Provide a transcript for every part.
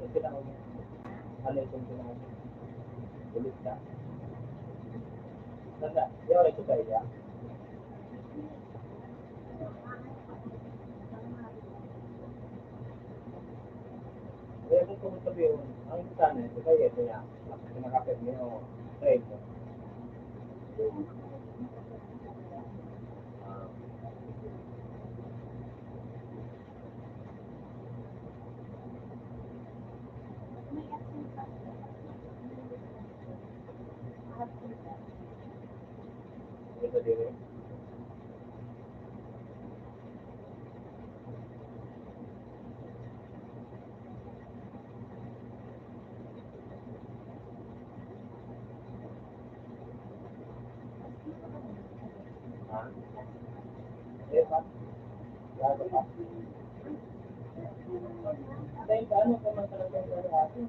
Yung tinawag niya. Ano itong tinawag niya? Ulit na. Tanda, di ako ito tayo ya. Kaya kung sabi yun, ang sana ito tayo ito ya. Pinakapit mo yung train mo. Ito din. Ha? Eh, pa? Lago pa? Dahil paano ka man talaga yung lalaki?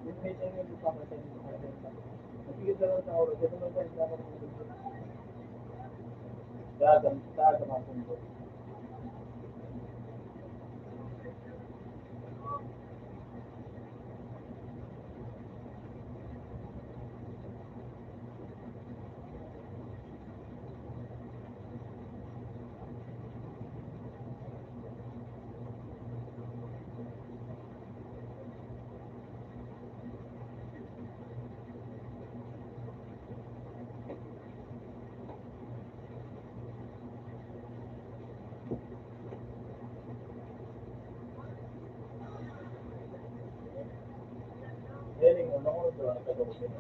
Yung medyo yung ipapatay mo sa kanila. Masigit lang sa oras, ito naman tayo dapat ng gusto. Dagat ang pundo. Galing mo, nakunod doon, nagkagawin.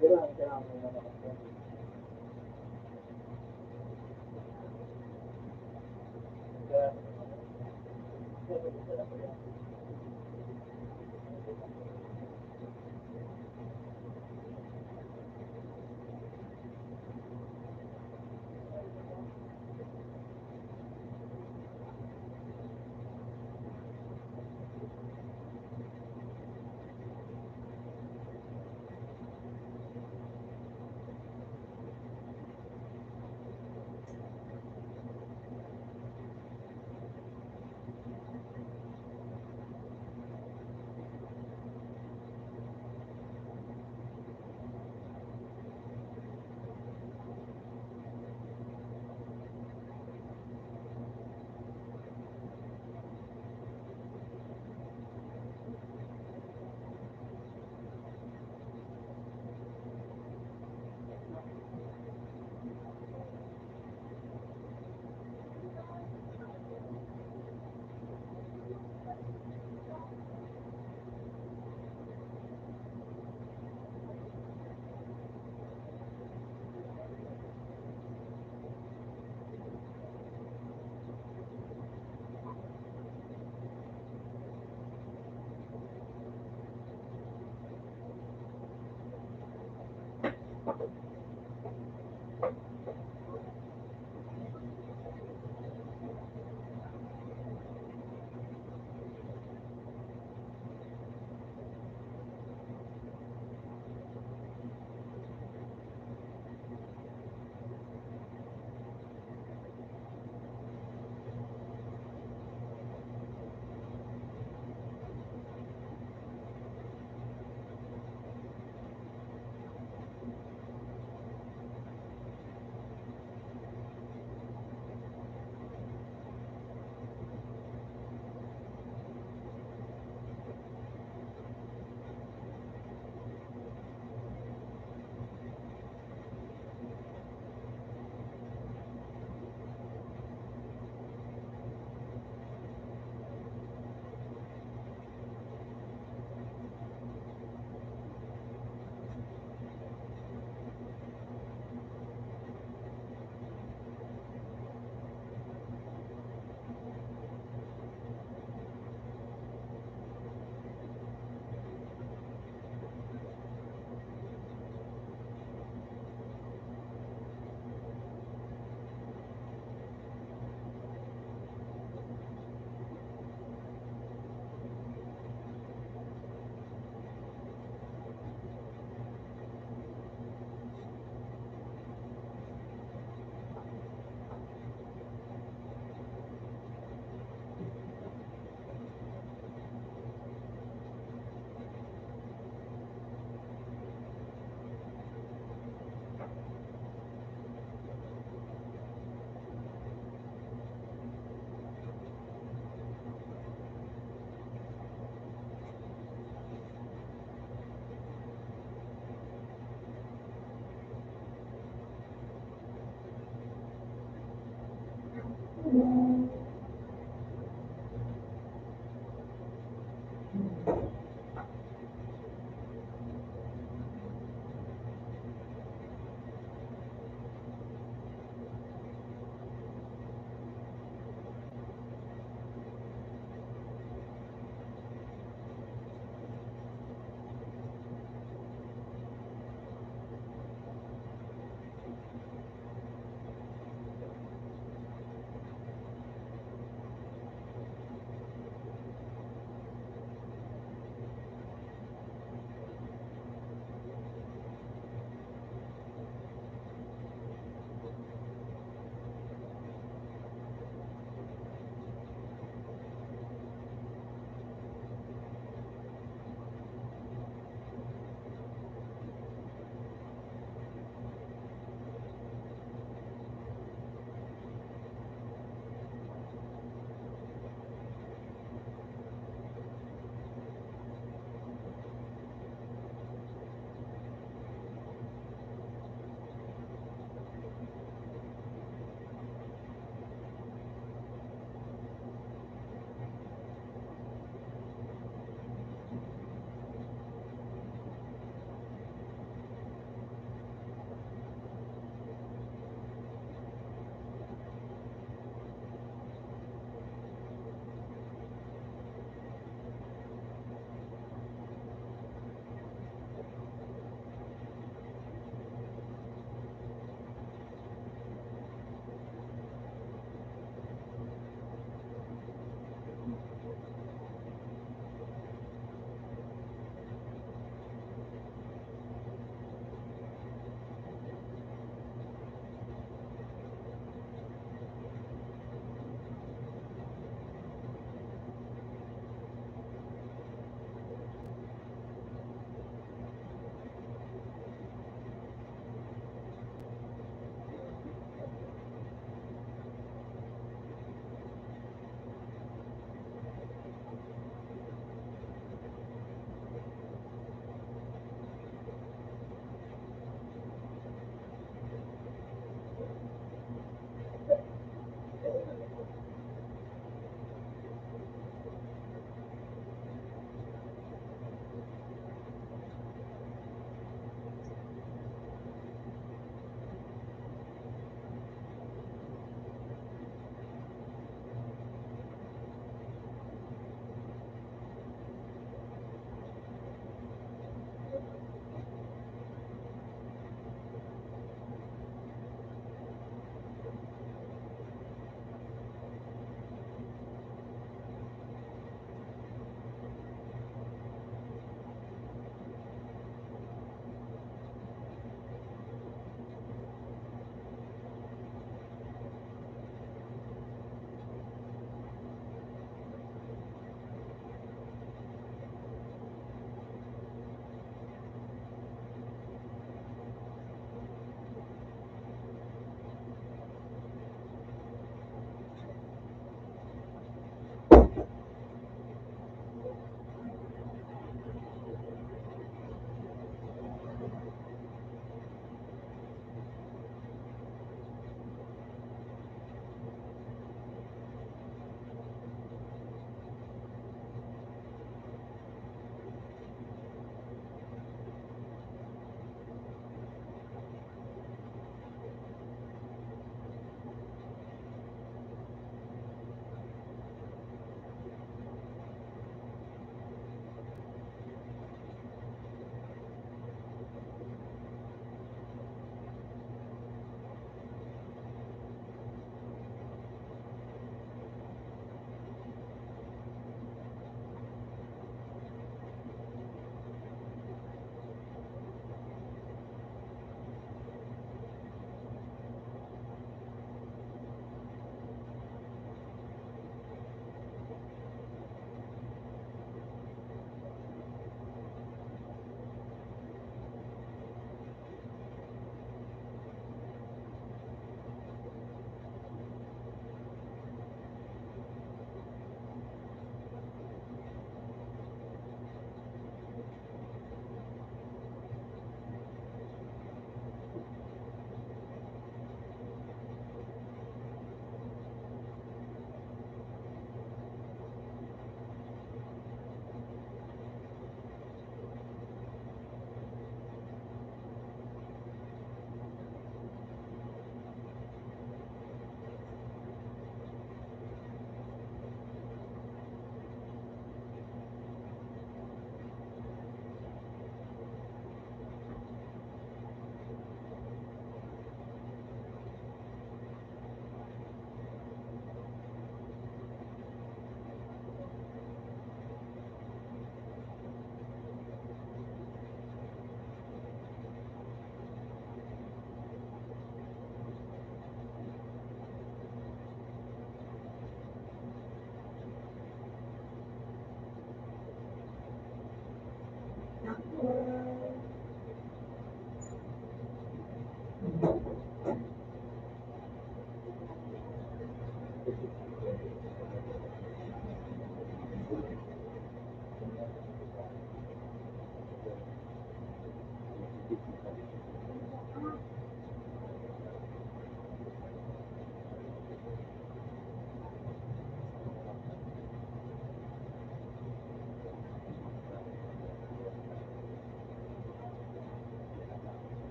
Pero ang kailangan mo naman ako.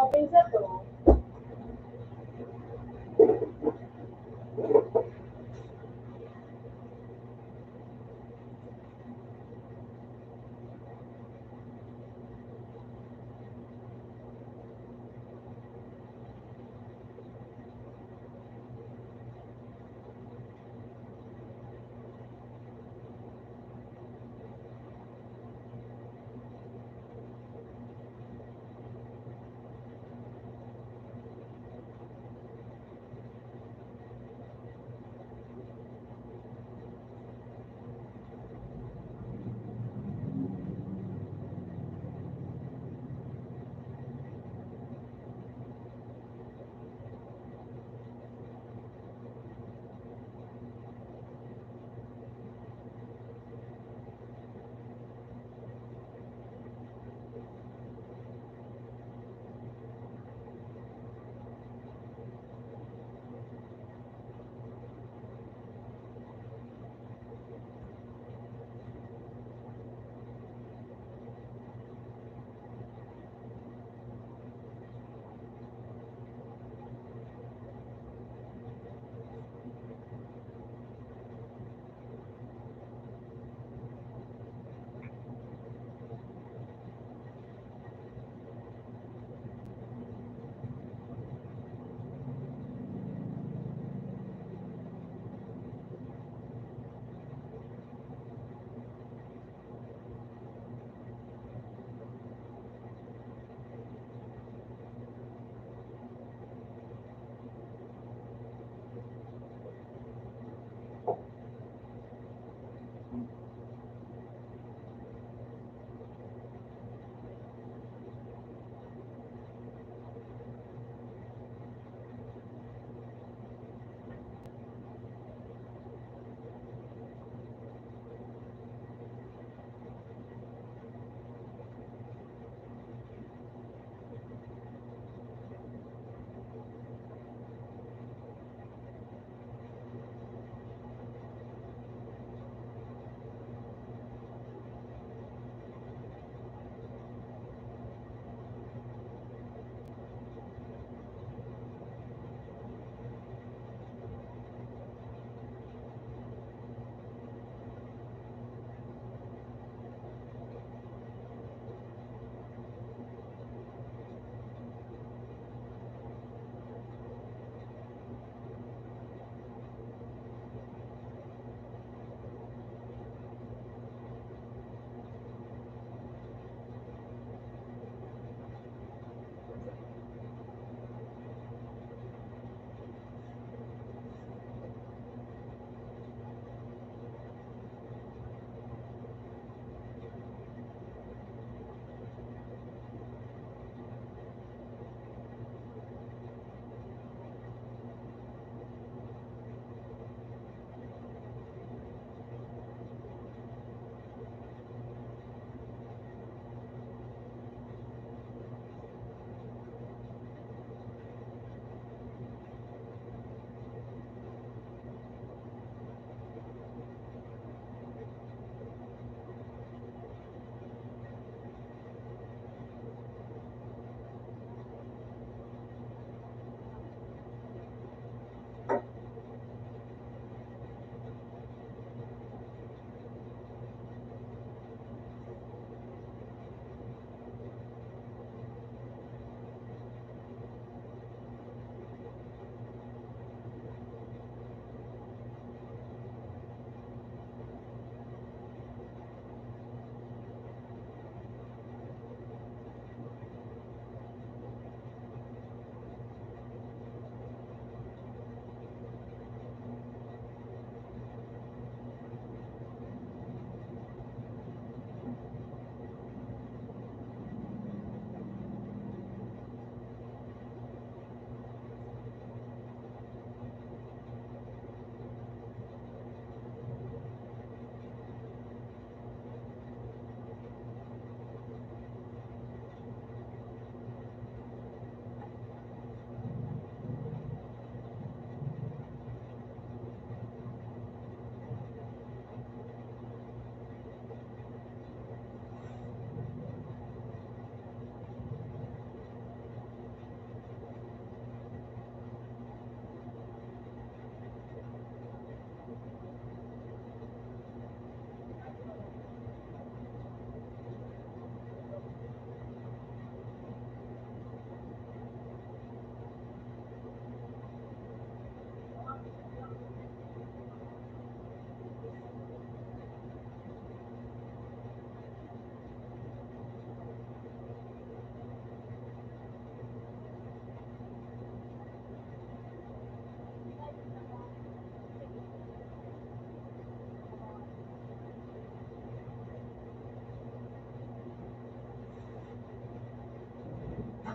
Open sa to.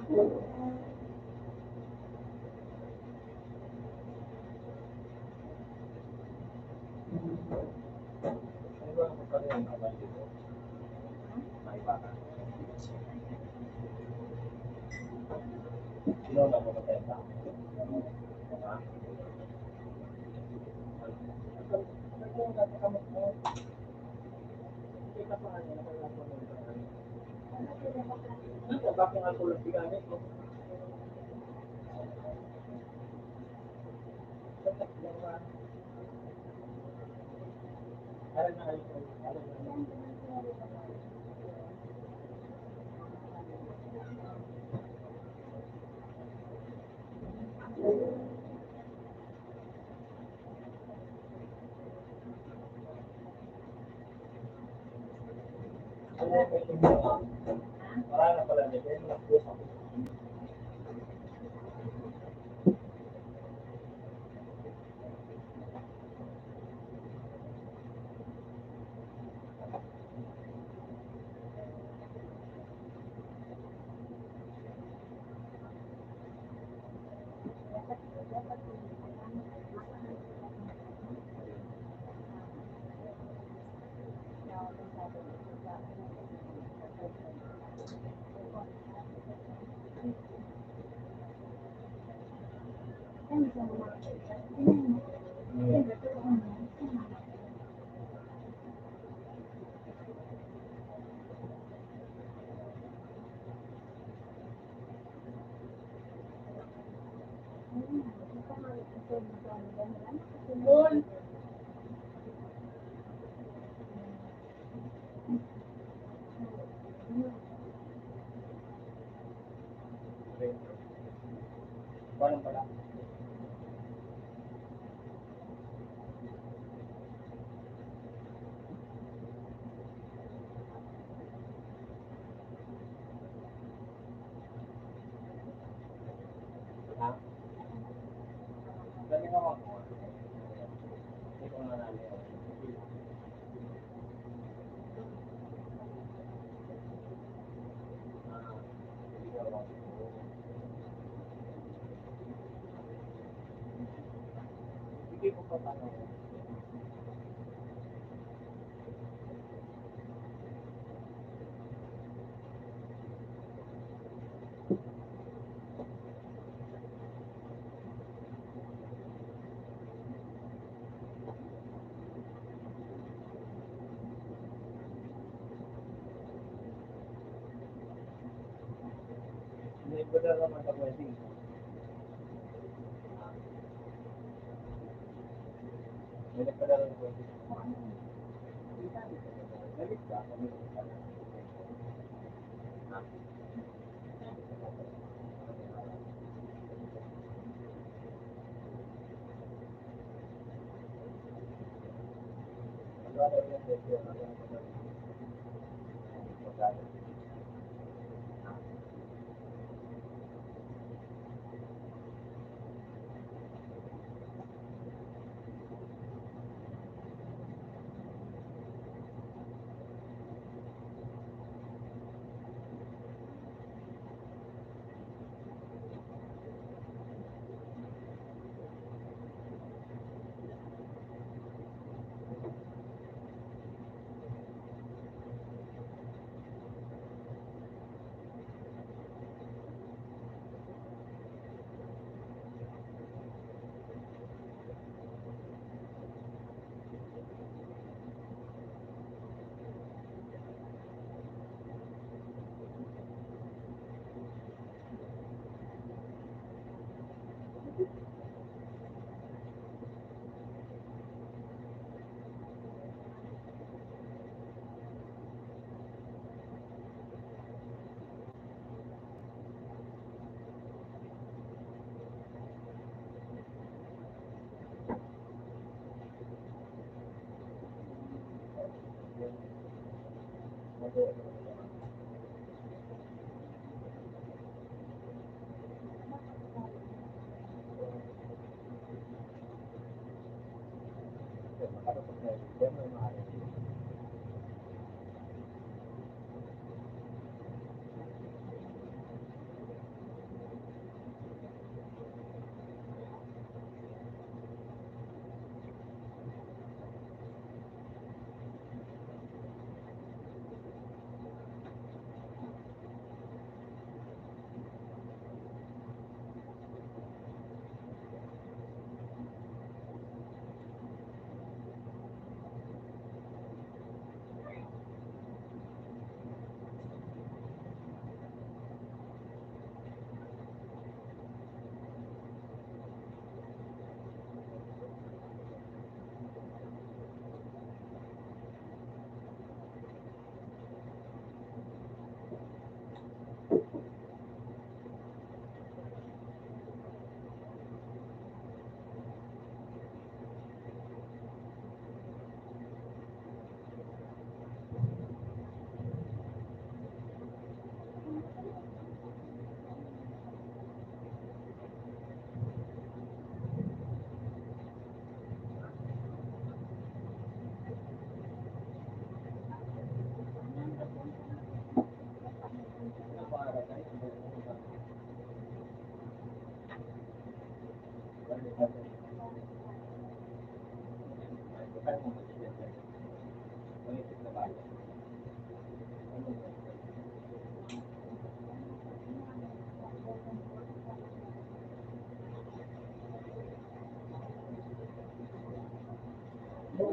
Ano ba ang magkano yung abal dito? May baka. Sino na mo matenta? Ha? Bakit nga tulad si gamit ko? Alam na kayo. Alam na. Wala na pala niya. Kaya nakapos ako. Walang pala. Ha? Dali ka ako. Hindi ko na namin. Hindi ko pa paano. Hindi ko na naman sa wedding. May nagpadala ng wedding. Nalit ka? Kami ko pala. Ha? Wala na yung desyo. Magkano?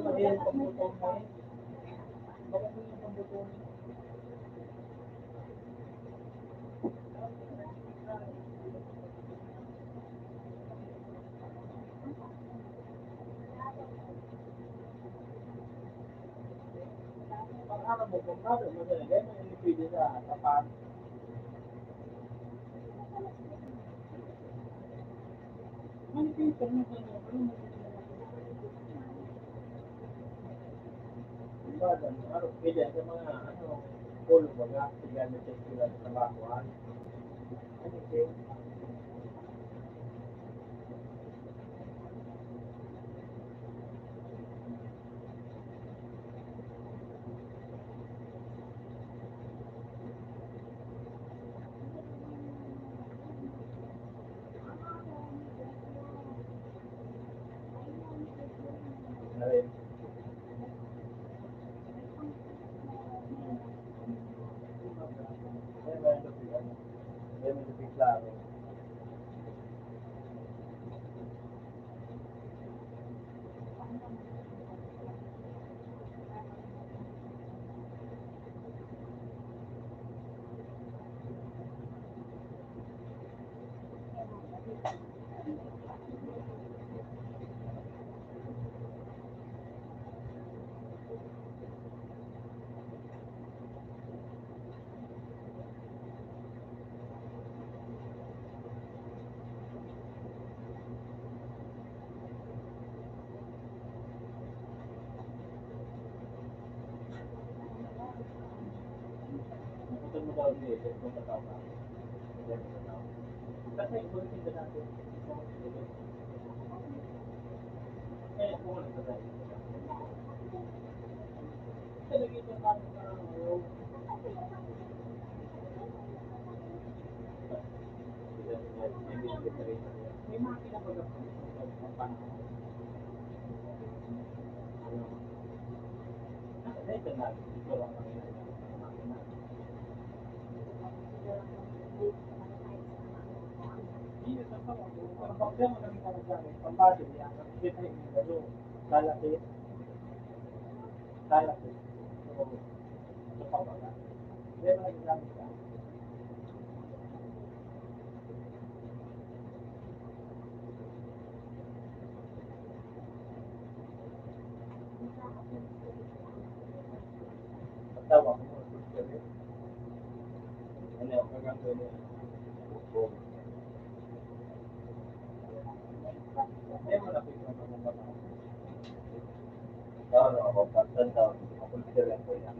mahirap pambutong na eh. Bakit mo yung pambutong? Pag ano mo, kung ano mo talaga, may pwede sa tapat. Manipis, pero mo sa ano, diba, ano, pwede sa mga, ano, polo baga, gamit sa sila sa trabahoan. Manipis. Na rin. May manipis klaro. Gusto mo daw niya, kung tataw ka. Kasi kung hindi natin, eh, kung ano sa tayo. Talaga ito natin parang yung may makina ba na ang panahon? Nasa ito na, ito lang ang makina. Hindi ito pa ako. Ang problema kami talagamit, pambado yan, ang kita yung gado, lalaki, lalaki. So, ito pa ba? Pero nagagamit ka. Pagtawa ko mo, ano, gagawin niya. Eh, malapit na pagkakataon. Oo, ako, pagkakataon, ako sila ko yan.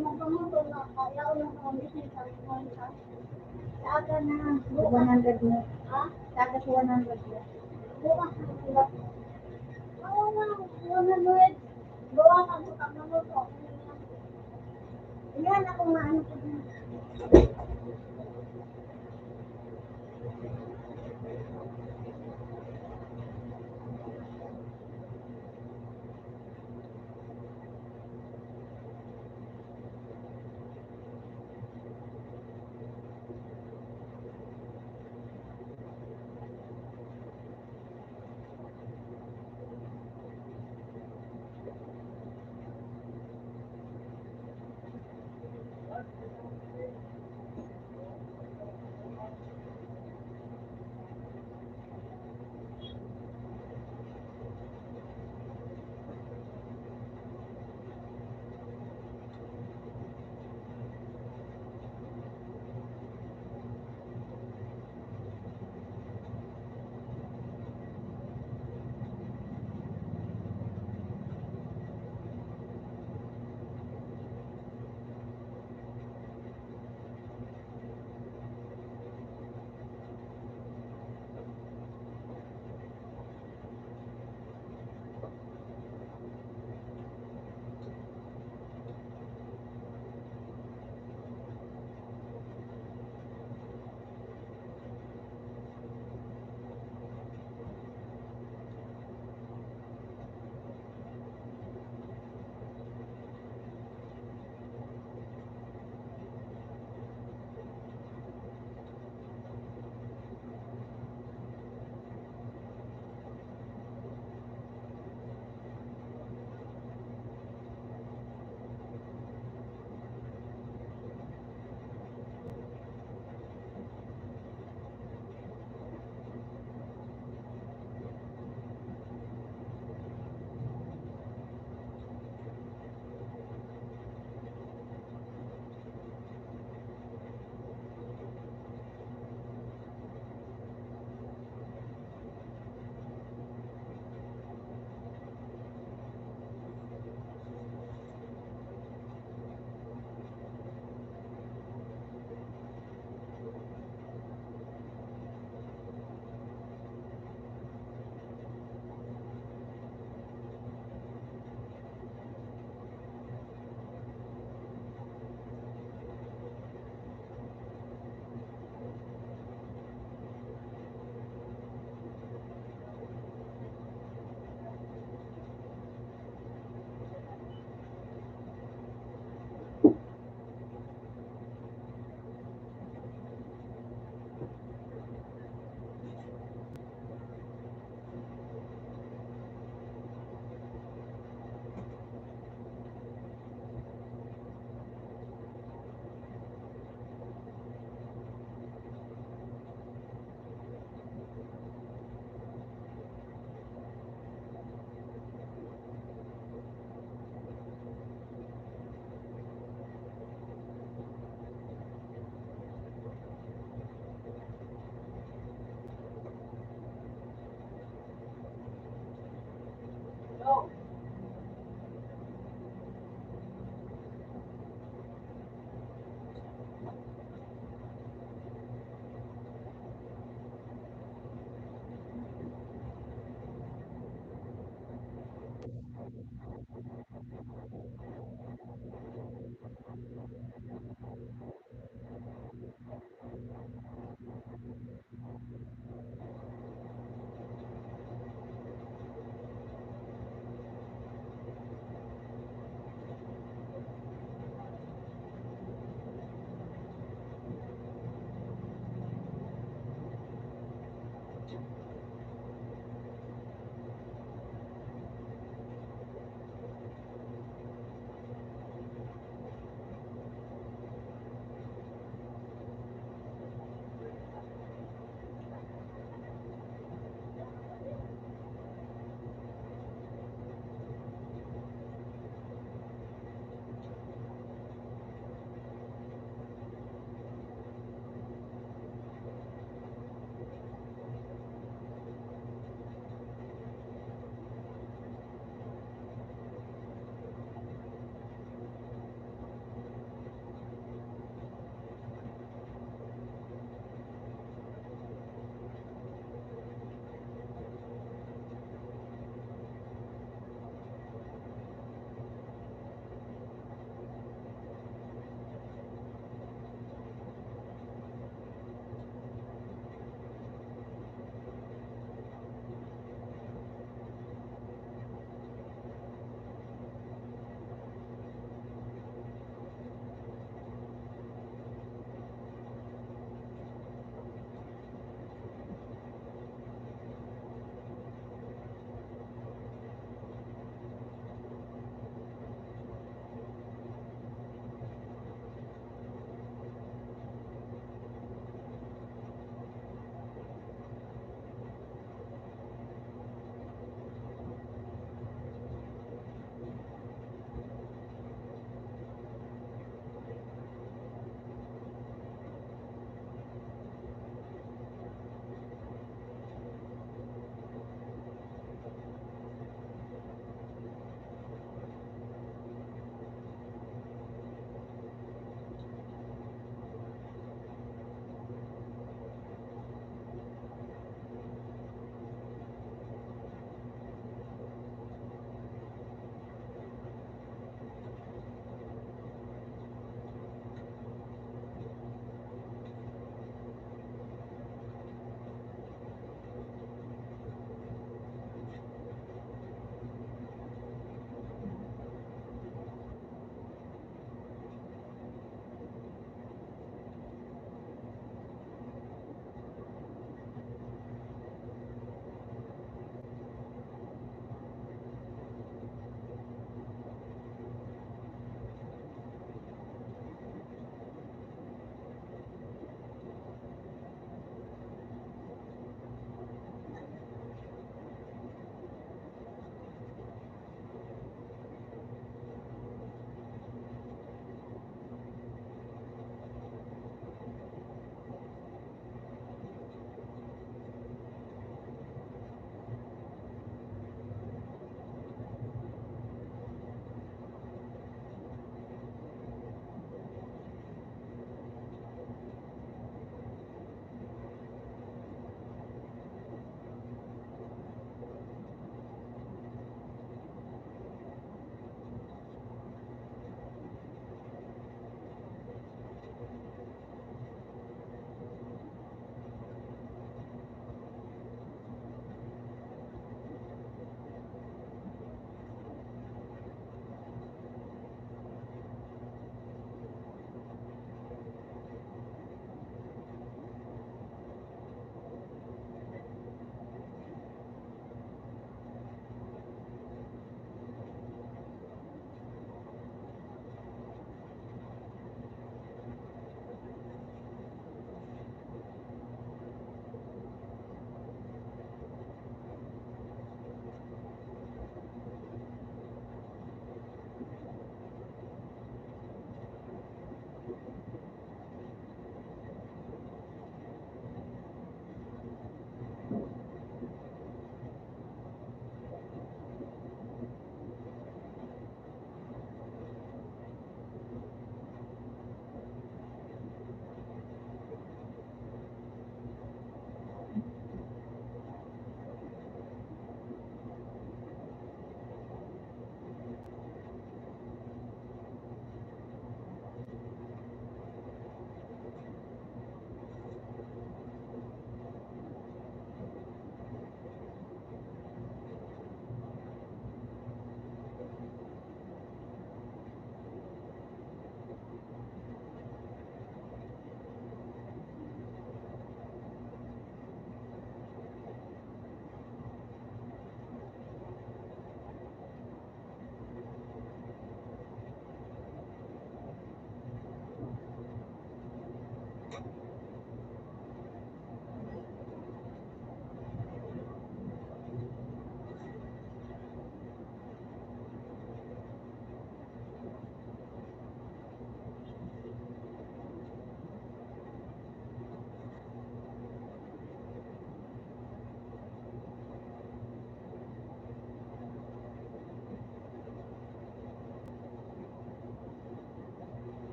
magpamotor na kaya ulang mga business sa mga sa aga na 100 na. Ha? Sa aga 100 na. Bukas na sila. Oo nga, 100. Gawa ka sa pagmamotor. Yan ako nga ano ko din.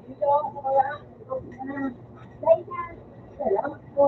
Dito, wala. Dahil na, salamat po.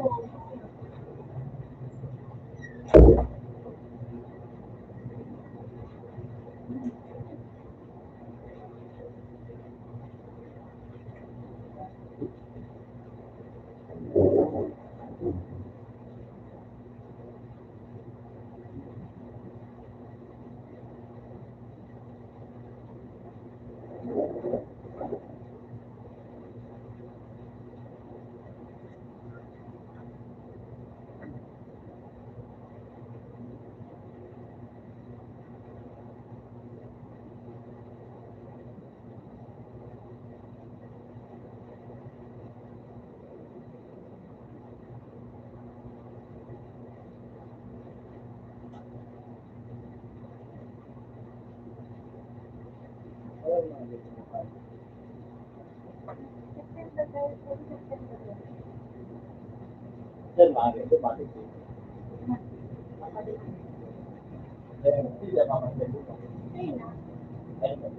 Ayun, mga ganito na tayo. September tayo, September. Yan, mga ganito, bakit eh? Ayun, hindi na makasin dito. Ayun na. Ayun,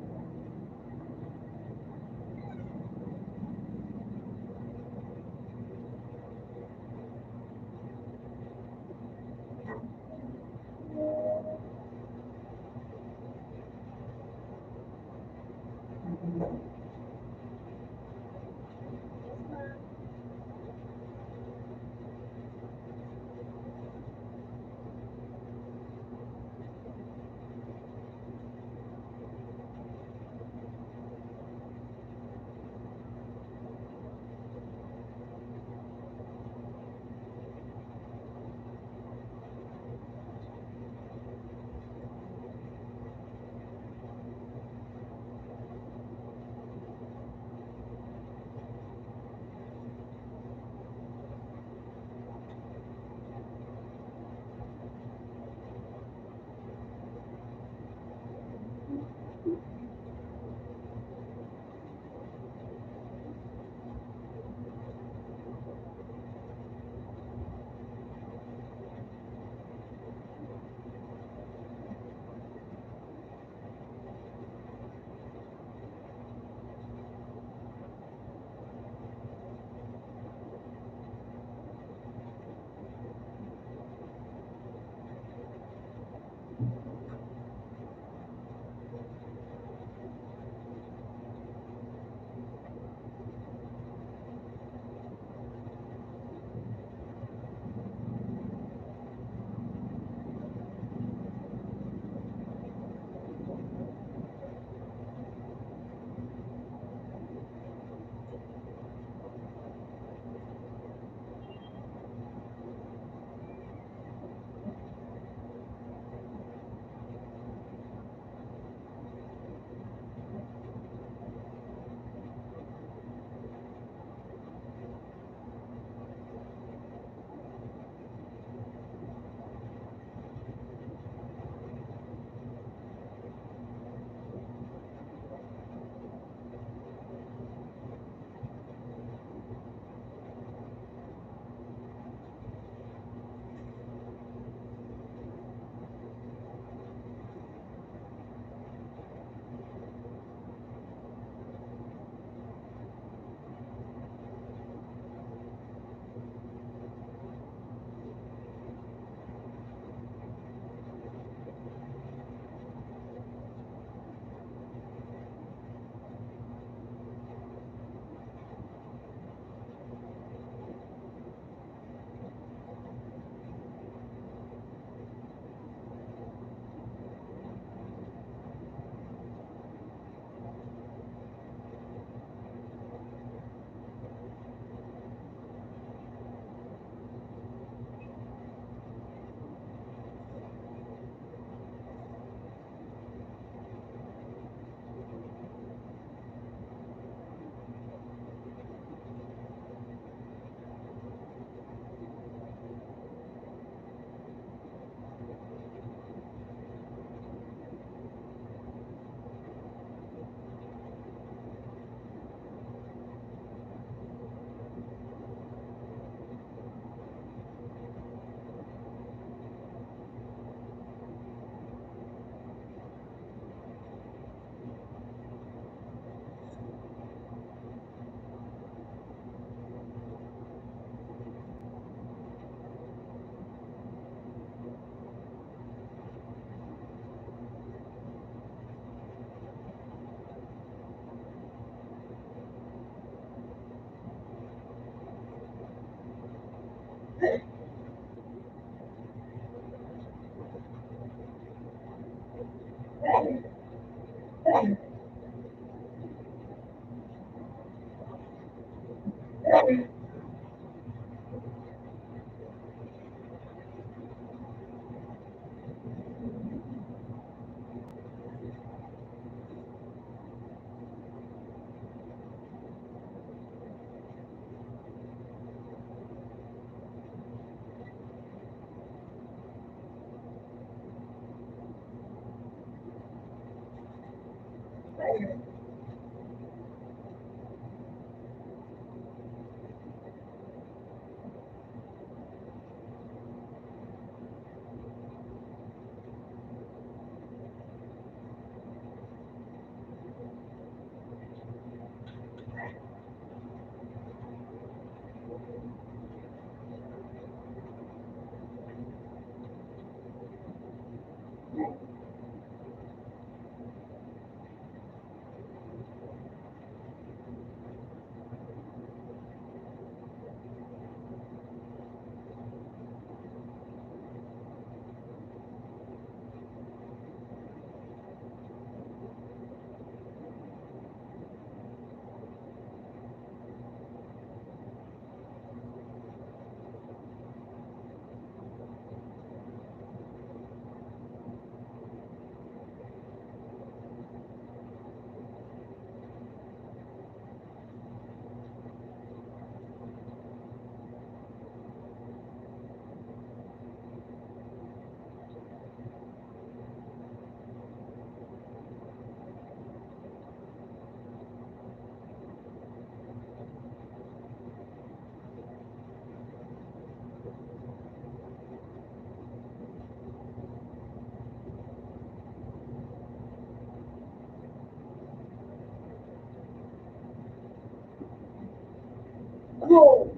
Go!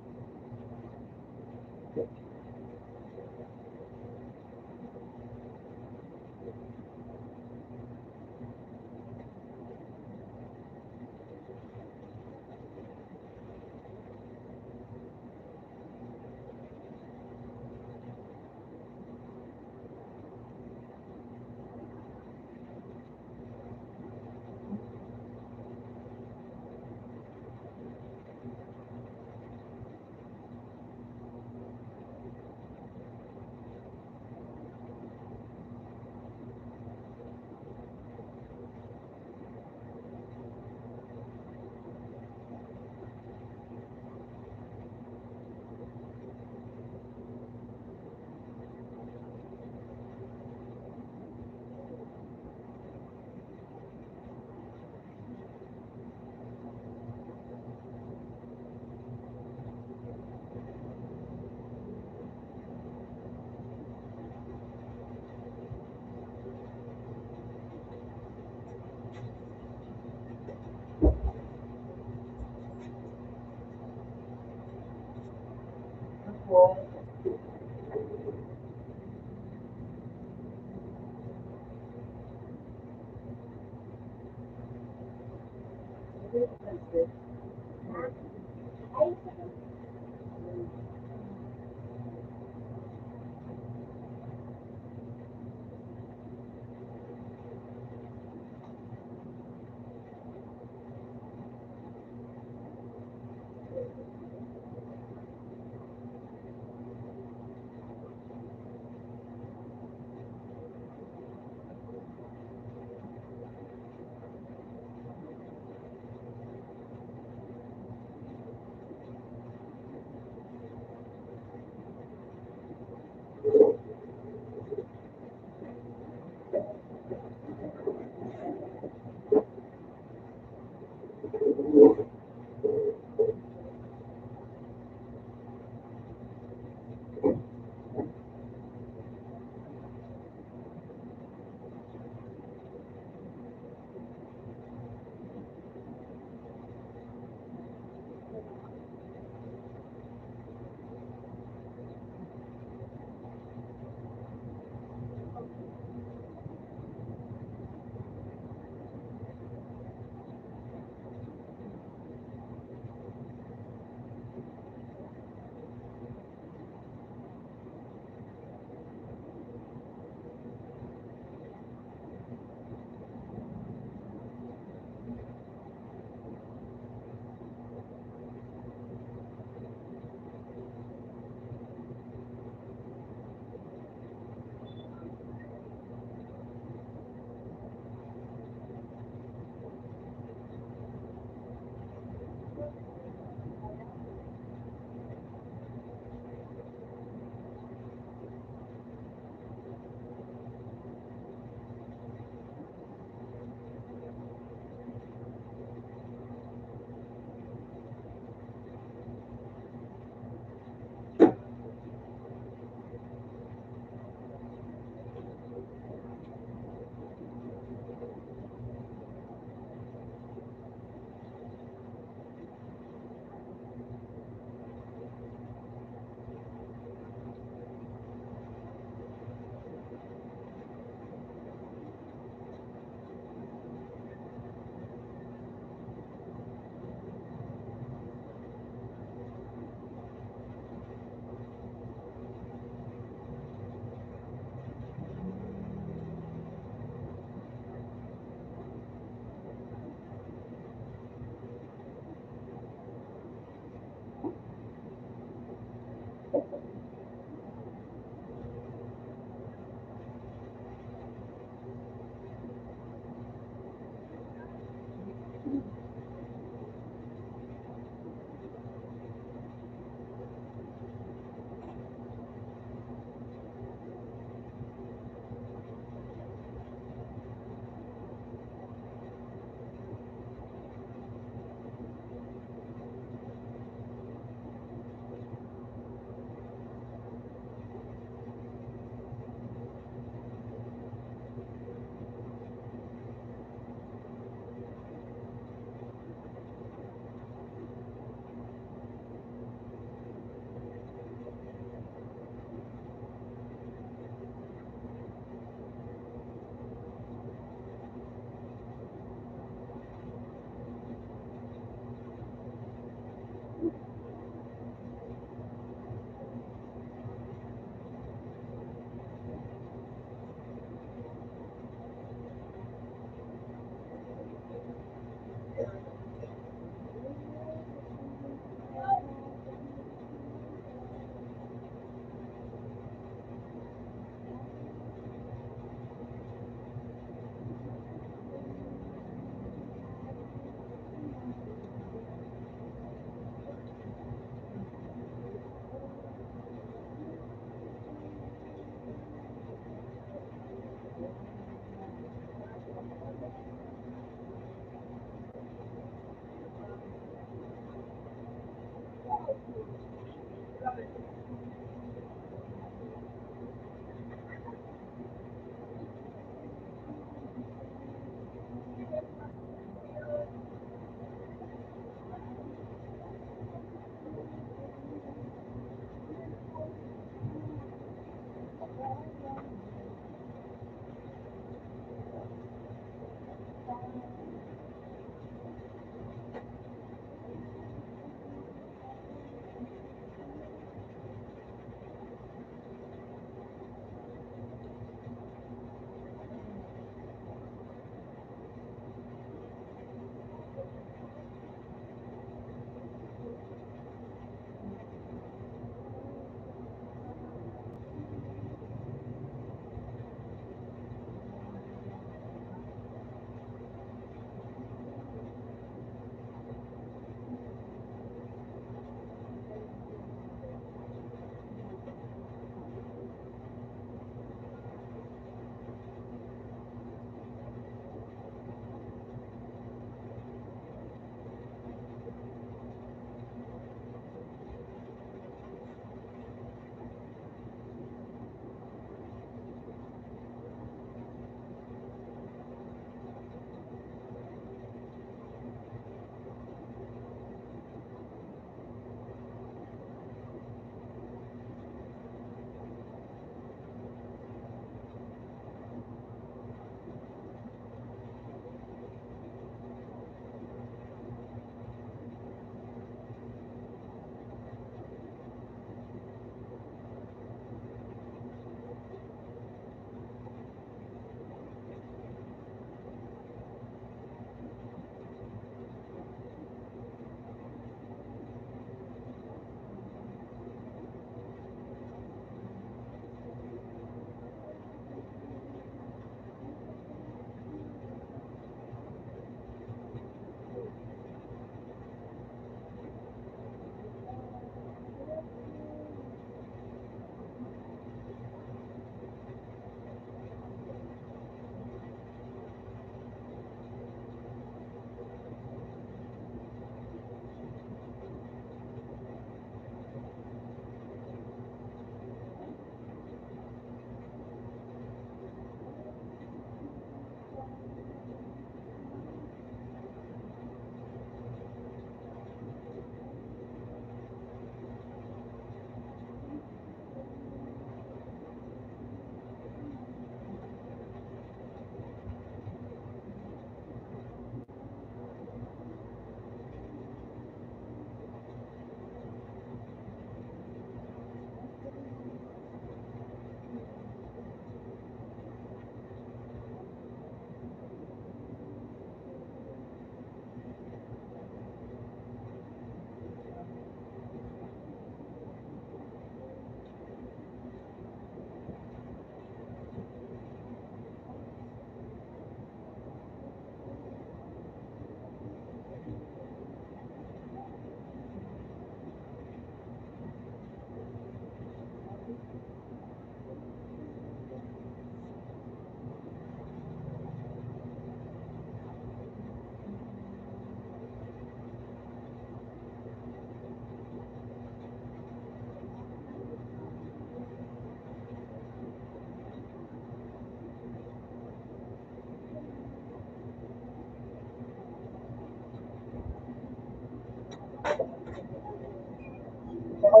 Kaya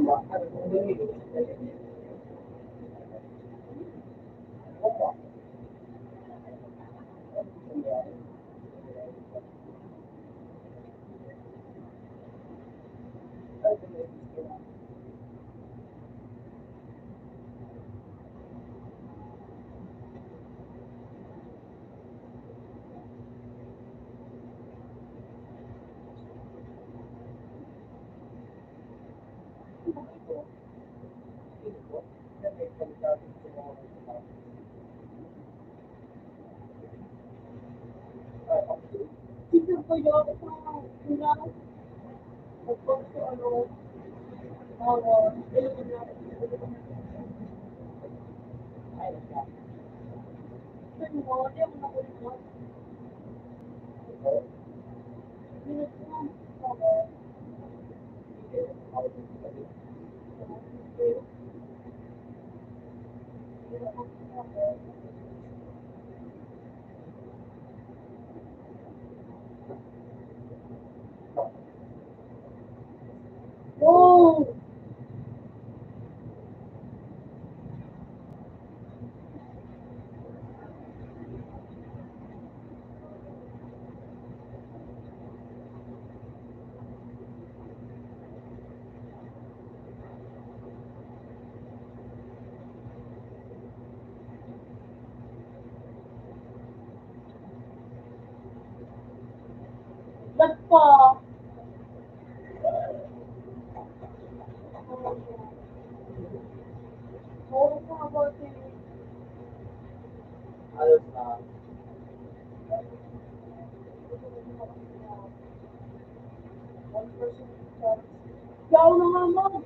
ba, ano kung ganito? Dito ko yung ulang pagpag sa ano, oh, lag pa. Oo, mga bote. Ayos na. Yaw na nga mo.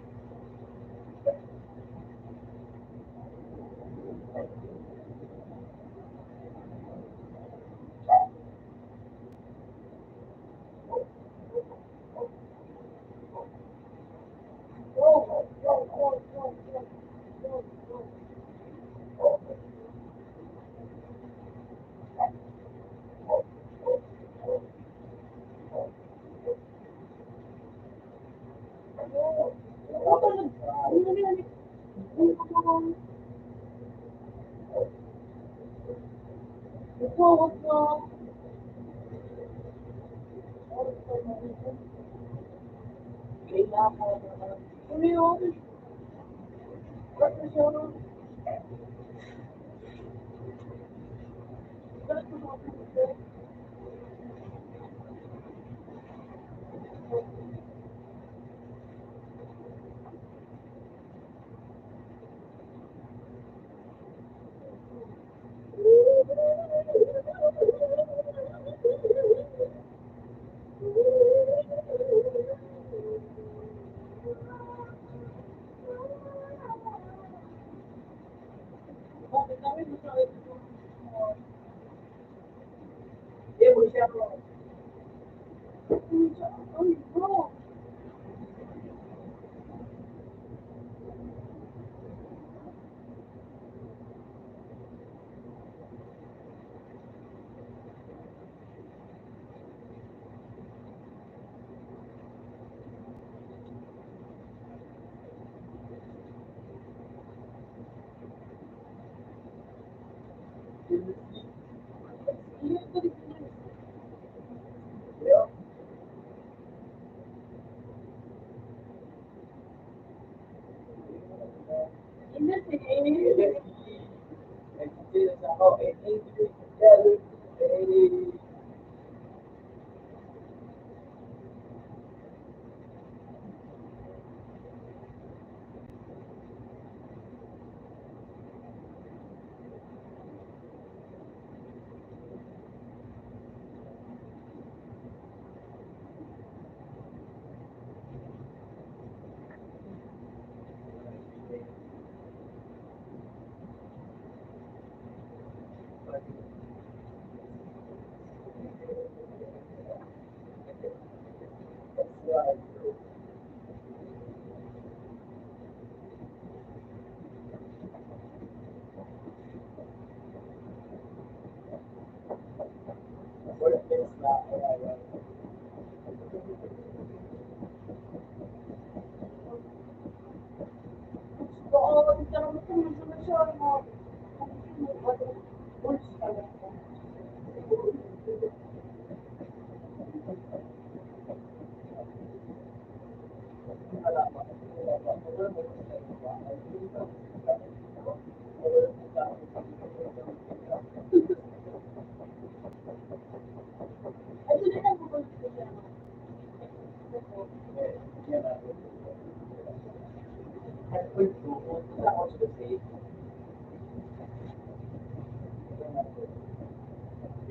Wag mo. Kailangan Ano yun? Ba't na siya? Ba't mo siya? Bakit kami masakit ito? eh, mo siya ko. Ay, bro. Hindi, sige. Nag-experience ako, eh, worthless na kaya yan. Oo, nagkaroon ko naman sa masyado mo. Words talaga. Wala pa. Wala pa. Wala mo sa sarili ba? Ay, hindi ka. Ay, doon na lang po ko siya. Helpful to ako sa say.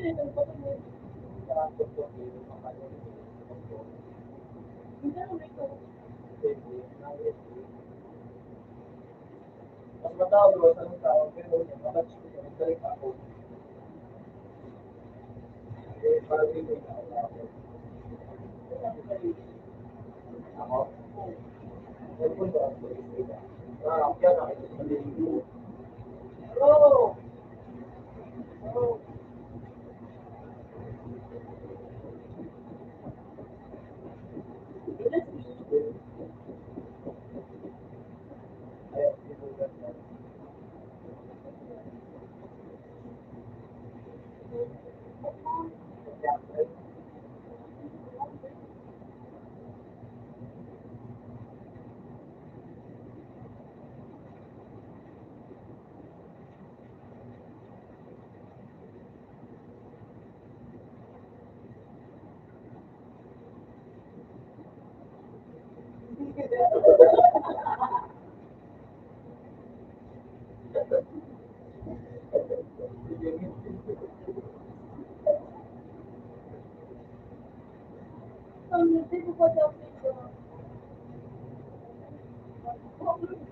Doon po ko niya. Karakot ko yung mga Hindi na may ko. mas matawag ko sa mga tao, pero mabatch ko yung balik ako. Para dito yung ako. Ako? Cellphone ba ako? Kaya nakita sa video. Oo. Oo. Ayun, dito ganyan. Example, Hindi ko po daw ito. sa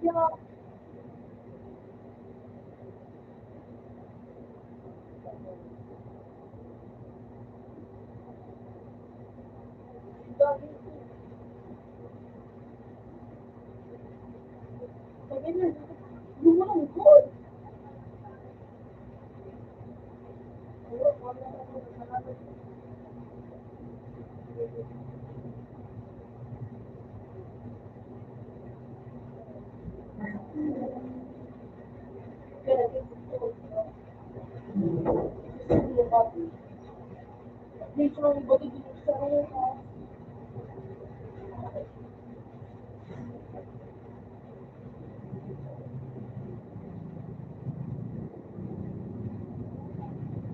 Yeah.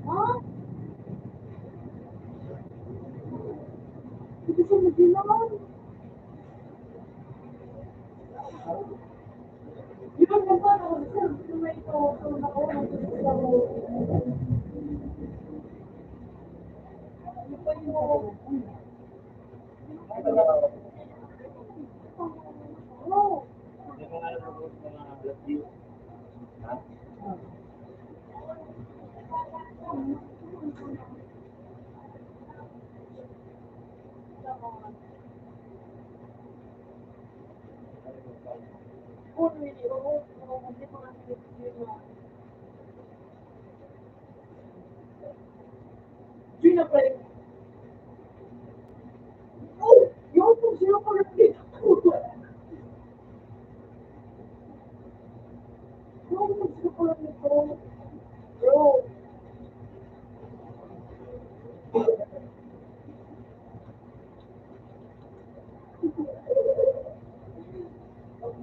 Huh? Hindi siya naman. Di ba naman ako sa may ito ako ano pa yung oh, yung mga nanonood ng mga review. Ha? oh, really, oh, hindi ko nga yun na. Yun na pa rin. Oh, yun po sila pa rin dito. Yun po sila pa rin dito. Bro.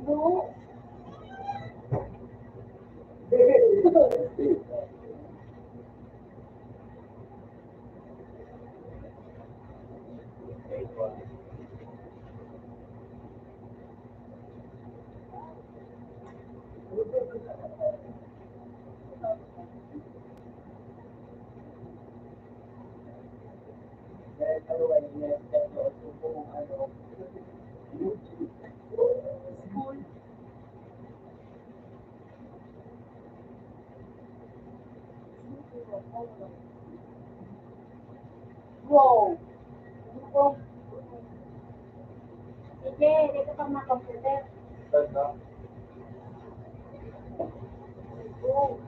No. Wow! Sige, dito pa mga-computer. Wow!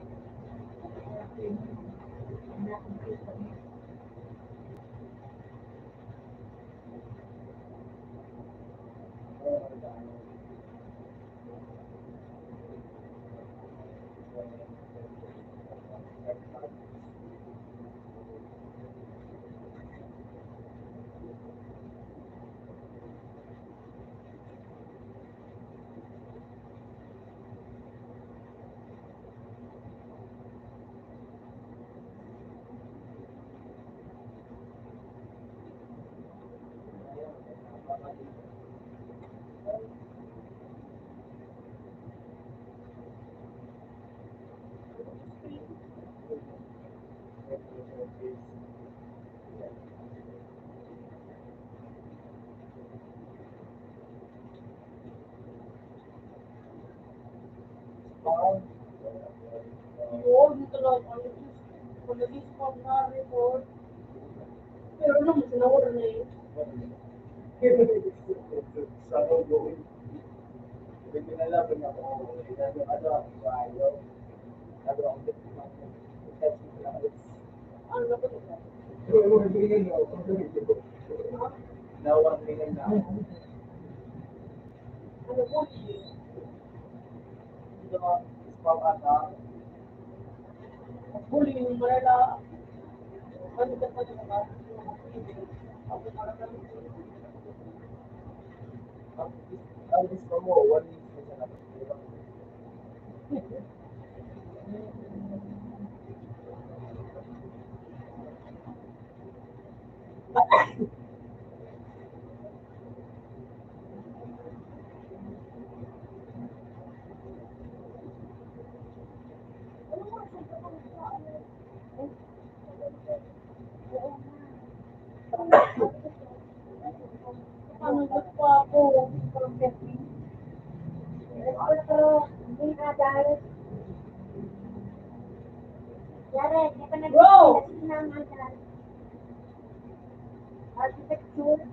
Yun, talaga. Mag-discount na report. Pero naman, sinawala na yun. Sa logo, hindi nalaman ako, ayaw. Sabi ako, Ano na ba ito? Nawang tingin na ako. Ano po? Dito ka, spam ata. Huli yung malala. Ano ka pa naman? Ako para ka Ang gusto mo, 1 week na siya nakapagpira. ano gusto ako. Hindi ka dahil. Yare, di pa nag-sinangan architecture.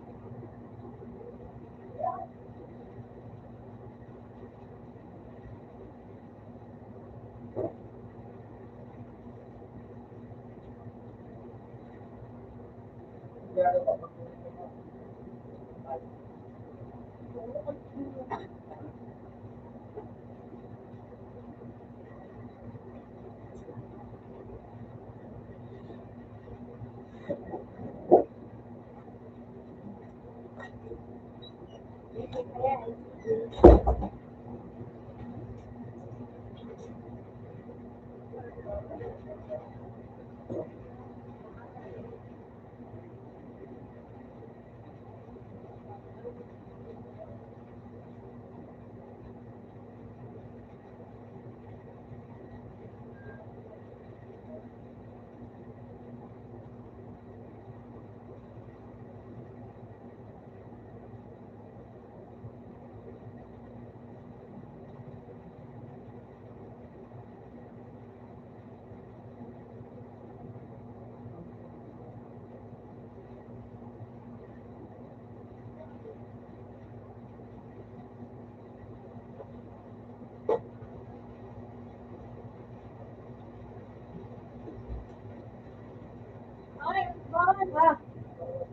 Ay, bakit ba?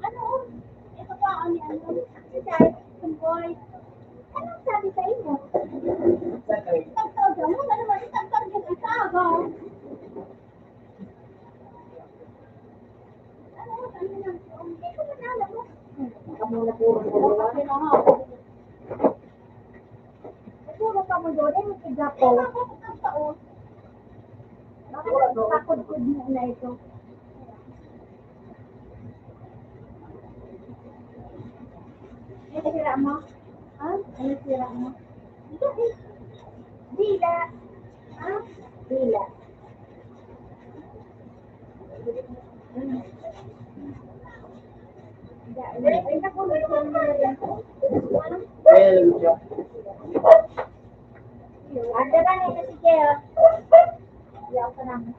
Ano? Ito pa, si Charles, yung boy. Anong sabi sa inyo? Tagtaga mo, ano naman, itagtag yung asaga. Ano, hindi ko na alam mo. Kamu na puro na diba? Puro ka mo doon, eh, matiga po. Bakit pakod-kod mo na ito? Ano sira mo? Ha? Ano sira mo? Dila. Ha? Dila. Ay, nakulit ko na rin. Ada kan yang ketiga? Ya, apa namanya?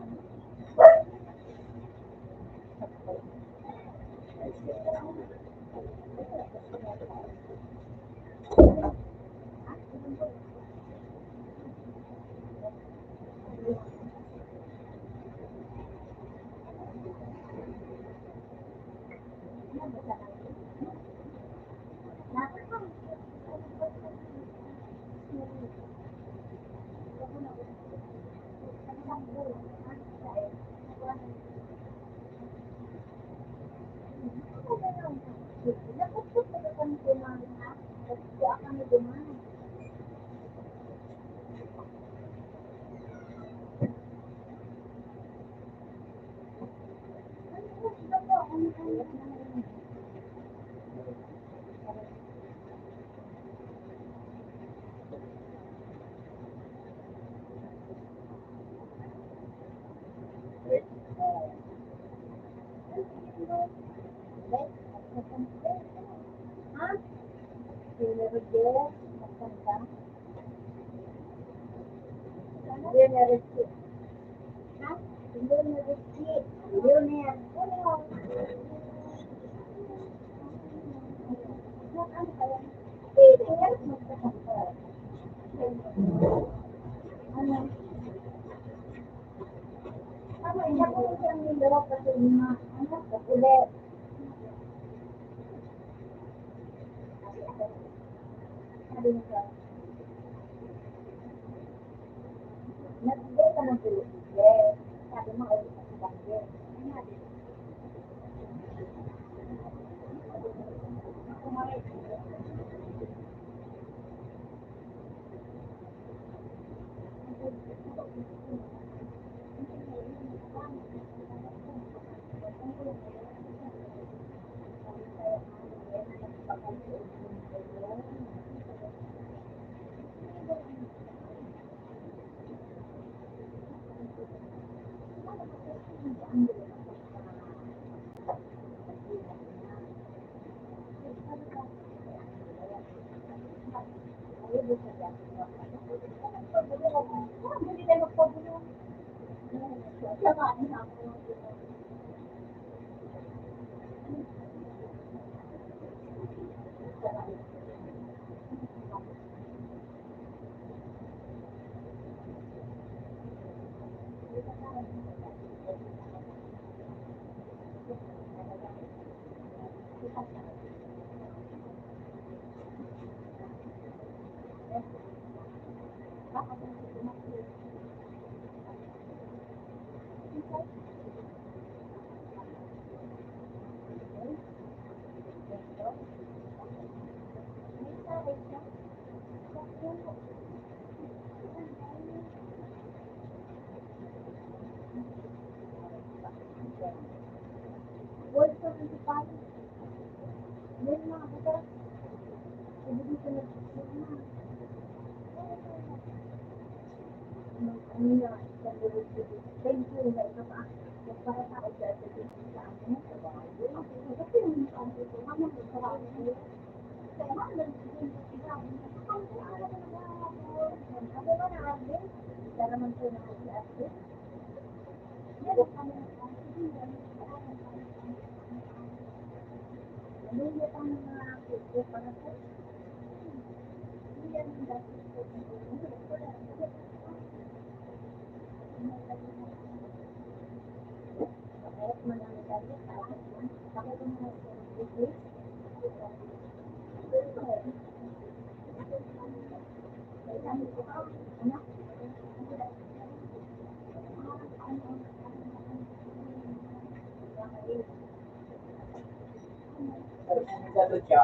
Satu siya.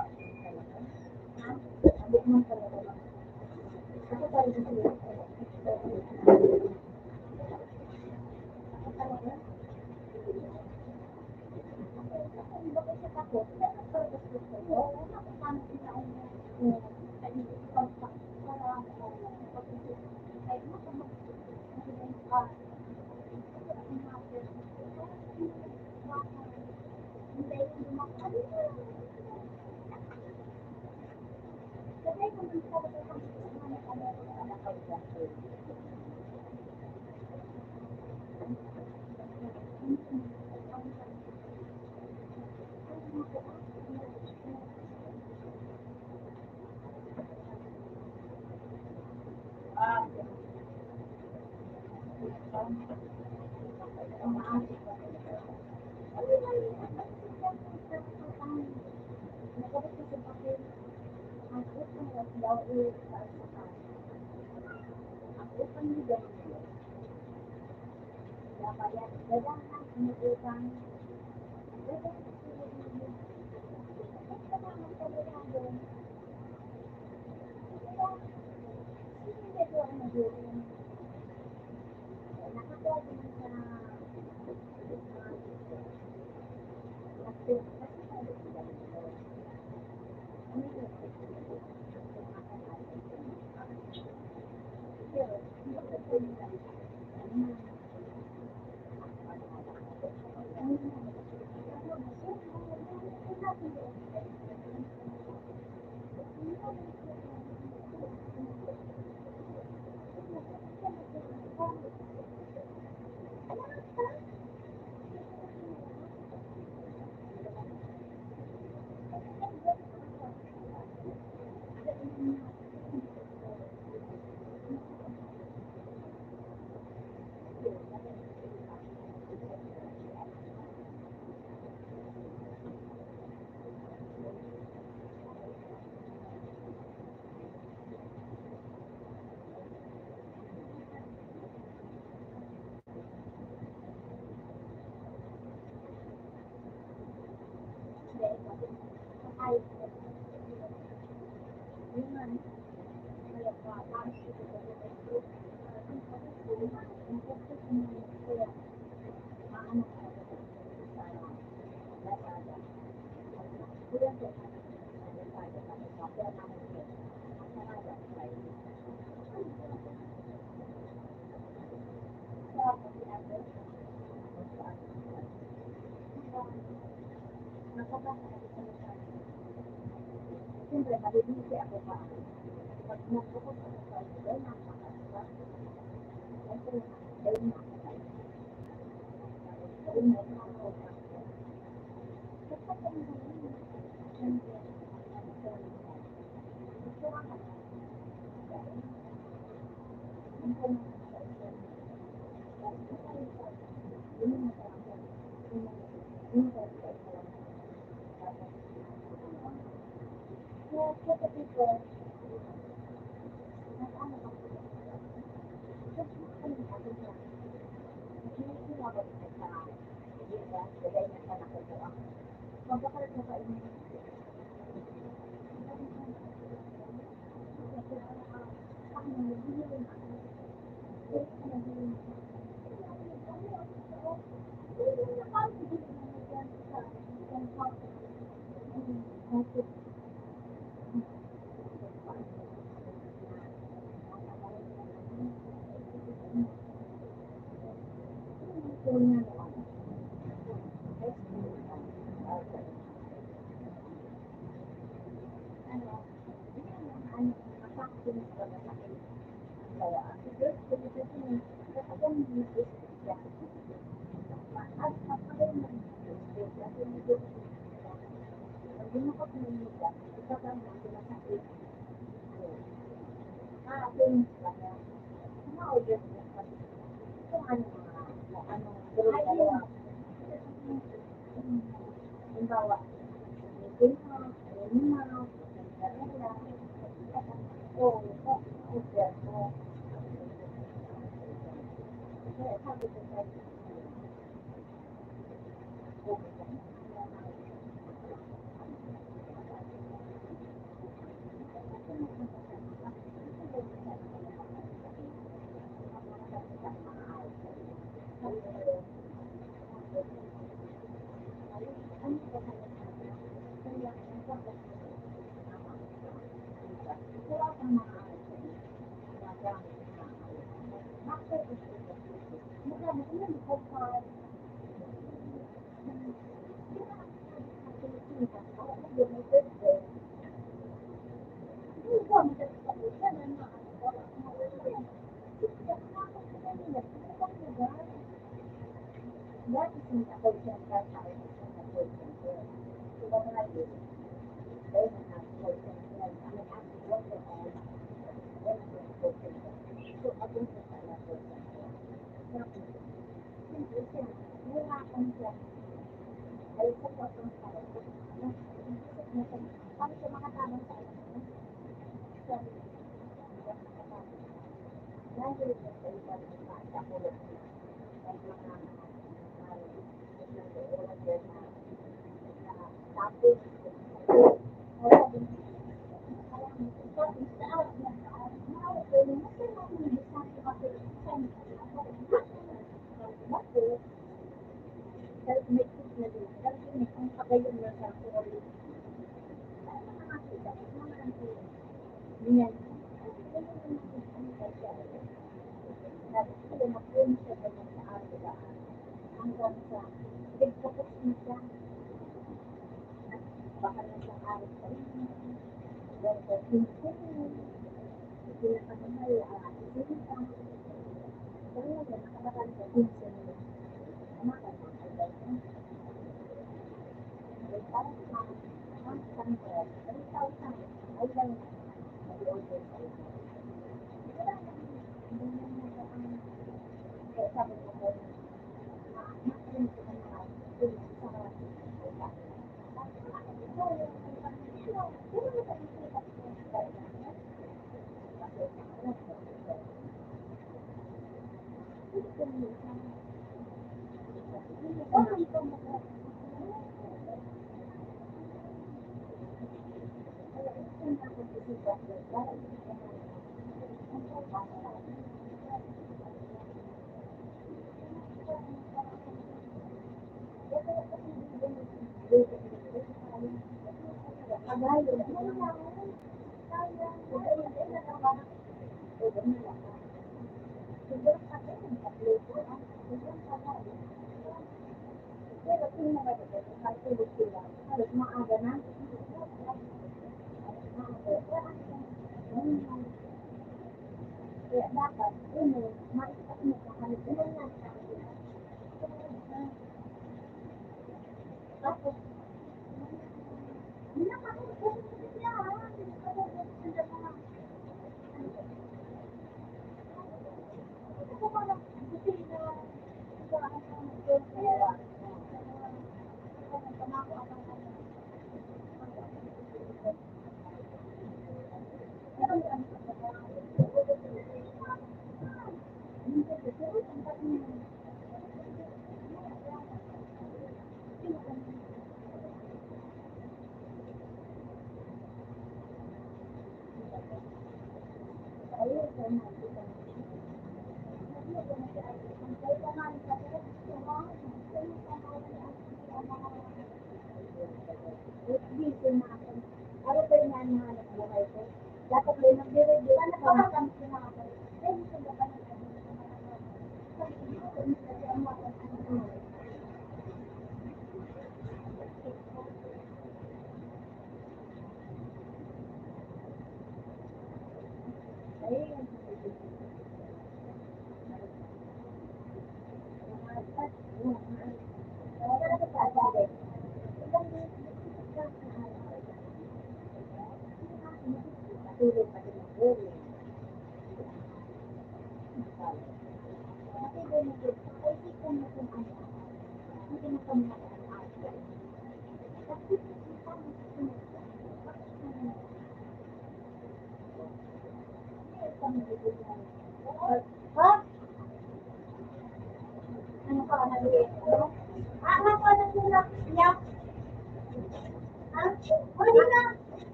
Ang maasik pa talaga. Ano ba yun? Nagkabit ko sa bakit. Ang utang was daw sa alpakan. Ang utang ni Daniel. Dapat dadahan, umutang. Dadahan, umutang. Basta naman talaga doon. Kaya, hindi ko ang nag-iwan. Nakakuha ko man sa nag-tip. Kasi sabi ko Daniel. Ano yun? Pero, hindi ko po nila. Siyempre, malibisi ako pa. Pag nagpukot ako sa ito, nakakaswa. Kasi, dahil nakakaswa. Dahil nakakaswa. Basta kung gano'n, siyempre, gusto ka ka. Dahil, ang kanya sa ito. Basta kayo sa yun yung masarap. Yun yung masarap. Kaya, sa ito, nag-ano ka. Kasi, kung ako siya, sinabot ko sa Gita, lagay na sa nakukuha. Magkakaroon ko kayo ng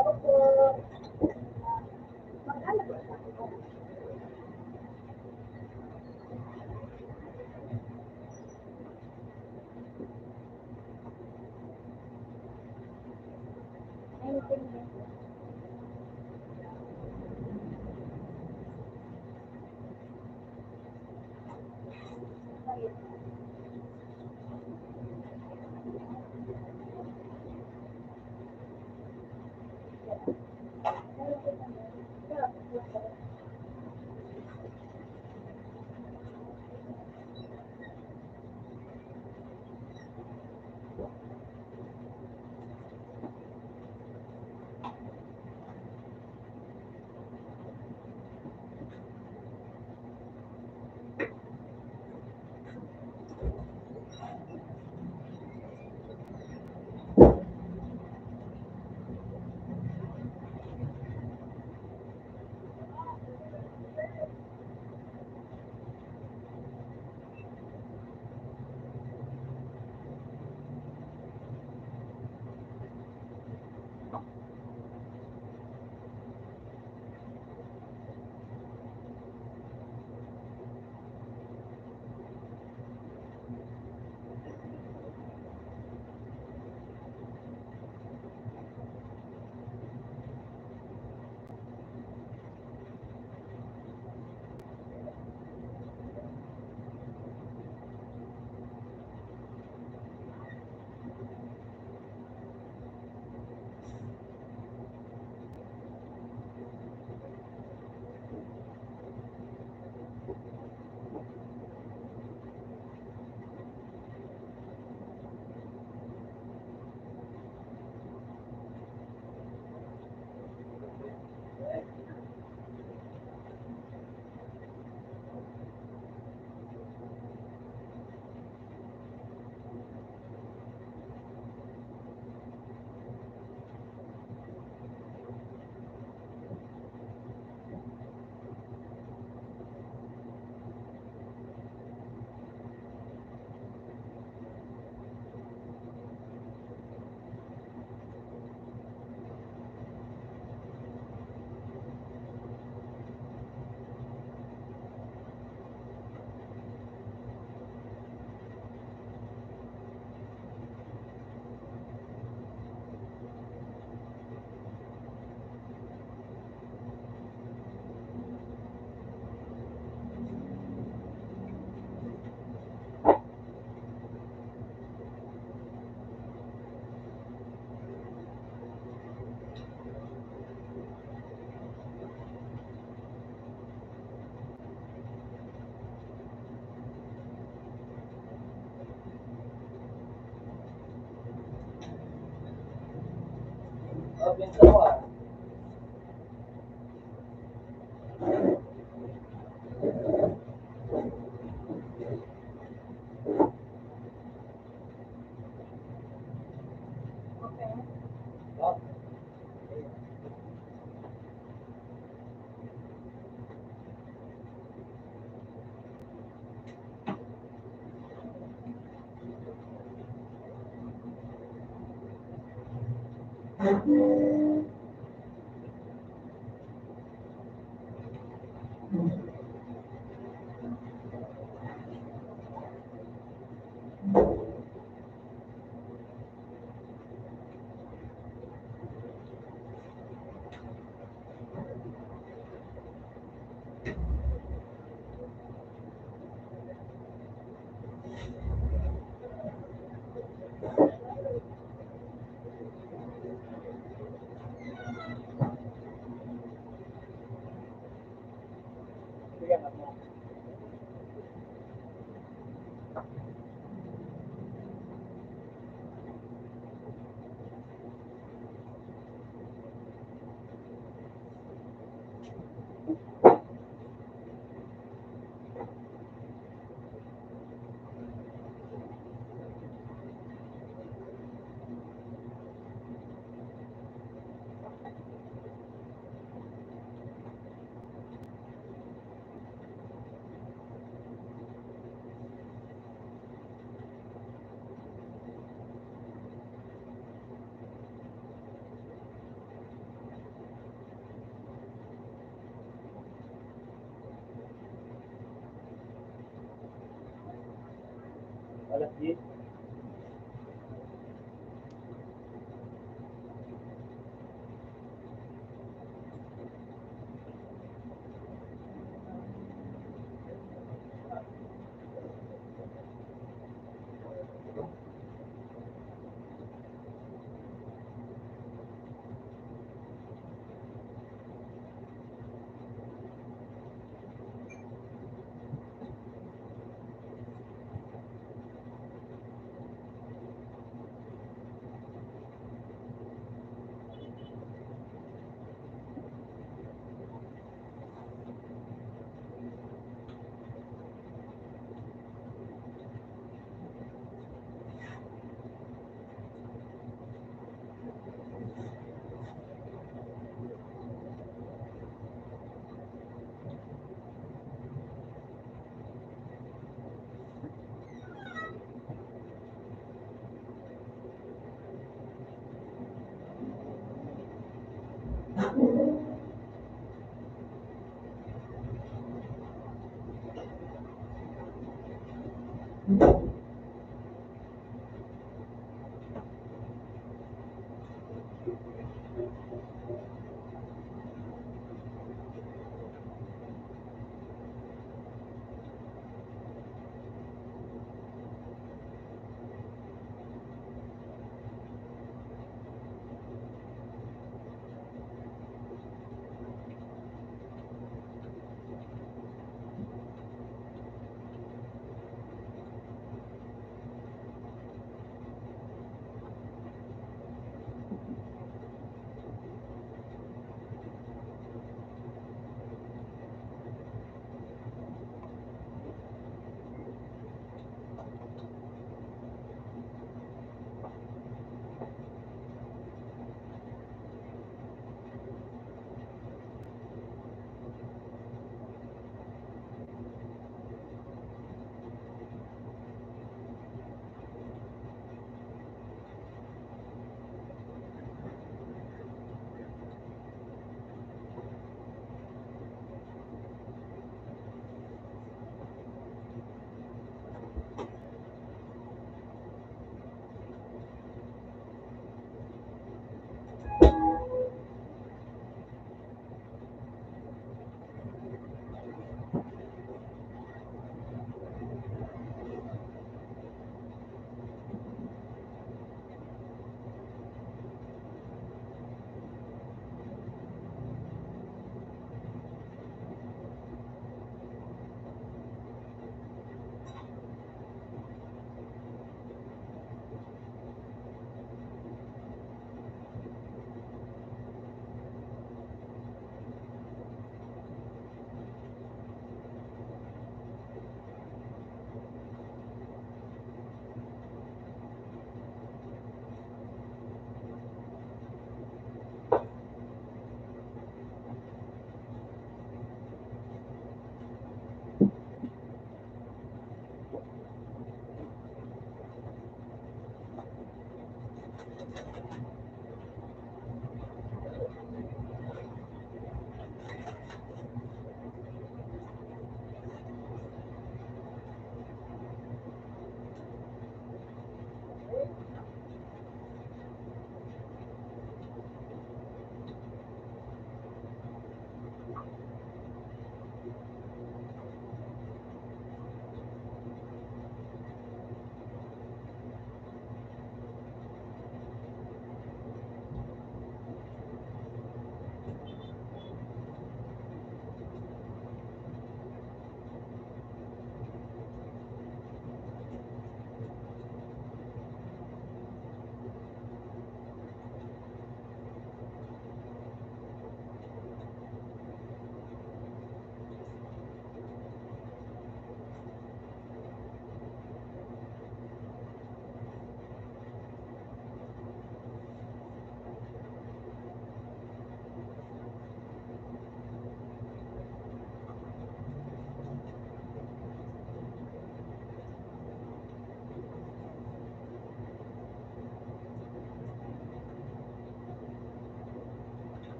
Opo. Mag-anak ba tayo? Anything else? Bakit? Open sa ako. Okay. Oh. Sige, ano. Alas 10.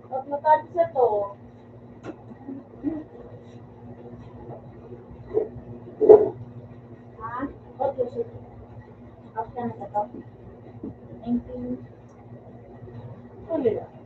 Pag natapos na to, ha? Okay, sige. After na to. Thank you. Ano yan?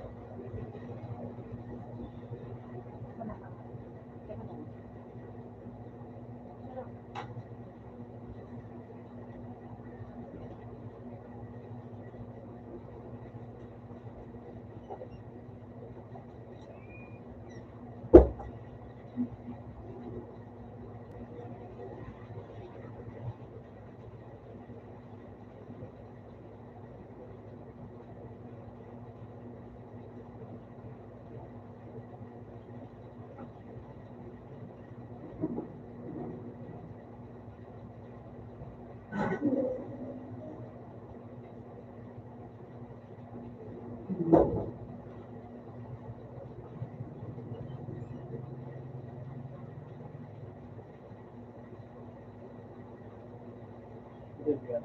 Ito yan.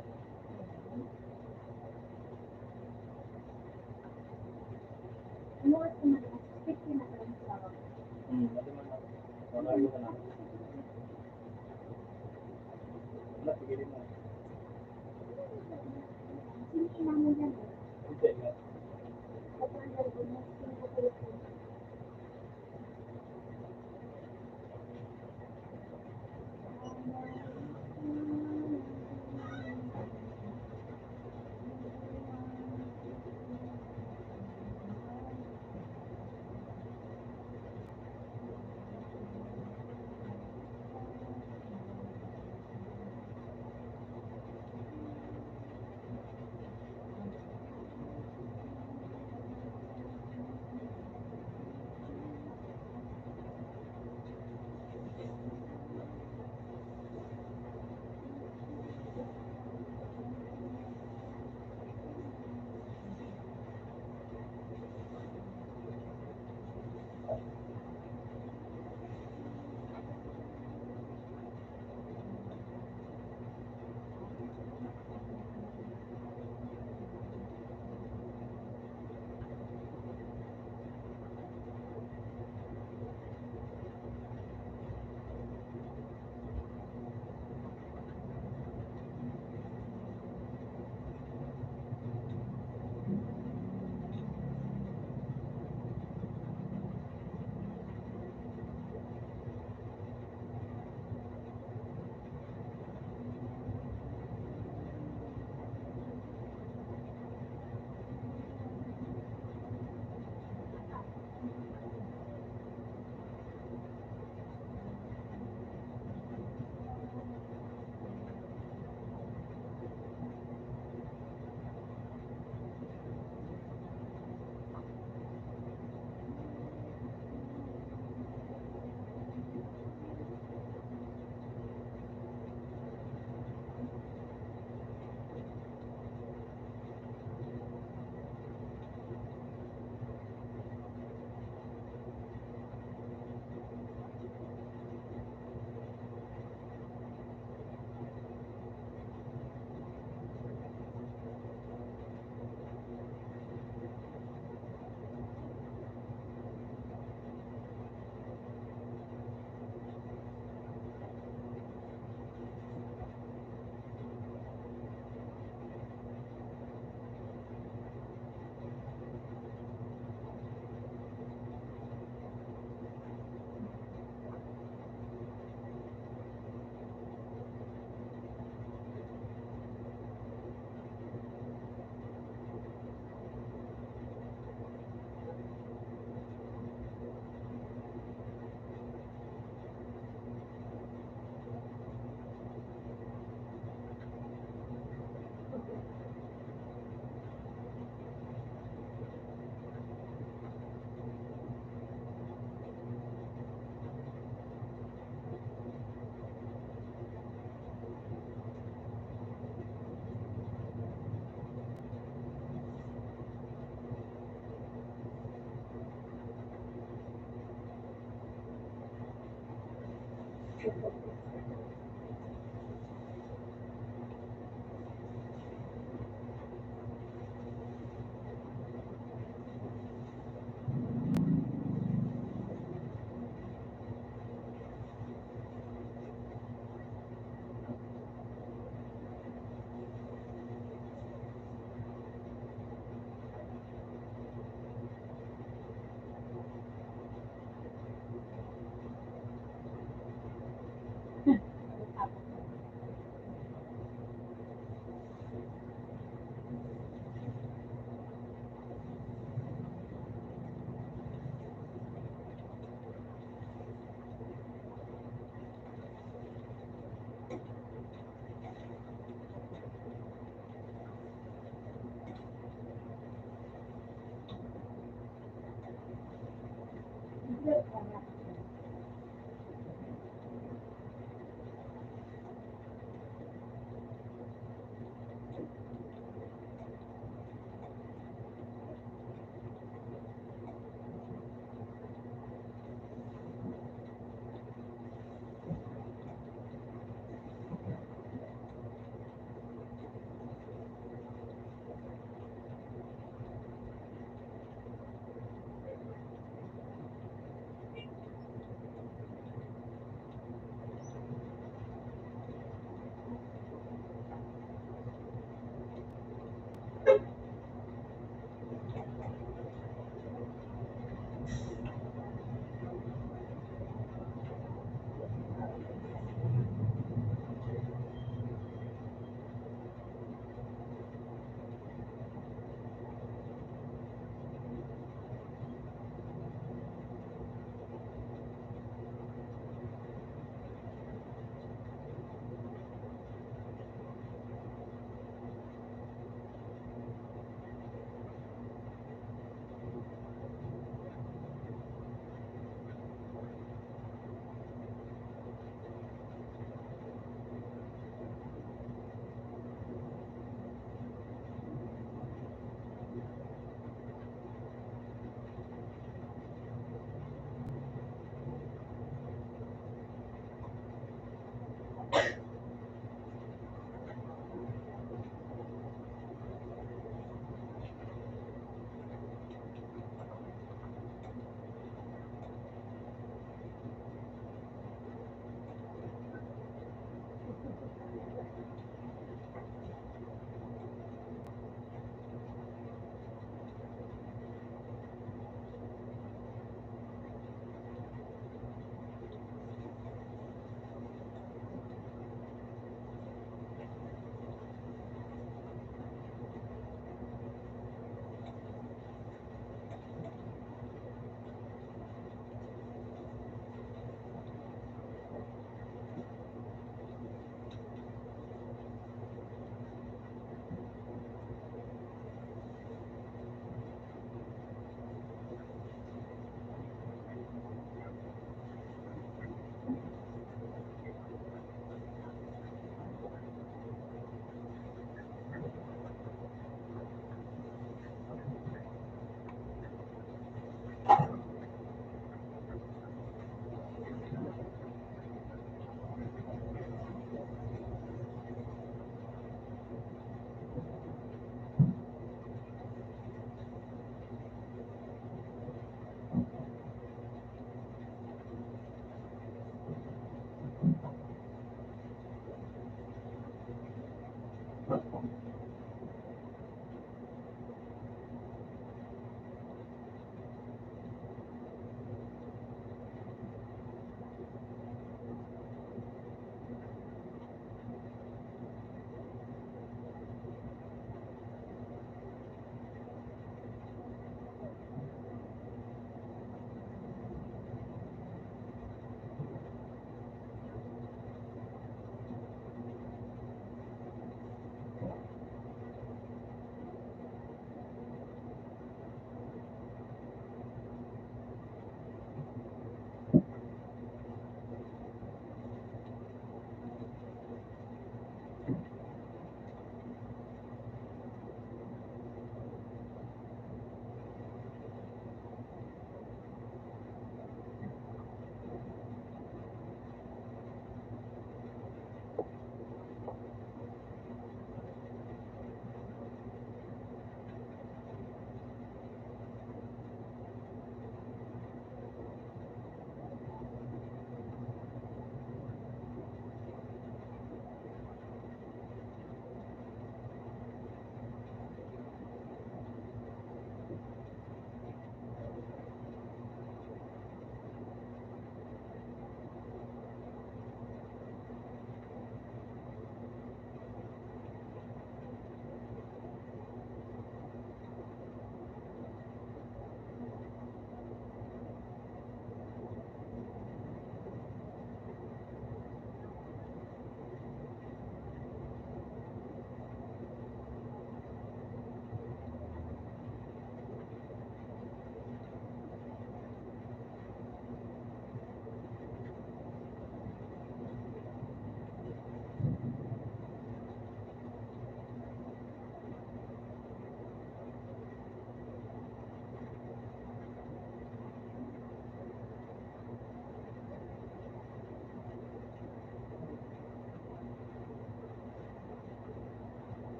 Ano oras na natin? 15 na tayo sa araw. Pati man ako. Makayo ka na. Wala, pigilin mo. Sino sinama dyan? Hindi nga. Kapag nalagod mo, sino ko pala po?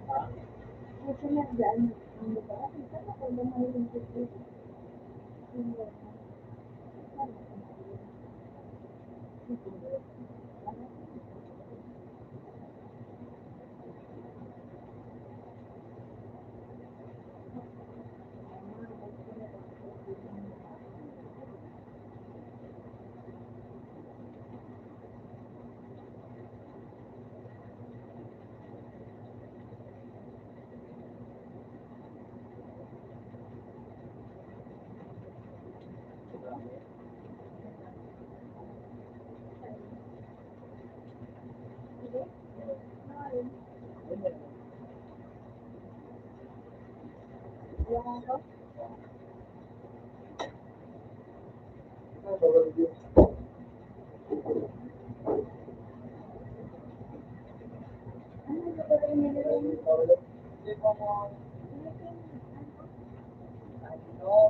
Ha? Kasi nagdaan ang lugar. Saan ako ba mahilig dito? Sa dami. Ganyan. Yung ako, Ah, bawal yun. ano ba ba yung nilagay? Bawal yun. Hindi ko mo, ay, no.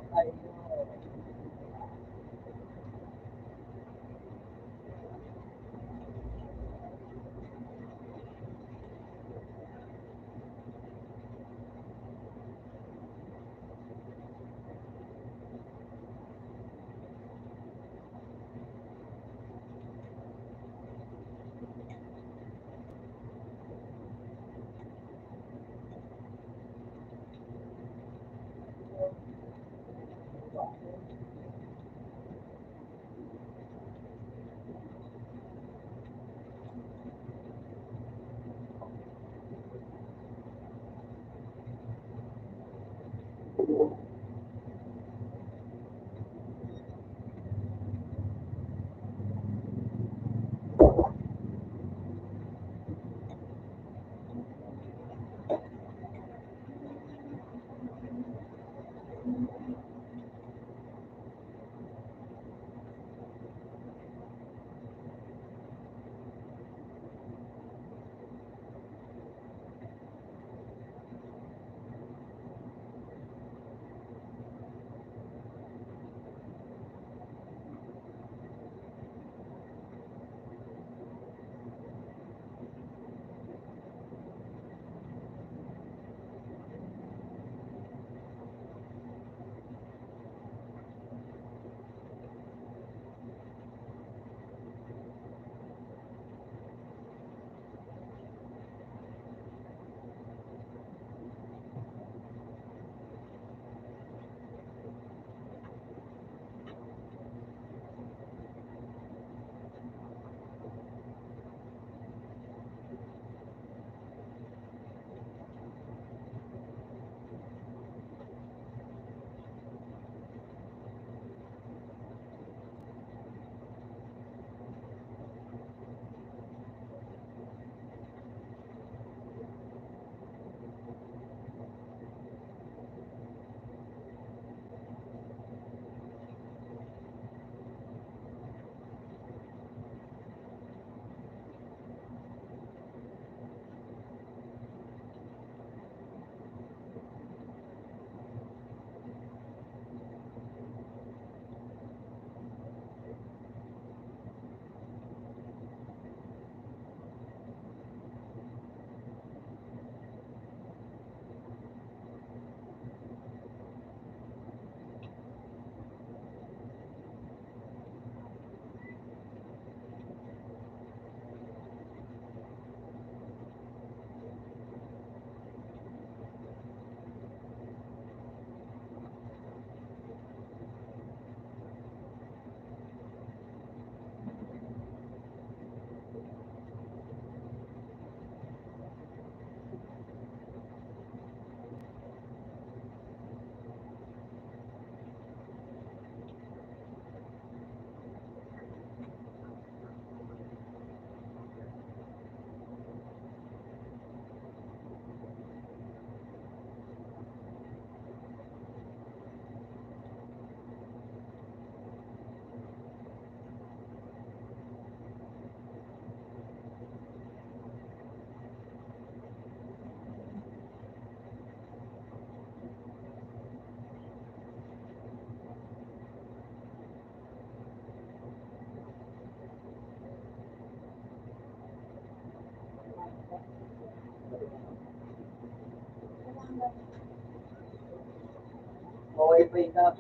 wifi na.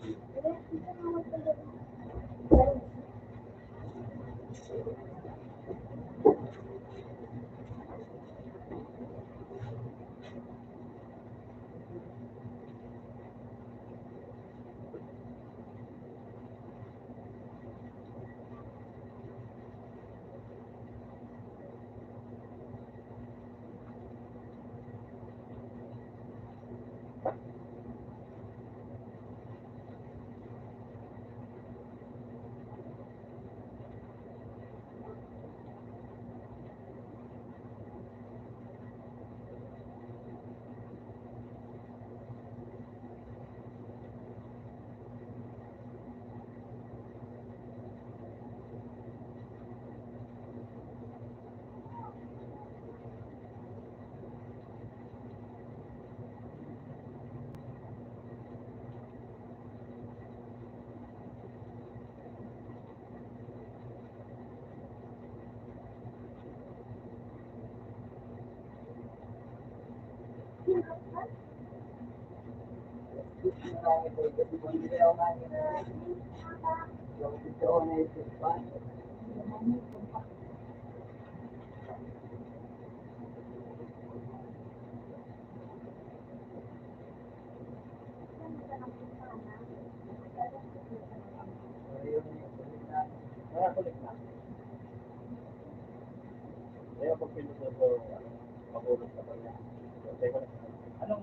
Anong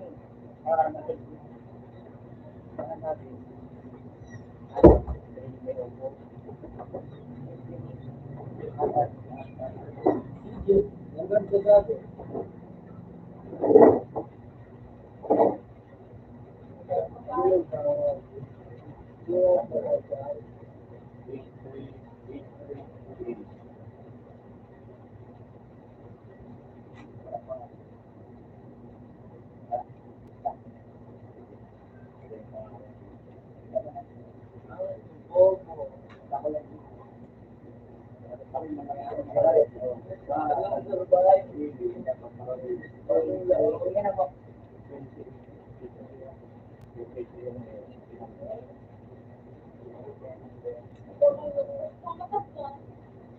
natin?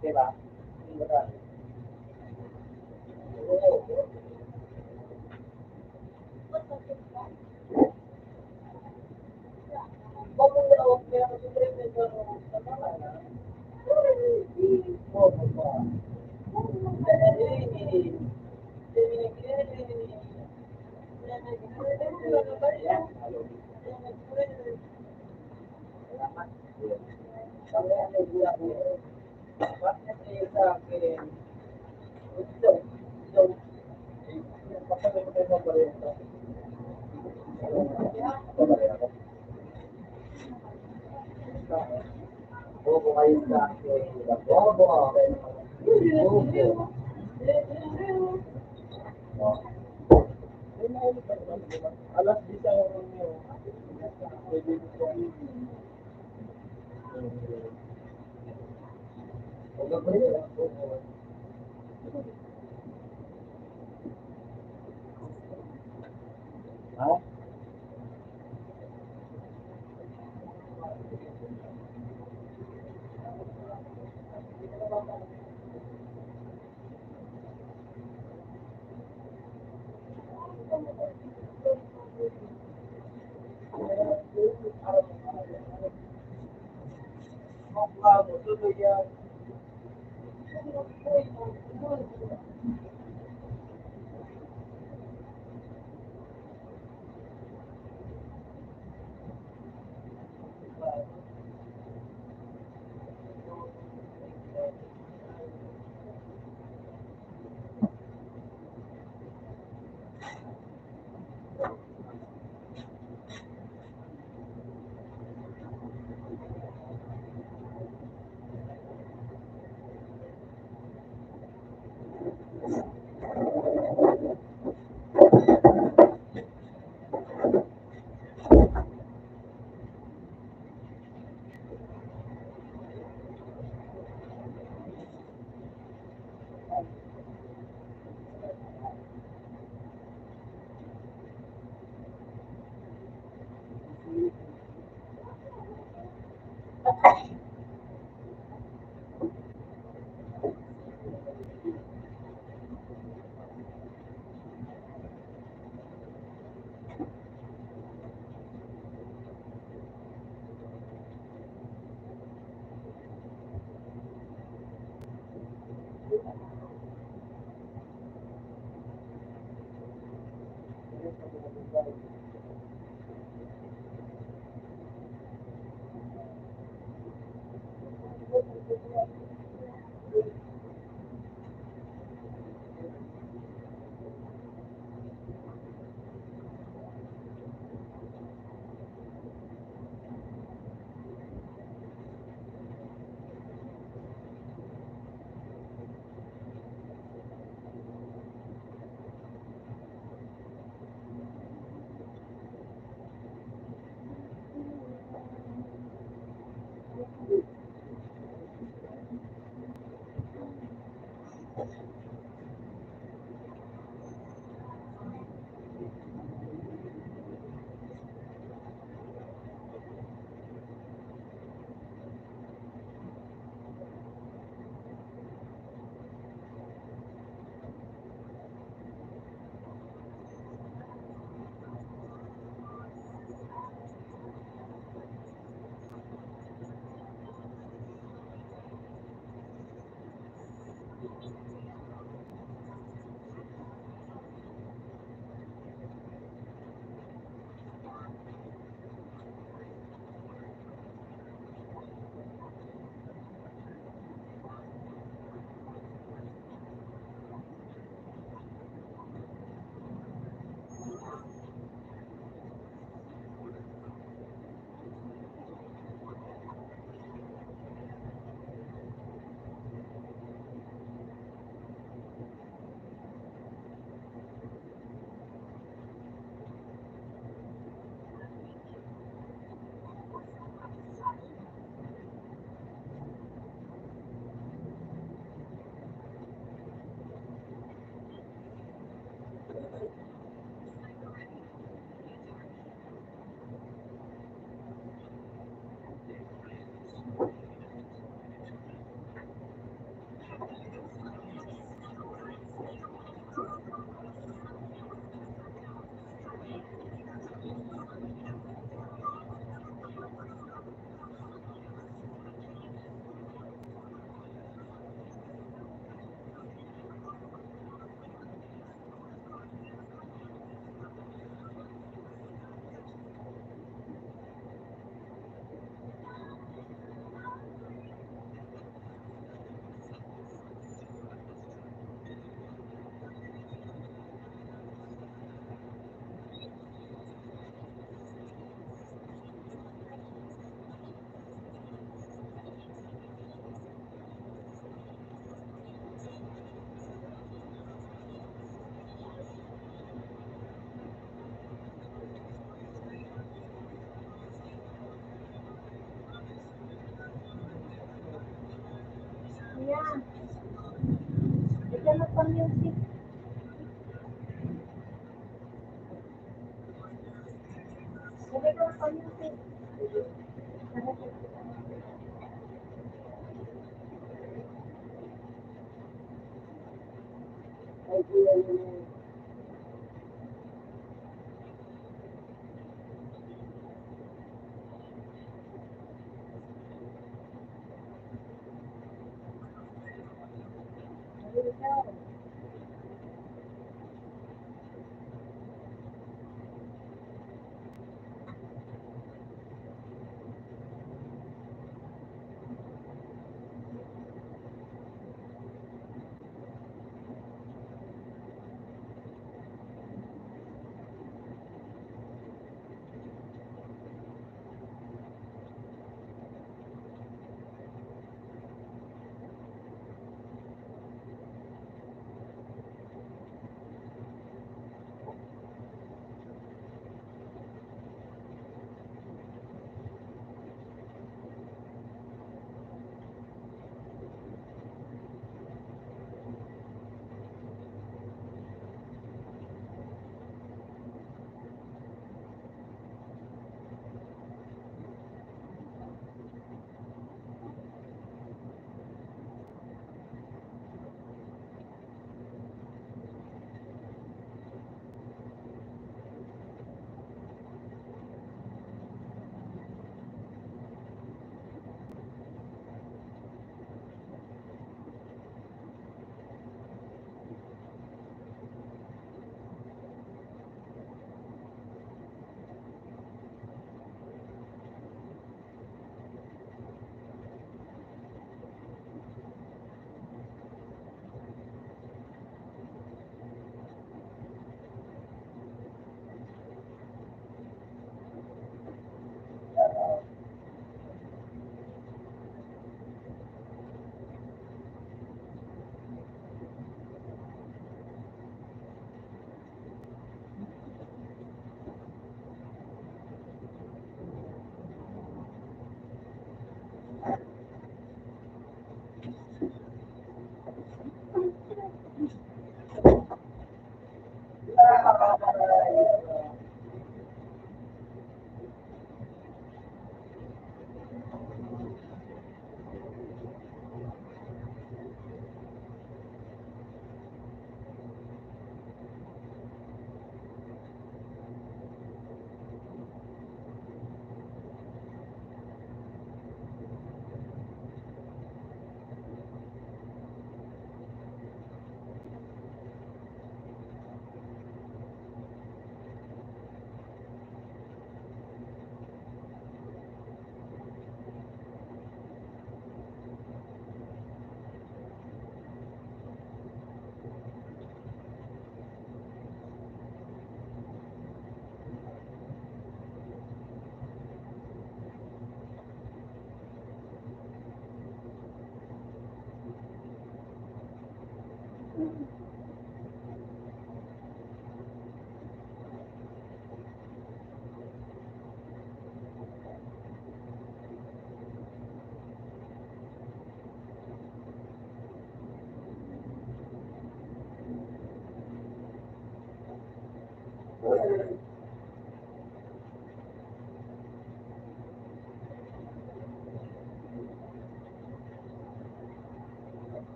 Diba? Alas 10 ang oras niyo. Pwede mo po. Ha? Tuloy yan. Ayan. Ito na pa music. Sabi ko pa music. Ay, kuya, yun.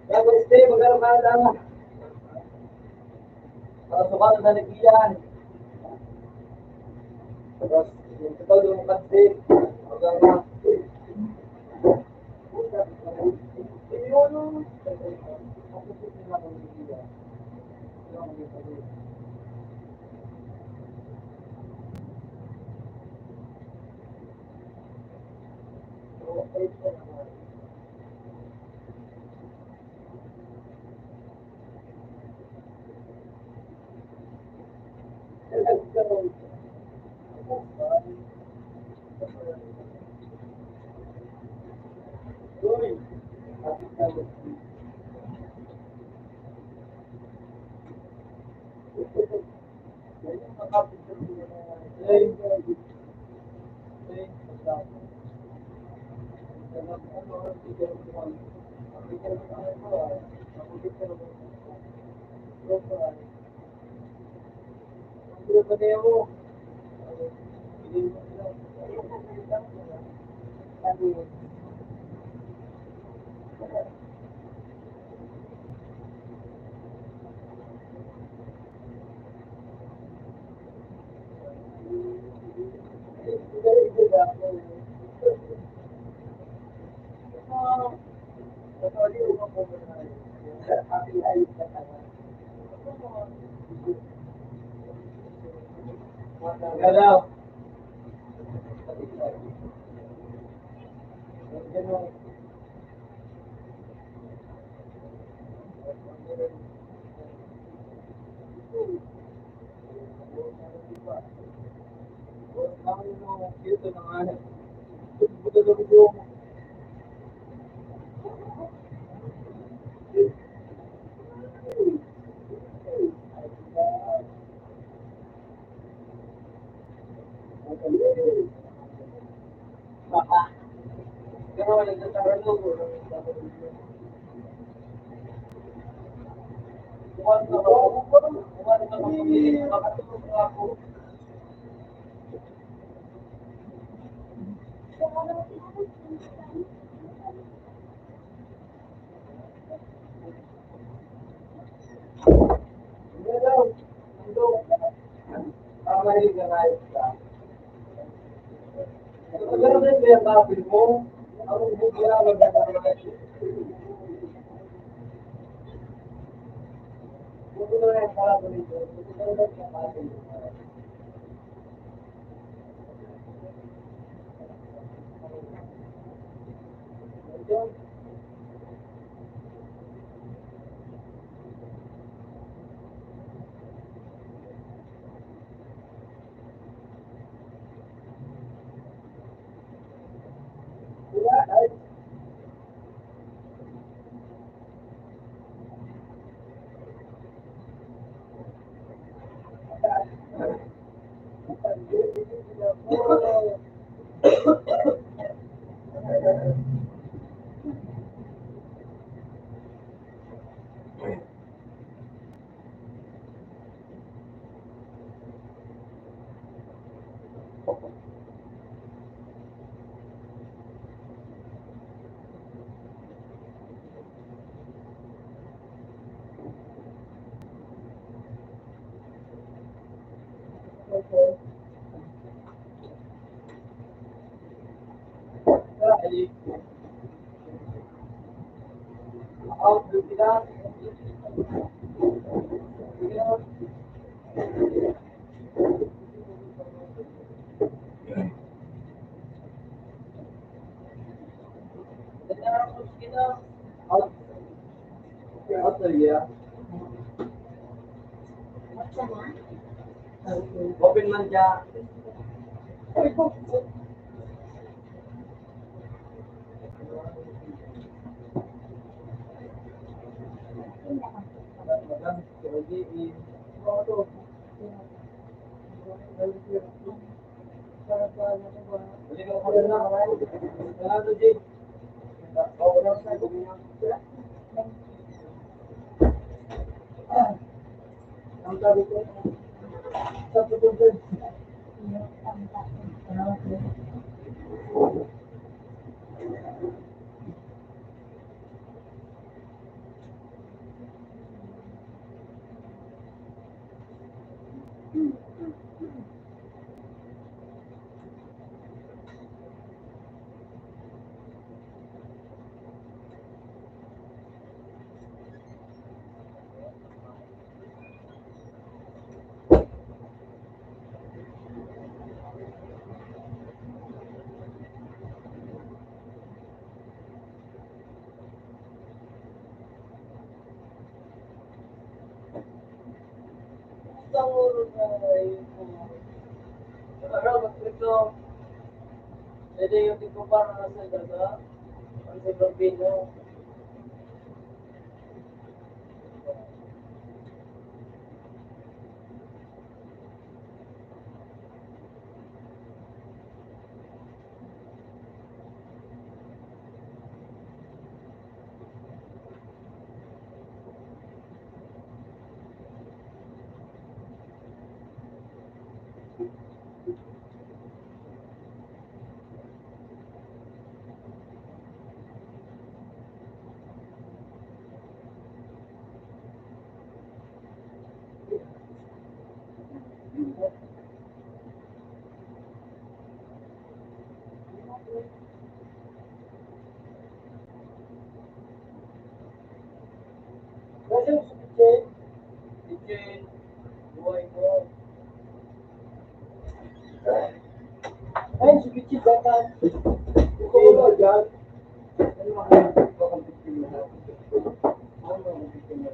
Dapat stay, magkaroon ka lang. Para sukat na nagkiyan. Tapos, ito yung kasi. Hanggang na. Hello. Open man siya. Ang sabi ko, sabi ko, Jadi yung tipo para sa daga, ang sa Filipino, kasi sa kitchen. Kitchen. Buhay mo. Ayun, si kitchen bakal. Ito ba dyan? Ano mga bakal kitchen na? Ano mga kitchen na?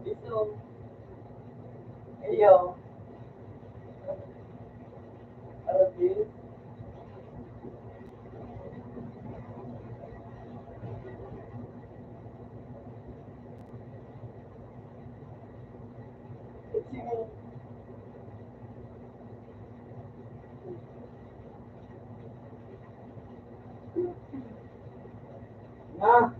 Dito. Iyo. Arabil. Na.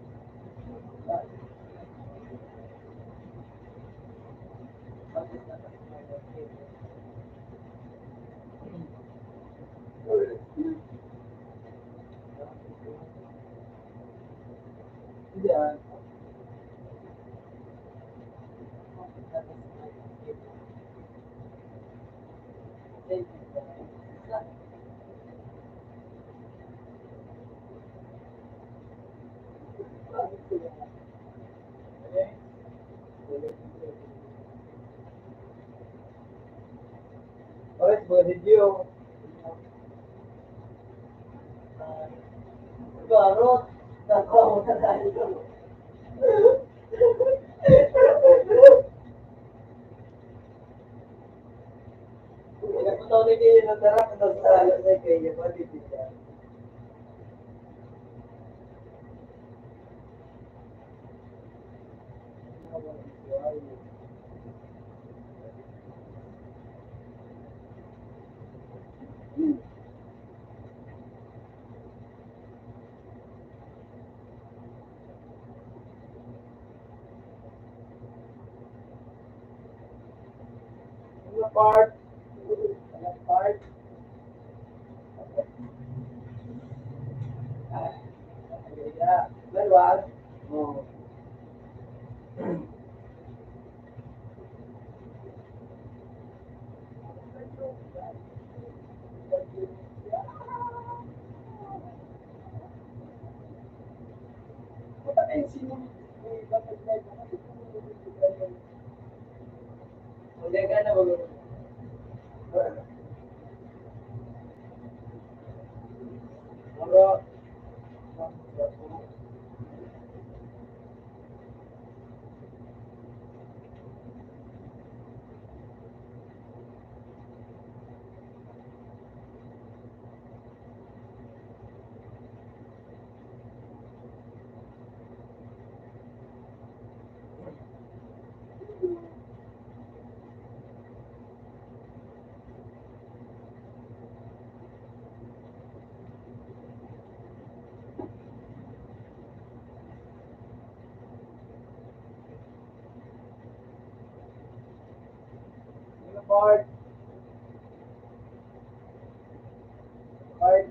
Diyan. Oras, mga video. Garot. Nakaw na tayo. Nagpunta ulit kayo ng tarap ng salat na kayo. Matitiyan. Ano part? Ano part? Yeah. Manual. Oh. Hindi ka na mag- Moro. Ano part? Part.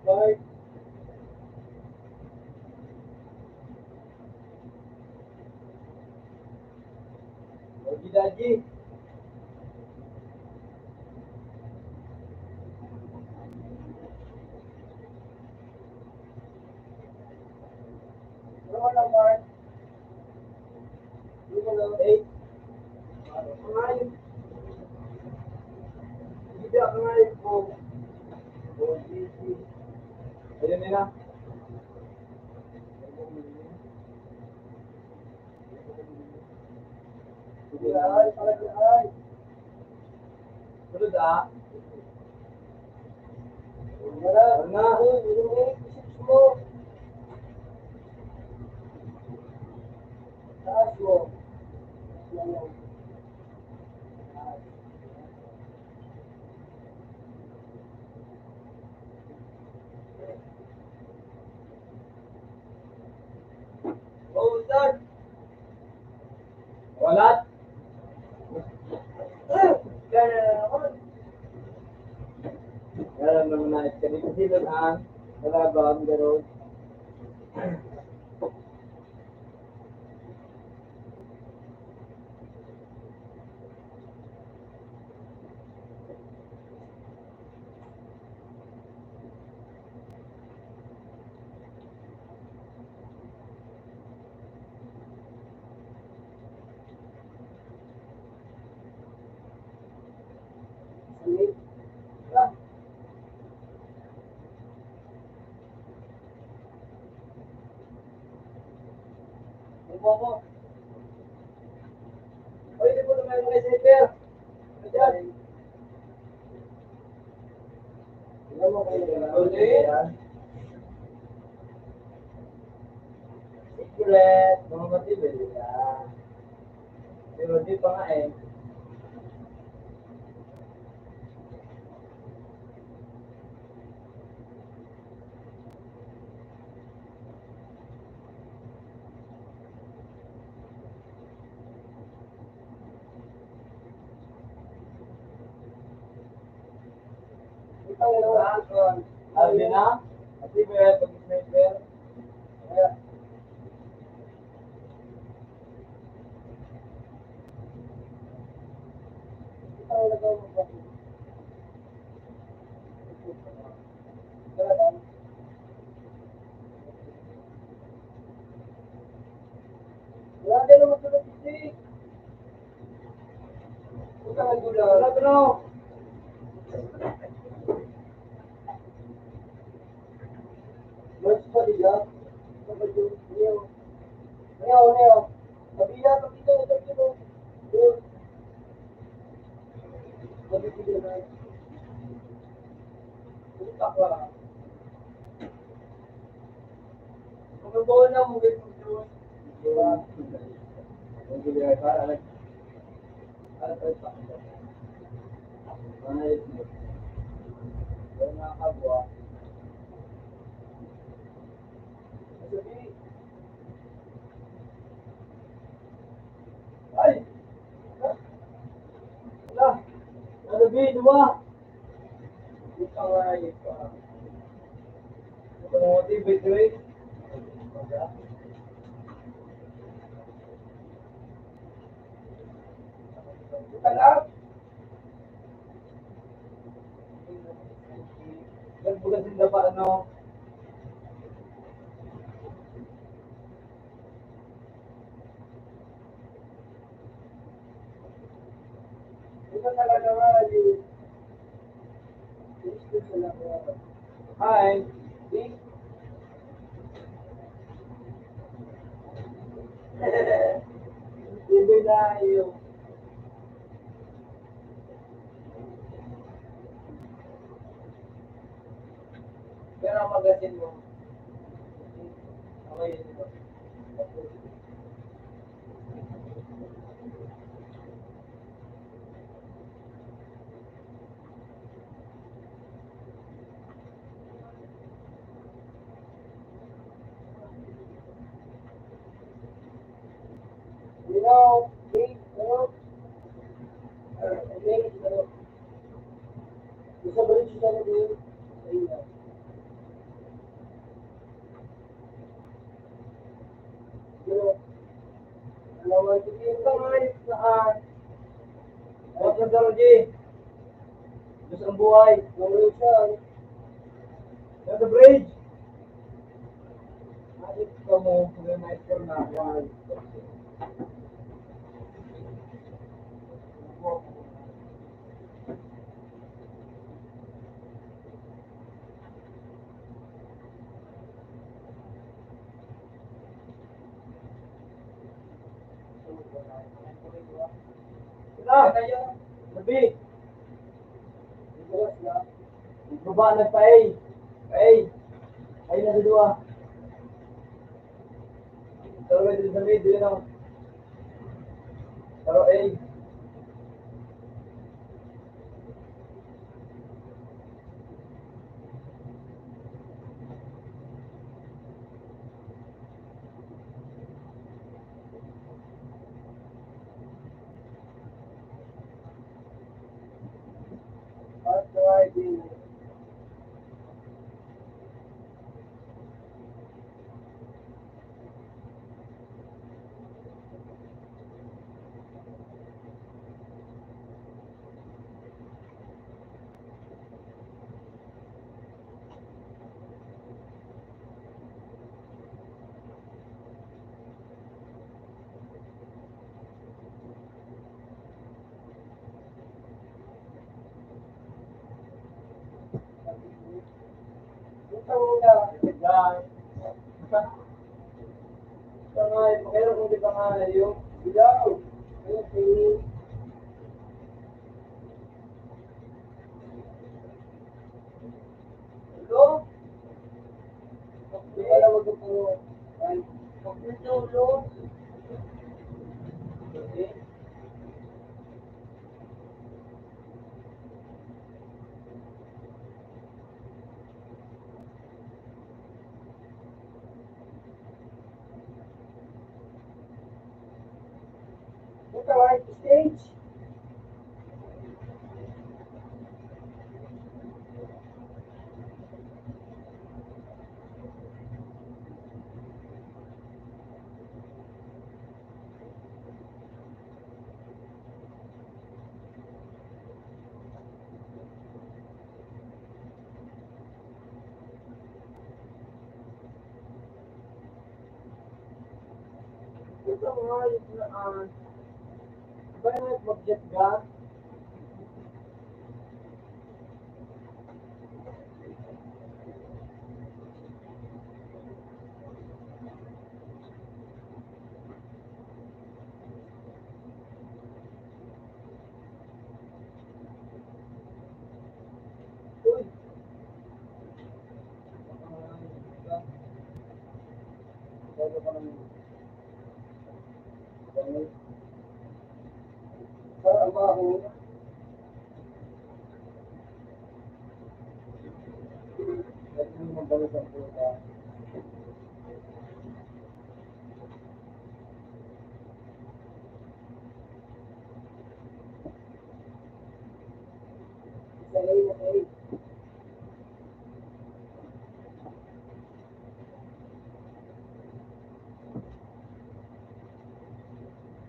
Bart. Ogi Daji. Ano na, Bart? Ano na, 8. Ngayon. Hindi ako ngayon po. Ayun nila. Sige, ay, palagi, ay. Sunod ah. Wala na. Isip mo. Taas mo. Ustad. Wala. Meron naman na iskalisilod ang kalaban, pero mo. Oy, di mo naman mga center. Diyan. Ano mo kayo? Secret. Mga matibay. Pero di pa nga eh. Sabi na, matibay, pag-sniper. Kaya, wala din naman tulog isi. Huwag ka nagula. Wala ka na. Mas paliga. Neo. Pabila, pagkita, pagkita. Pagkita na. Utak lang. Kung nabawa na, mugay mo doon. Diba? Ang gilihay ka, alag. Alag pa. Manayos mo. Wala nakakabwa. Sabi, ay! Wala! Sabi, diba? Ito nga, ito. Ito mo motivate, right? Ito lang! Nagbukas yung dapa, ano? Ito talaga nga, yung... Hi! Hindi na yung... Pero ang magasin mo. Okay, ito. You know, isa ba rin siya na din? Alaman, sige ka nga saan. Huwag na daw, G. Diyos ang buhay. Tuloy siya. Sa bridge. Ayos ka mo. May maestro na. Why? Sila. Sabi. Baba nagpa-A. A. Ay na sa dua. Pero may din sa mid. Dili na. Pero A. Driving. Ito muna. Yan. Ito nga, pakailan kung di pa nga yung bilaw. Okay. Ito? Di ba lang magpapuro? Ay, magpapuro. Okay. Ito, right stage. Ito nga, ba nga mag-jet ka? Uy. Bago pa naman. Para ba ako? Ba't mo magbalik ang puta? Okay.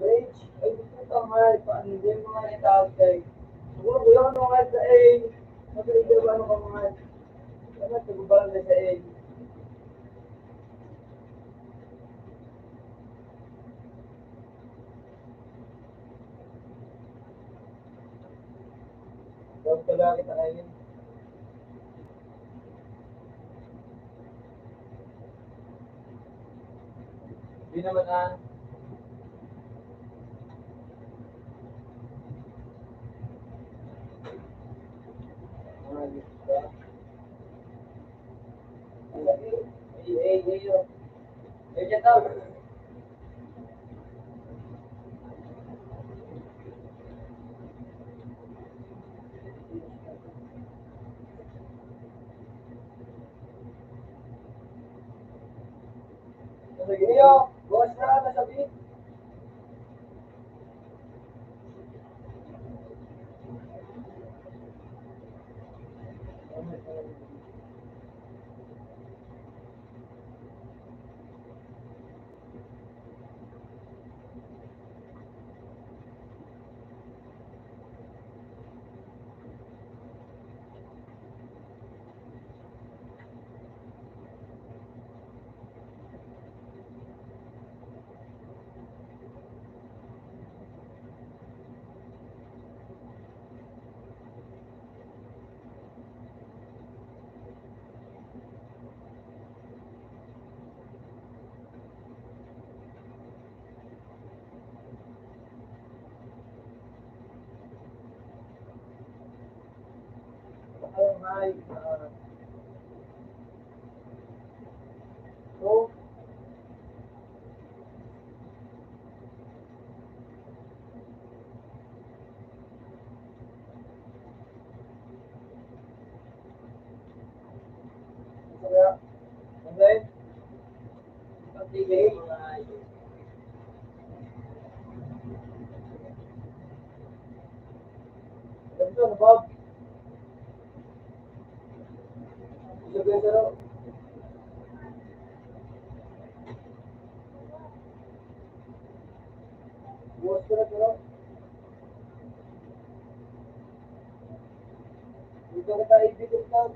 Bridge, ay gusto ko mahal pa. Hindi mo nga itawag kay. Siguro gulo ko mahal sa A. Kasi ba ano ka mahal? Ano, tagubalan na sa A. Huwag talaga kita kainin. Hindi naman Ayos ka. Ay, dyan daw. Sige, bukas na, nasabi. ay so, kaya, and then, pag-ibig, ganito, ano, Bob? Sabihin sa raw, buwas ko na ito, raw. Dito ka tayo ibigin lang.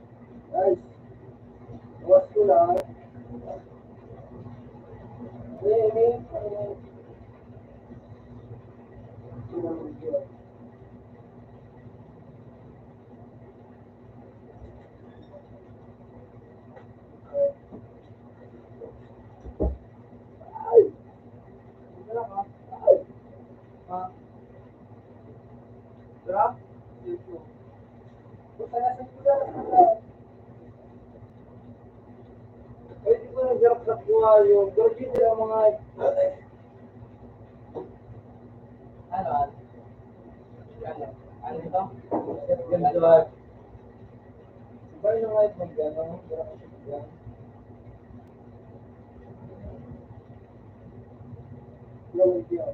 Guys, buwas ko lang. Pwede ko nag-hirap sa buhay yung gawin nila mga ano? Ano ito? Ganda. Iba yung mga ito mag-gano'n, hirap sa buhay. Low video.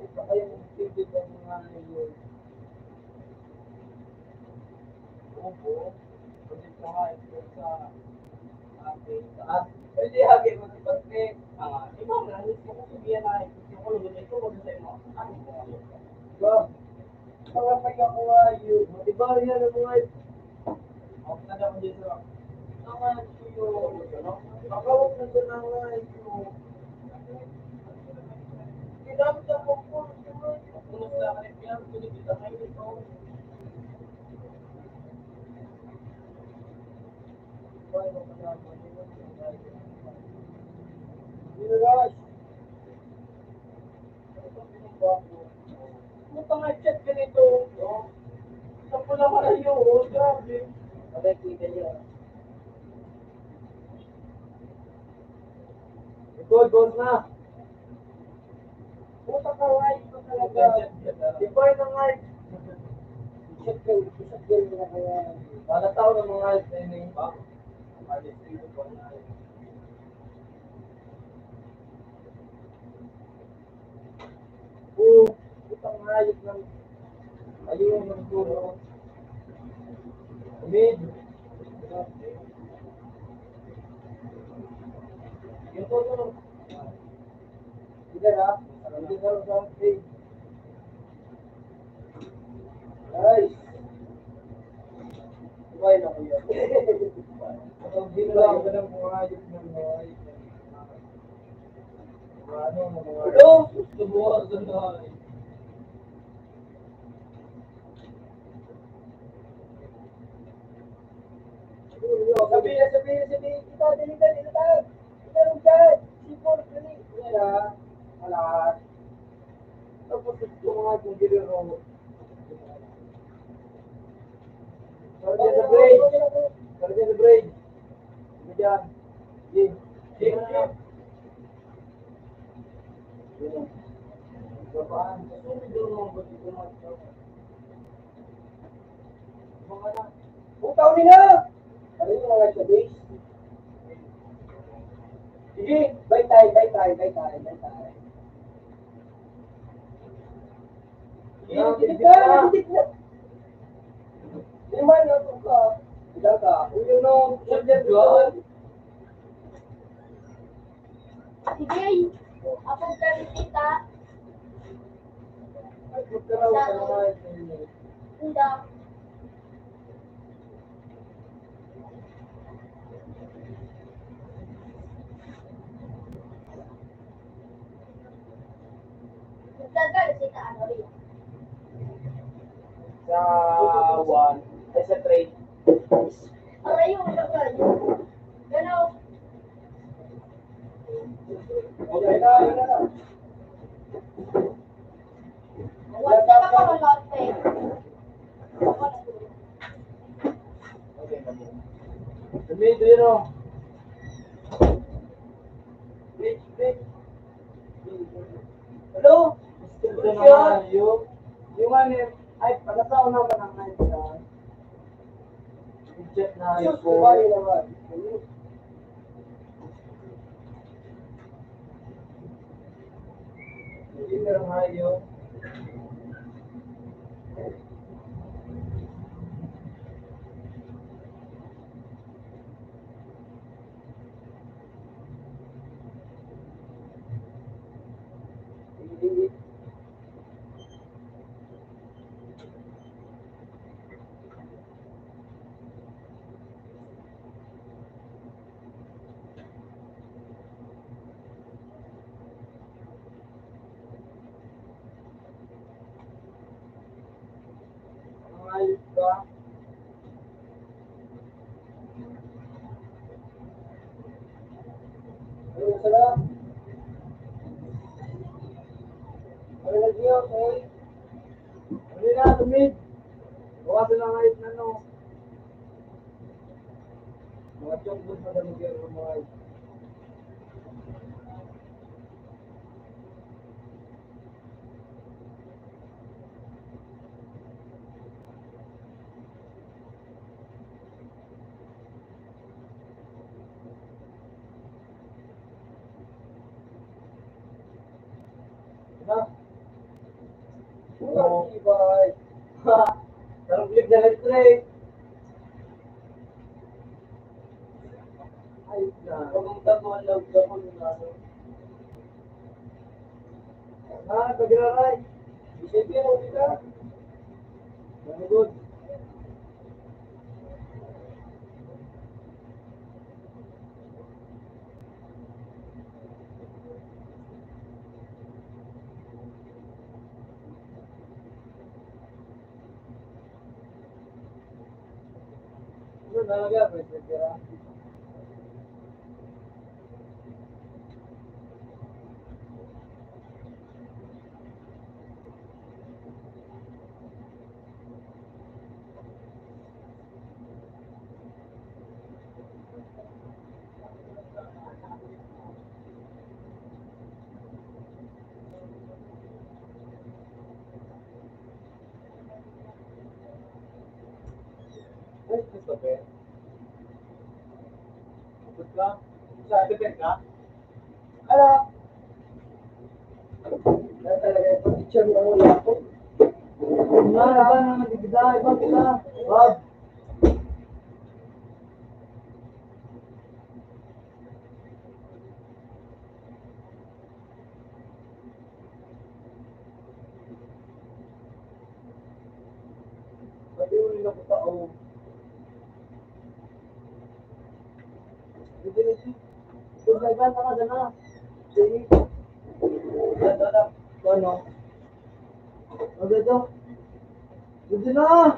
Ito kayo yung pindit ng mga yun. Opo. Pwede ka nga ito sa ating taas. Pwede hagin mo sa pagkit. Ikaw na, hindi ko sabihan na yung kulungan ito, wag sa imo. Ano mo ako? Ba? Mga pagkakuha yun. Diba yan ang mga ako na daw dito. Naman yun. Makawag na doon ang mga yun. Kinamit ang pagkul. Punos na ka rin yan. Pinigita kayo dito. Puta nga chat ganito. Saan ko lang malayo. Grabe. Okay, kita niyo. Gold na. Puta ka, right pa talaga. Ibay na nga. Chat kayo na kaya. Wala tao ng mga training pa. Putang hayop ng ayun ng dulo. Mid. Yung todo. Hindi na. Hindi na lang sa page. Guys. Ibay na ko yan. Hindi na lang ako ng mga hayop ng mga hayop. Ano mga hayop. Hello? Subuhan sa hayop. Sabihin. Kita, dito tayo. Kita nung dyan. Sipon, kani. Wala. Alas. Tapos ito mga itong giliro. Kardiyan sa braid. Kardiyan sa braid. Ito dyan. Jim. Babaan. Susunod doon mga ba't ito mga ito. Mga na. Utaw nila! Ano yung mga sa base? Sige, bay tayo. Hitik na! Liman na ito ka. Hindi ka. Uyo no, subject doon. Sige, akong karisita. Ay, magkaraw ka naman. Hindi. Karisita ano rin? Sa 1, ay sa 3. Aray yung lugar yun. Gano'n. Okay na. Wala ano? Rich, rich. Hello? Ito naman, yung ano, ay, pagkatao naman ang night na. Jet na Diyos po. ko ba yun naman? Hindi meron hayo. Ang ayos ka. Ano sila? Ano na siya? Okay? Ano na, tumid. Bawasan lang ayos na no. Mga chong doon pa dami kayo ng mga ayos. Diba? Ano si Ibay? Sarang click na electric. Ayos na. Kung taguan lang ka kung ano. Ah, pag-raray. Isipin mo kita. Very good. Ano talaga, President Kira? Ay, gusto ba? Abot ka? Sa atin ka? Ano? Na talaga yung picture mo wala ako. Nga, iba na magigida, iba kita. Bob. Pati ulit ako tao. Hindi na siya. Kung may bata ka na. Sige. Dada. Ano? O, dito. Dito na!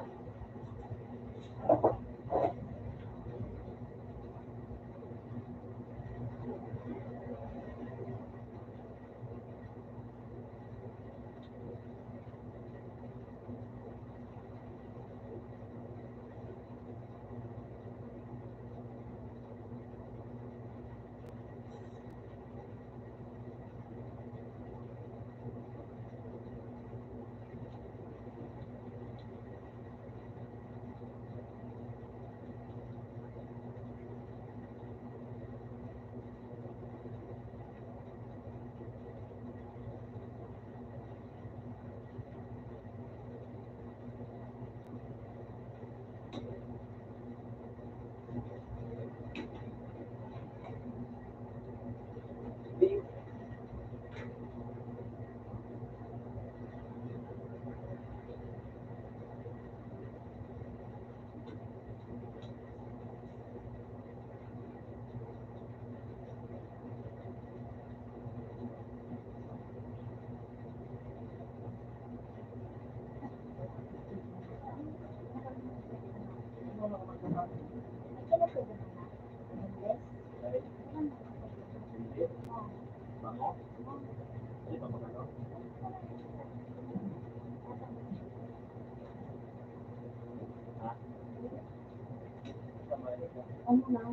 Ano na?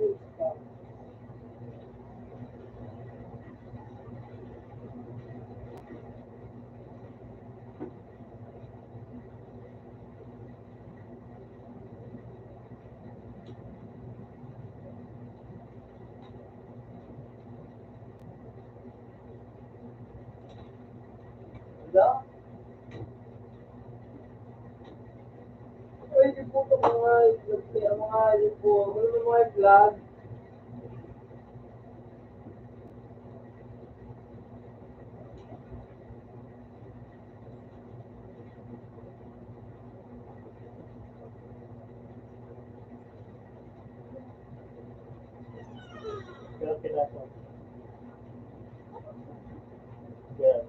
Wala. Ay, di po ito mga yun po. Ano mga vlog? Pero piraso. Kaya,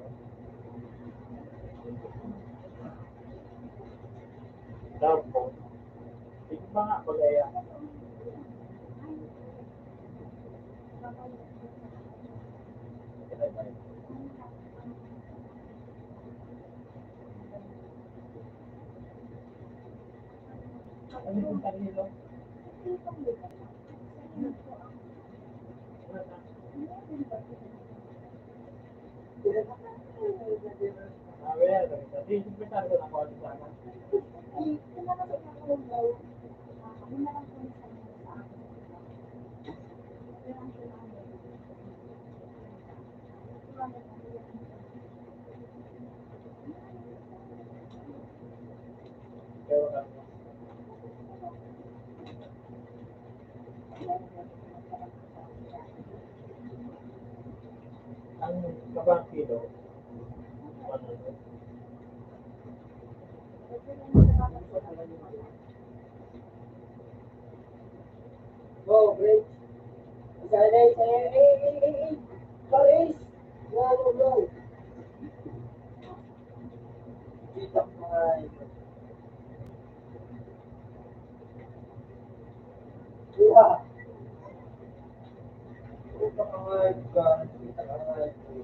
tapos, sige ba nga, bagaya. Ano yung sarilo? Sabi yan, kasi simpitan ko na ako sa akin. Pero ano, ang kabang kilo, ano, Go, great. Hey. Paris! Go. Kita mo mga ito. Diba? Kita mga ito. Kita mga ito.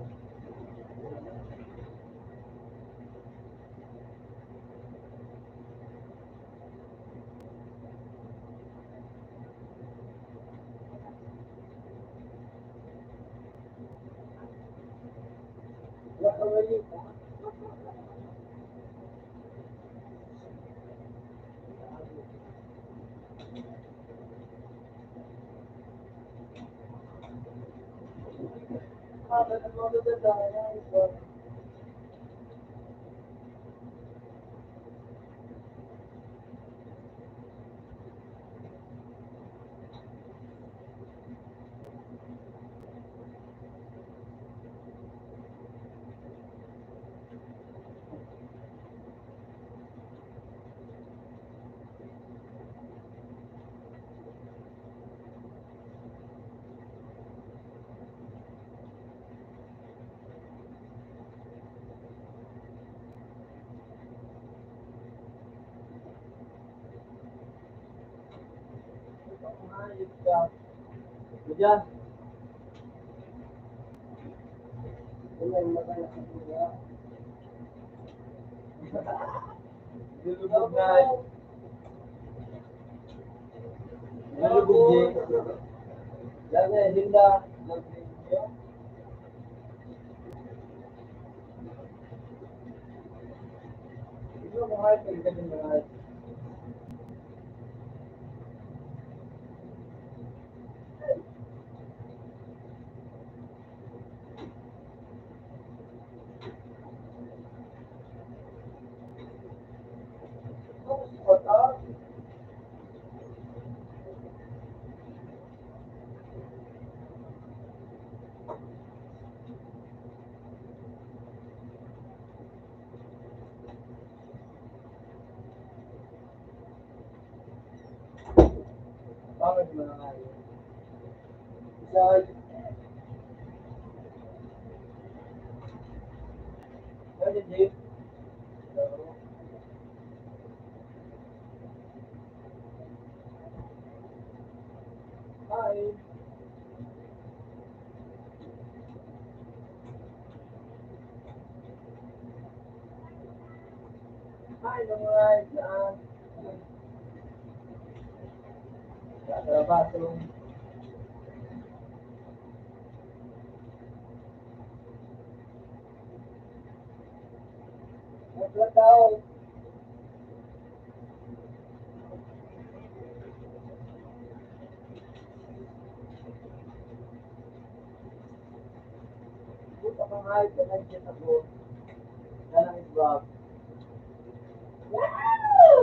Wala ka mali. Diyan. Yan, maganda sa kuya. Nilubog na. Nilubog niya. Yan na, Linda. Ito mga ito, ganun mga ito. Bakit mo na nga yun? Isa, ano Jake? Hi. Hi, mga saan? Sa bathroom. tao. Buta ka nga ito, nag-chat ako. Yan ang vlog. Wow!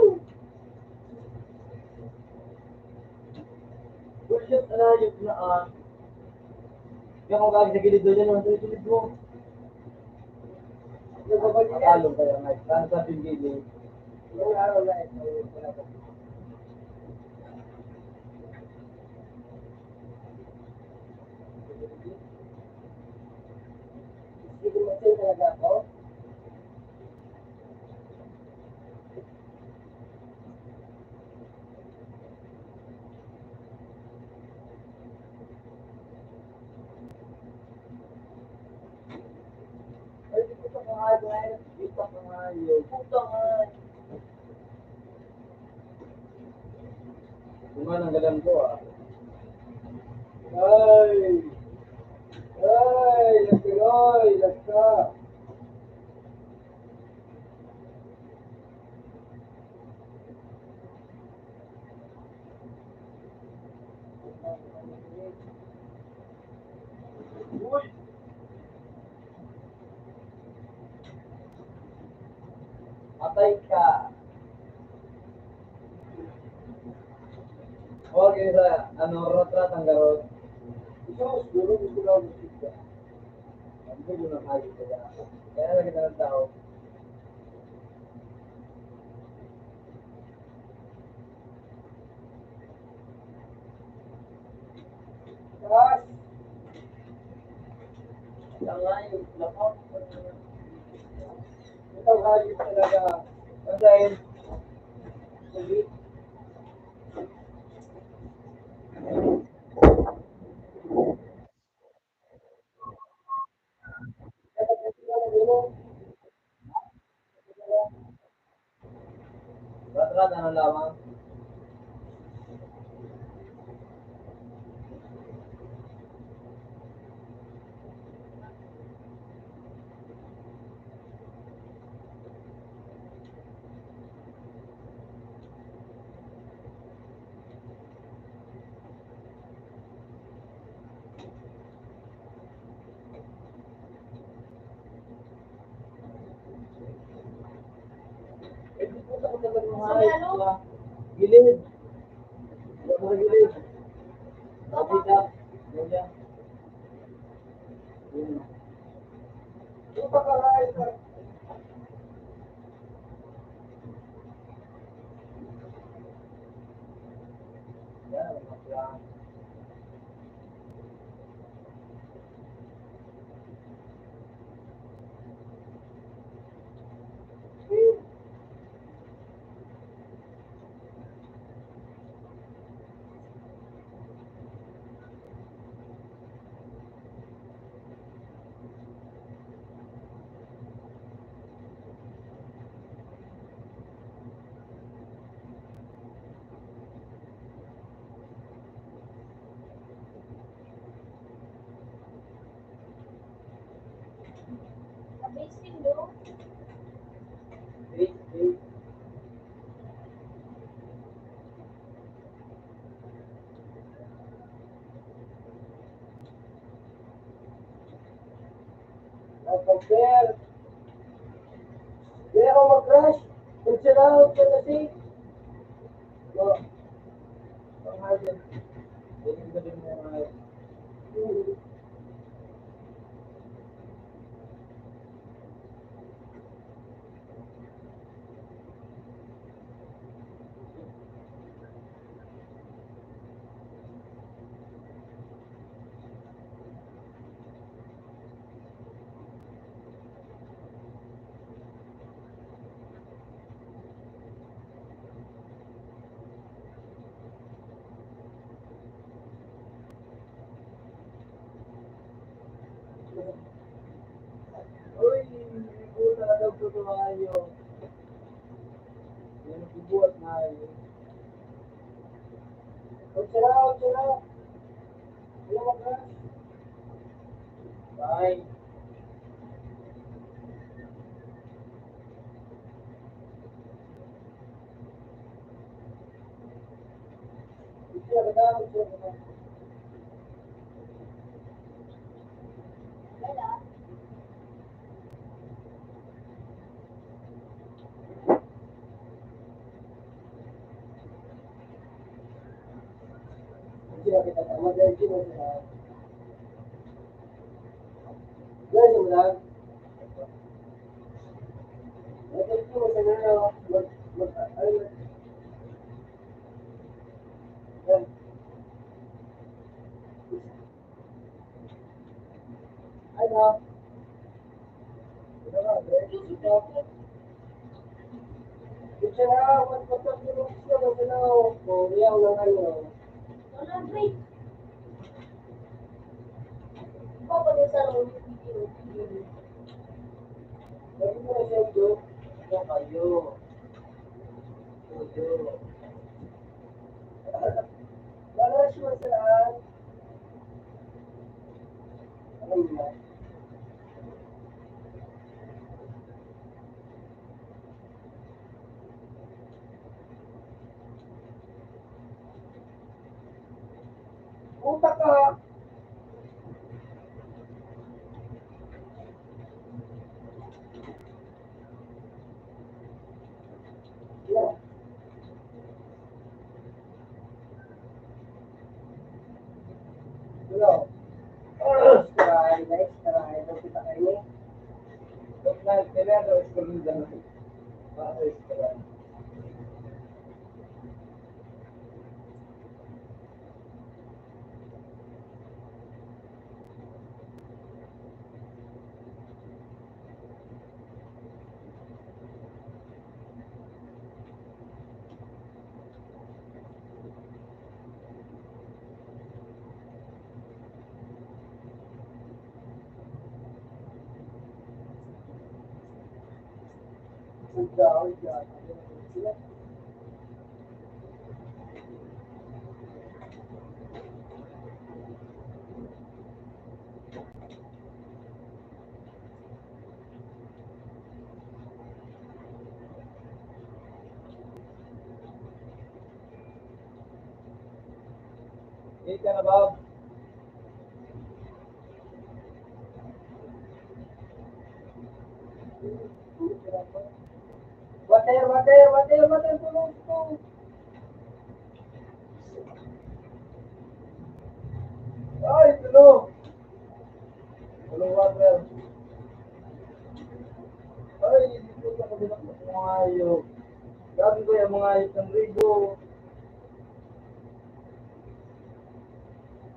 Bullshit na yun na Yung kung kagad sa gilid doon yan, sa gilid mo. Akalo kaya nga, saan sa gilid? Yung araw na ito, hindi ko masaya talaga ako. Ay, puta ka nga, Brian. Puta ka nga, yun. Puta nga. Kung nga nanggalan ko Ay! Ay! Nagpiloy! Lagka! Uy! Patay ka! Okay sa, rot-rot ang garot. Siguro gusto ko ang musik ka. Ang gusto na kayo kaya. Kaya lagi na ng tao. Kas! Tangay, lakot. Ito hayop talaga. Dahil, sulit. Rot-rot ano lamang? Eh, di po ako talaga ng hayop. Gilid. Sa gilid. Kapita. Ganyan. Yun. Yung pagkakain ka. Yan, yan. Amazing, no? Hey, hey. Compare. Hindi ako mag-crush. Pag-chill out ka kasi. Oh, ang hayop. Ganyan ka din mo ang hayop. Uy, hindi ko talaga gusto ng hayop. Yan ang bubuhat na hayop. Pag-chill out, chill out. Hindi ako mag-crush. Bye. Puta ka! Hello. Ika na, Bob. Water, tulong ko. Ay, tulong. Tulong water. Ay, dito sa kabilang ng mga hayop. Gabi ko yung mga hayop ng rigo.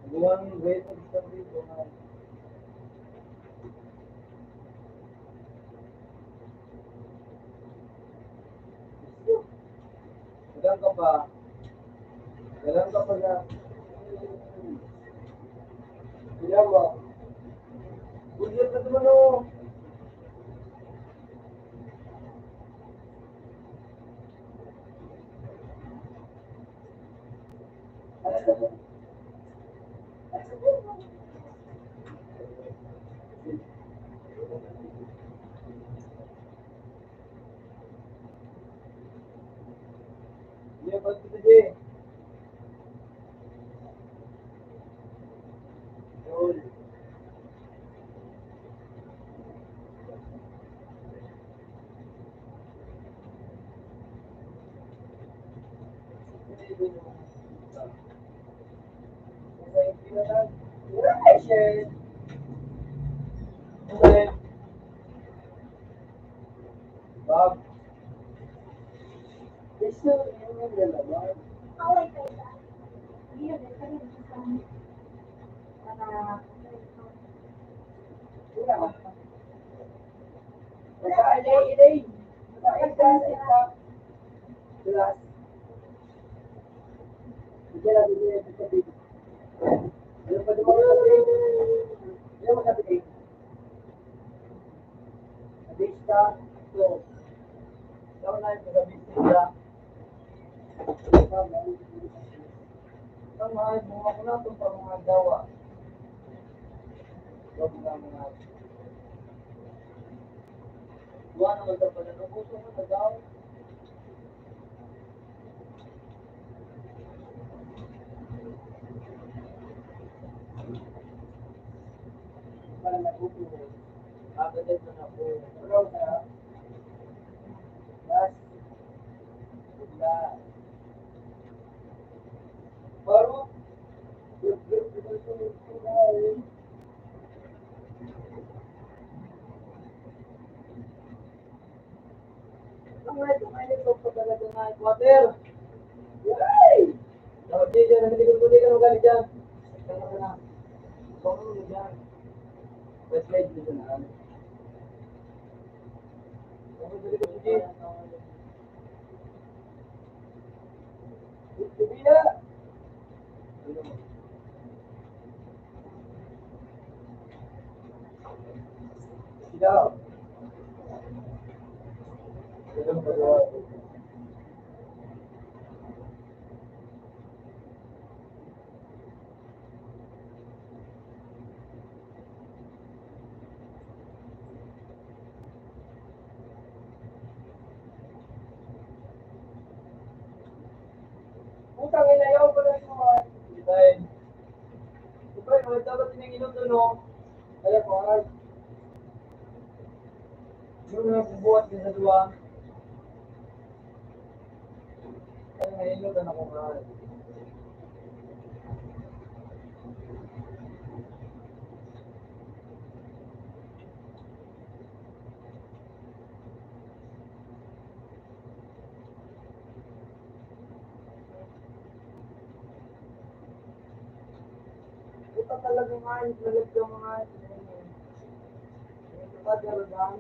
Buwan, wait, ng rigo. Galang ka pa. Galang ka pa na. Kaya mo. Bujit na naman o. Iya, pasti saja. Yun. Bob. Gusto yung dalawa. Away kayo ba? Hindi na, kami gusto kami. Para, Ilay. Isa. Gelas. Sige lang, hindi na sa dito. Ano pa naman sa dito? Ano mo sabi dito? Abista. So, daw na yung pag-abista. Tama, mga ko na itong pang mga gawa. Huwag na mga. Buwan naman sa pananubuso mo na daw. nagugulo. Agad na ako. Pero na, last, bigla. Baru, water. Yay! Oh, Jay, dyan, namiligod-gulig ka ng galing dyan. Kaya ka na. Baka mo dyan. Westlight dito na. Namiligod si Jay. Sabiya! Sila. Ganun pa gawa. Putang ina yaw ko lang mo. Dahil. Siyempre, kung dapat tinigilot doon, no? Kaya ko, ay. Yung mga bubuhat din sa duwa. Kaya ngayon na ako nga. Ito talaga nga, lalag ka mga ito ka, dalagang.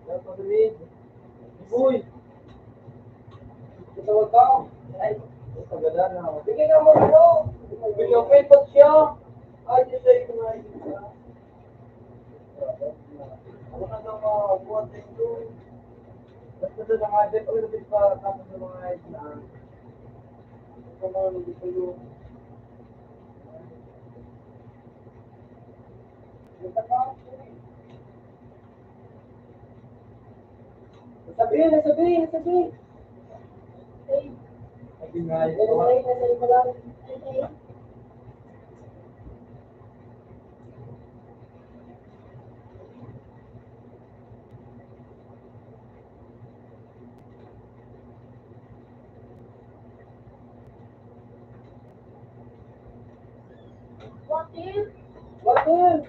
Kaya pag-read. Uy! Itawag ka. Ay, ito ganda na. Sige nga mo ito. Pinapay pa siya. Ay, di sa'yo ko nga ito. Ako na daw buhat na ito. Basta doon ang adep. Pag nabit pa tapos ng mga ito na. Ito mga nabit pa yung. Sabihin. Sabihin nga ito. Water!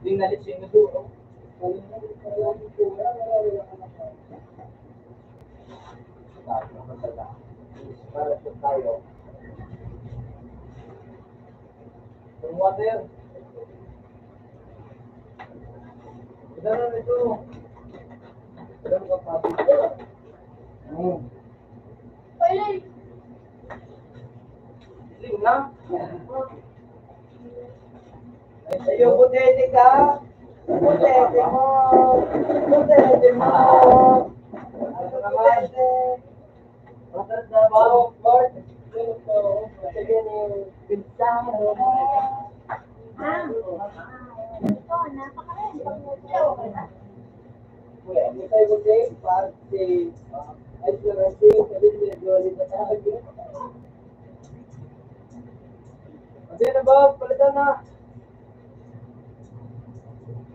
Hindi nalit siya na doon. Para sa tayo. Yung water. Ito na ito. Ito ka pa. Sige na. Ayun, butete ka. Butete mo. Ano naman? Matas na ba? Lord. Sige ni Pinsang. Hindi tayo butete. Parte. Ay, si kasi sinagalit na tayo. Kasi na ba? Palitan na.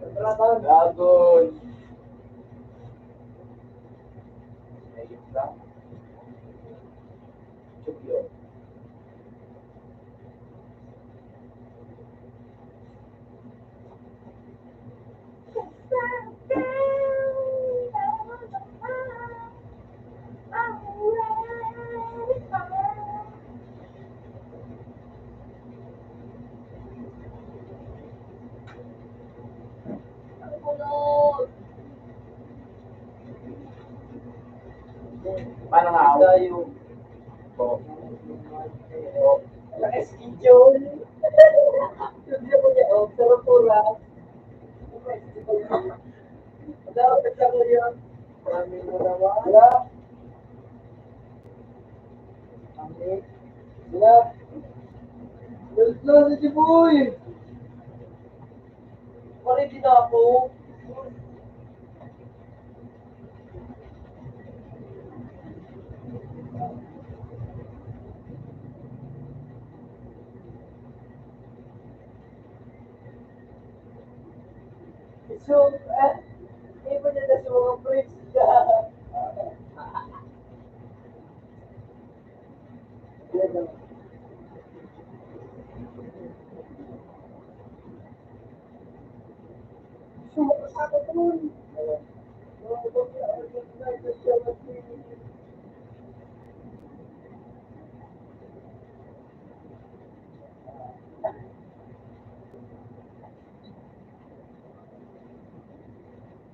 Palitan. Gagon. Ayun lang. Chukyo. Paano nga ako? Tayo. Naka-schedule. Hindi ako niya. Sarap po lang. Dapat lang ko yun. Maraming marawa. Wala. Amin. Wala. Wala na si Boy. Palit din ako. So, iba niya na sa mga friends niya. Sumuko sa ako dun.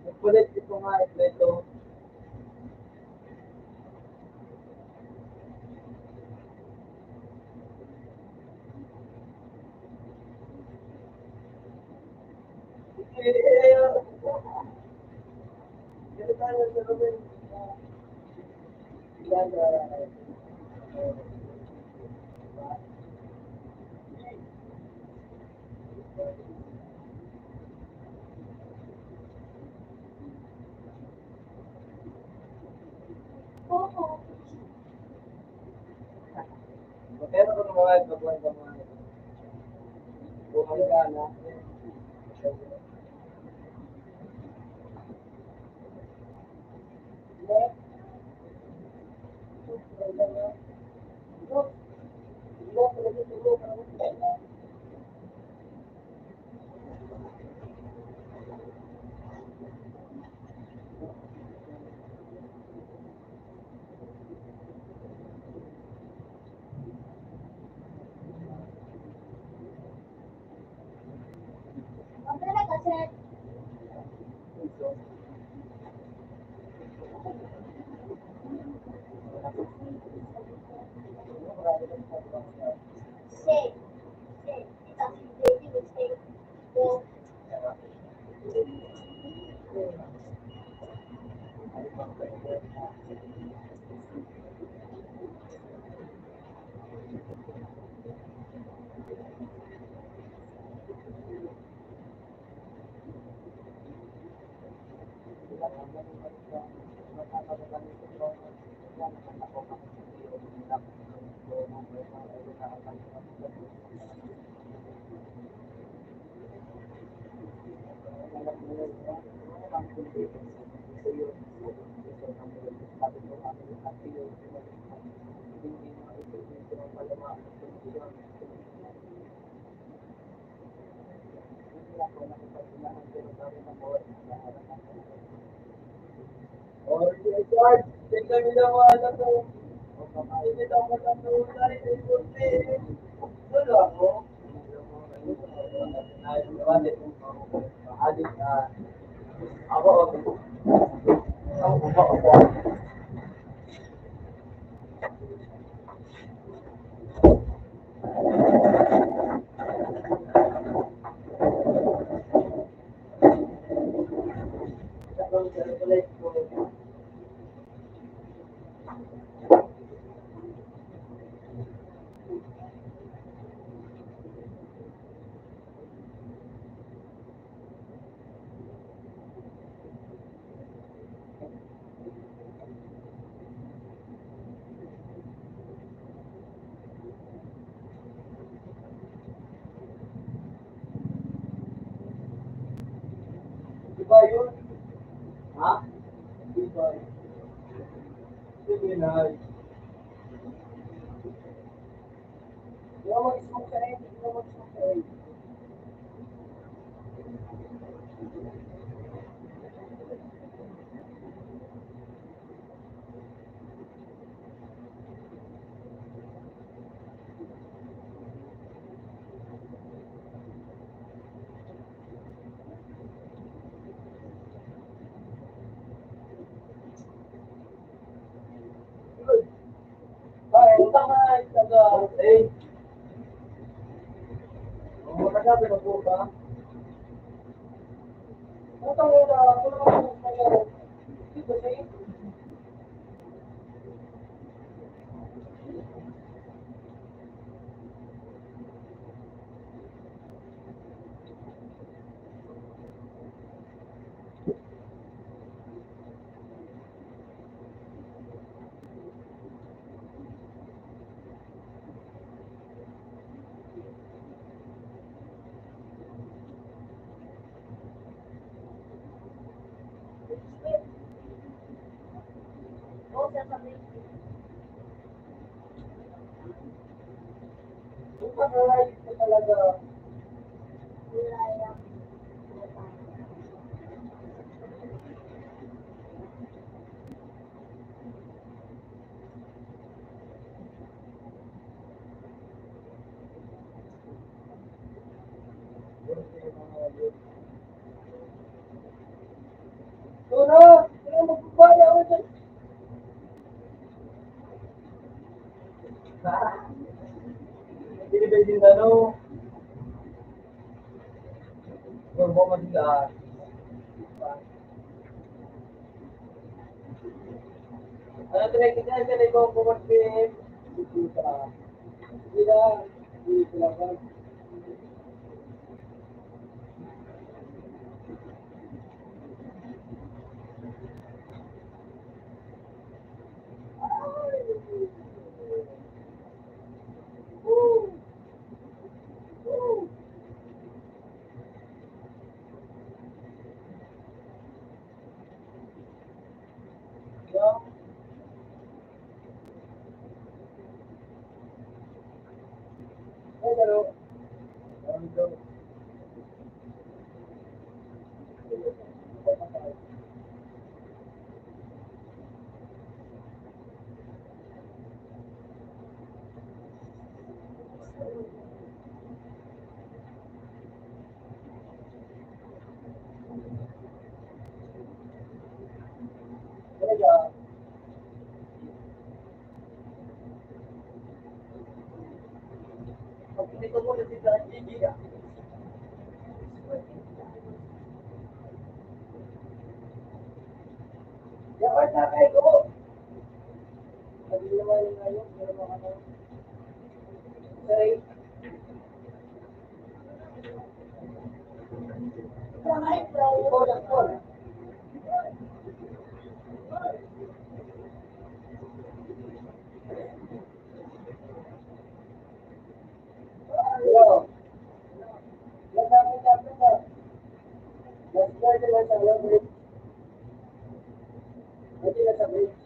Nagpalit ito nga ito. Ganito tayo sa Ruben. Oo. Pero kung mga kabuhay ka mga buhay ka na. Ang galing kasi, shake. Shake. Ito, si baby will shake. Well, Or George, tingnan niyo na mga anak ko. Hindi daw mo lang nulay. Wala ako. Adik ka. Ako. Ako. Diba yun? Ha? Diba? Sige na. Hindi ako mag-smoke sa end. Hindi ako mag-smoke sa end. Ay, utang na taga eh. Oh, nagsabi na po ba? Utang na wala ka po kaya. Dito sa iyo. Napakahayop ko talaga. Wala lang. Tuna! Kaya magbabaya ako dyan. Binibay din ano. Huwag mo mag-iaan. Ano tinay kita dyan? Ikaw ang pumagbib. Hindi na. Hindi sila ba? Dito mo na si Gigi ka. Dapat na kayo ko. Sabi naman yung ngayon, pero mga ano. Sorry. Ikaw na po. Hello. Nasabi ka. Nasabi ka sa bridge. Hindi na sa bridge.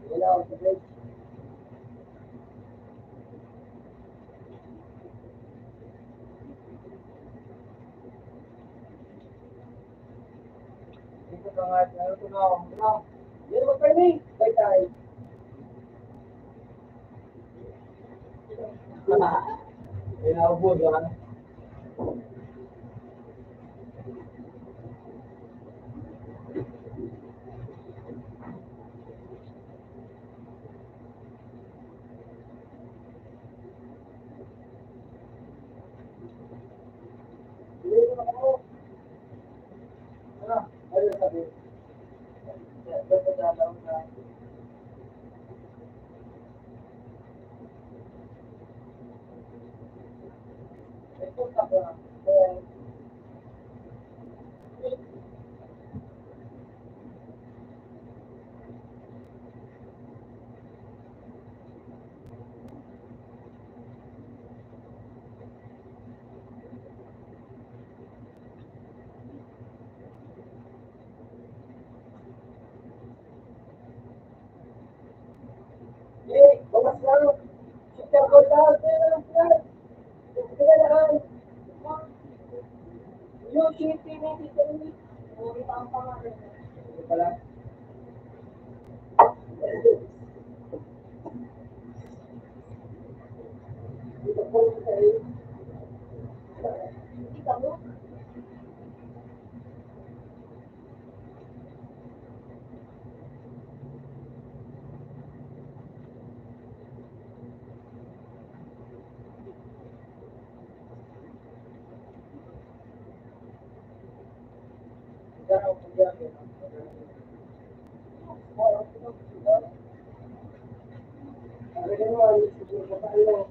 Hello, sa bridge. Dito ka nga. Ano ito na ako? Ano? Yan mo pa rin. Bye tayo. Inaubos yan. Ano sabi? Basta dalaw na. May punta ka. Eh, bawas lang. Siya ko lang. Kaya lang lang. Kaya lang. Yung city na dito. Hindi pa ang pangalan. Hindi pala. Dito po sa iyo. Ikaw mo? Daraw ko yan. Ano naman? Ano?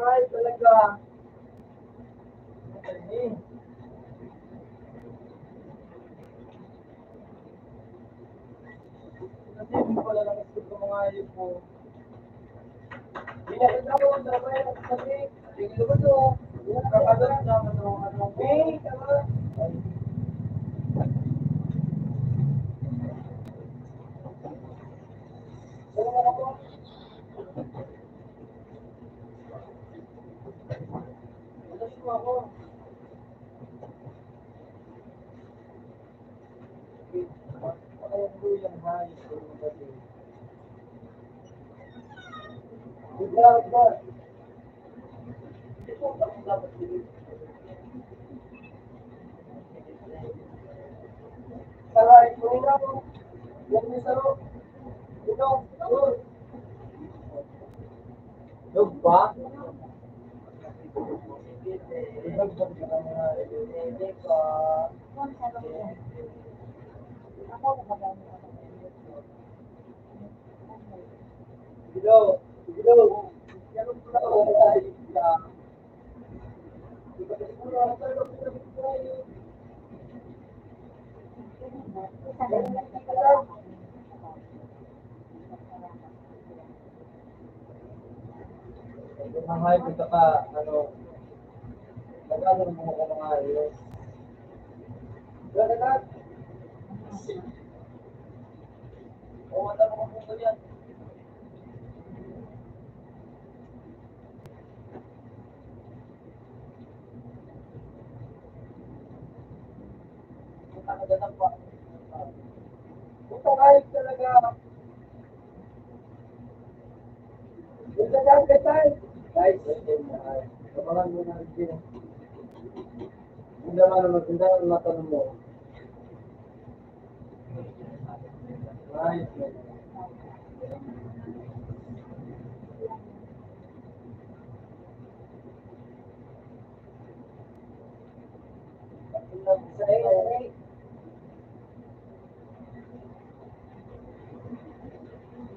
Ay, talaga. Kasi hindi pala lang gusto ko mga ayun po. Hindi na ako ang trabaho na kasi. Hindi ko to. Kakadot na ano. Hey, tama. Alas mo ako. Pakayan ko yung high. Saray, kumina mo. Yan yung saro. Ito, yun. Dog ba? Dog ba ka mga hindi ka? Kung sa loob. Ako magagamit ako. Bilo, bilo. Yan ang pula ko sa isla. Mga high ka ka, ano, nag-ano mo ko mga ayos. Gano'n. O, wala mo kung kung yan. Nakaganak pa. Ito kahit talaga. Ito dyan, katay. Guys, kapalan mo na rin din. Hindi naman matanong mo. Right.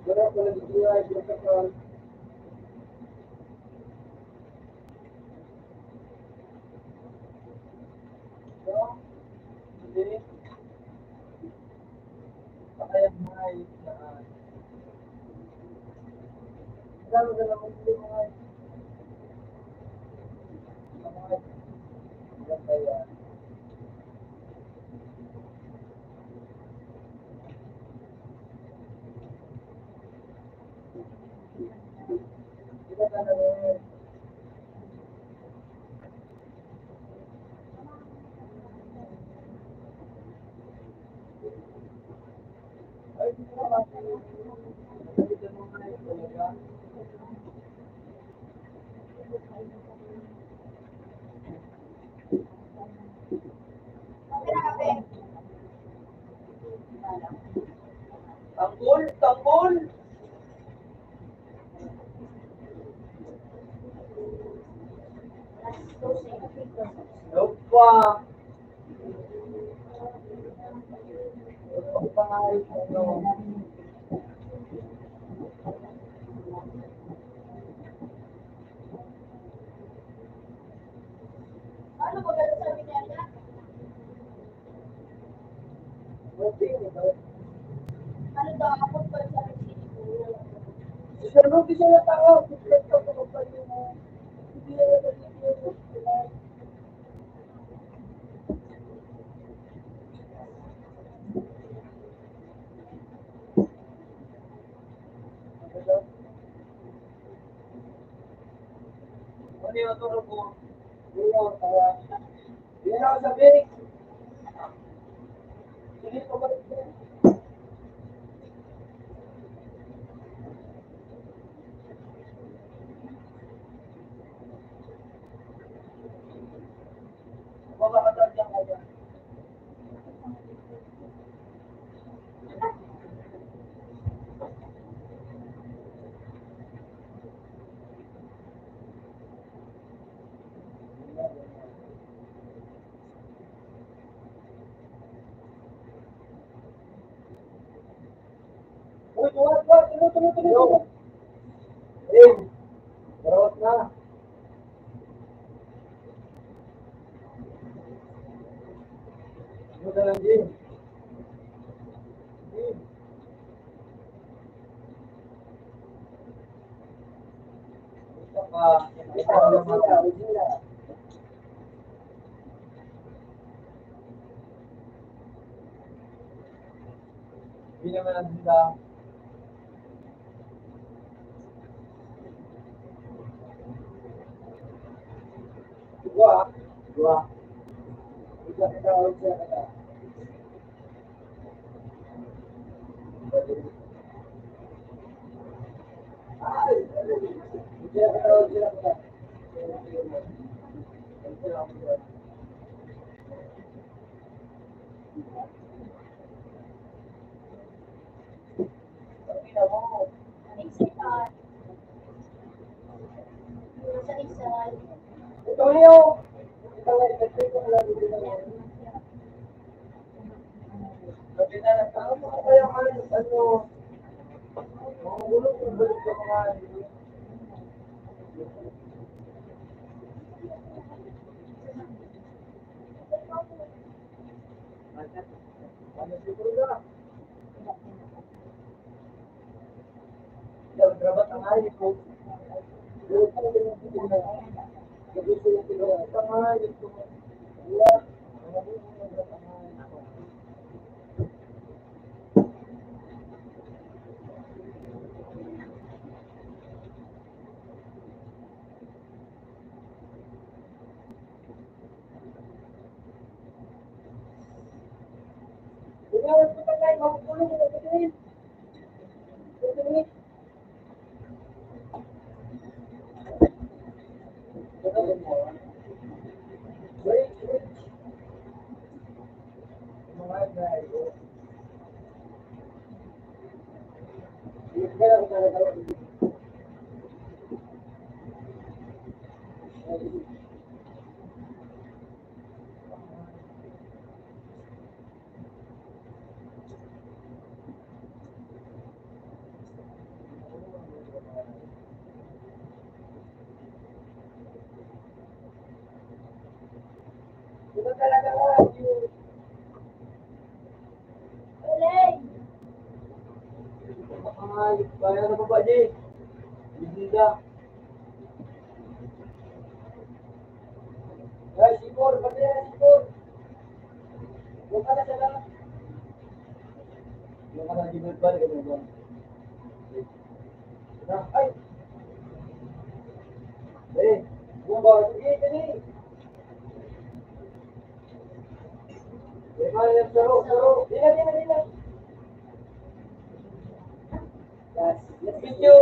Wala ko nagduduwa, pinagkakaroon. So, hindi. Pakayang mga islaan. Lalo na lang kung hindi mga ilang kaya. Kita ka na rin. Ay, hindi na kasi. Nakita mo na yun talaga. Okay na kape. Tanggol, tanggol! Last 12. Lupa! Lupa nga ito. Ano ba gano'n sabi niya niya? Buti, ito. Ano daw ako pa sabi niya? Susunod din siya na tao. Susunod ka pa pa yung hindi na nagiging ano yung tulog ko? Yun yung kaya. Yun ako sabihin. Sige ko ba? Baka katagyan ka dyan. Uy, tuwad. Tuloy. Hey, barawat na. Ano na lang, Jim? Jim. Gusto ka. Ikaw lang ako. Hindi naman ang handa. Dua. Ika kita ulit siya kata. Ay, siya kita ulit siya kata. Excited. Sa excited. Ito yung ito nga ito ko lang dito. Sabi na tao mo kaya ano mga gulo kung balik ka mga ano siguro na. Yung grabat ang ay ko. Yung ano yung tingnan. Gusto yung tingnan. Tama yung tingnan. Wala. Ano yung grabat ang ay ko. Tingnan mo pa tayo magulo ko din. Ito talaga yung Uling. ay kaya na ba Ji? Hindi na. Ay, sipor, pati na sipor. Huwag ka na siya lang. Huwag ka na ginod ba? Ay! Eh, bumba, sige, sige. Eh, kaya saro. Dila. Yes, let's meet you.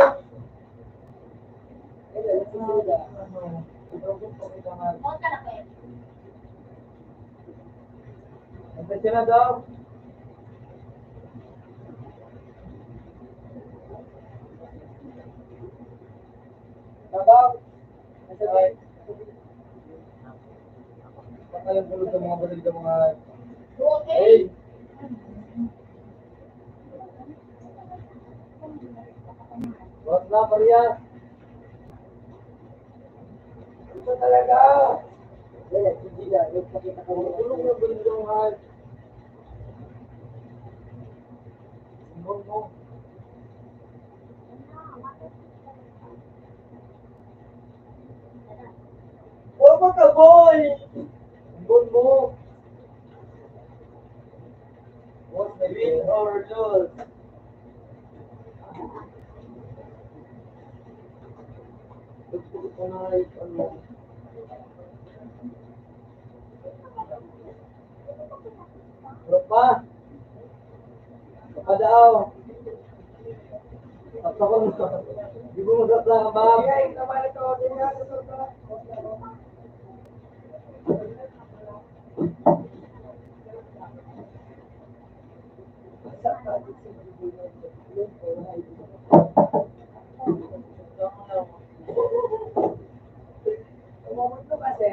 Let's meet you. Huwag ka na kayo. Nandiyan siya na daw. Daw. Nandiyan. Pakalang bulog ng mga bulog ng mga... Okay. Hey! Wag na, Maria. Ito talaga. Eh, hindi na. Yung pakita ko. Bulog ng bulog ng mga... Simbol mo. Huwag ka, boy! Simbol mo. Win or lose. Gusto ko na ano. Tropa. Tropa daw. Basta ko na. Di mo magkakla ka ba? Ay, naman ito. Umabot ko kasi.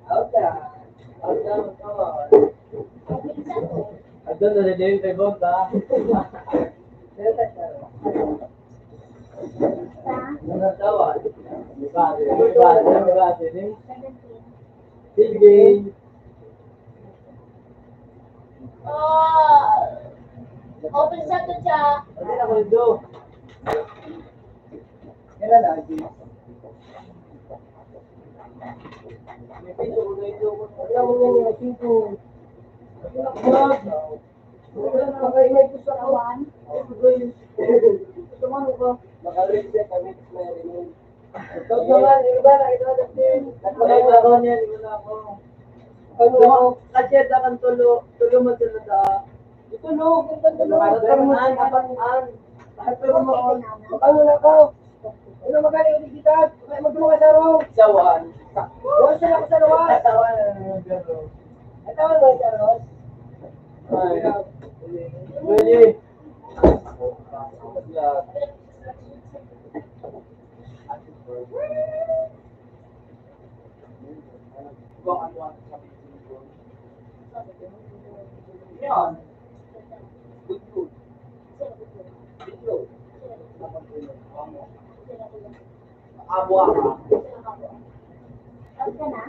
Out na. Adon na rin yung tegot ha. Ano tawa? Sige. Open sa to siya. Ano na ko ito? Kailan lagi? May pinto ko na ito. Wala mo yung pinto. Ano na ba? Wala na makaimay ko sa kawan. Ito man ko. Makarin siya kami na rin. Ikaw naman, yung iba na, ito na din. Nagpalay ba ako niyan, wala ako. Kasi dakan tulo mo tulo da. Itulog, kung tulo. An, apat. Lahat pero mo. Makalo na ko. Ano magaling ulit kita? Magduma sa ro. Sawan. Wala sila ko sa lawas. Sawan. Ito ano sa ros? Ay. Really? Yan. Abwa ka. Tapos ka na?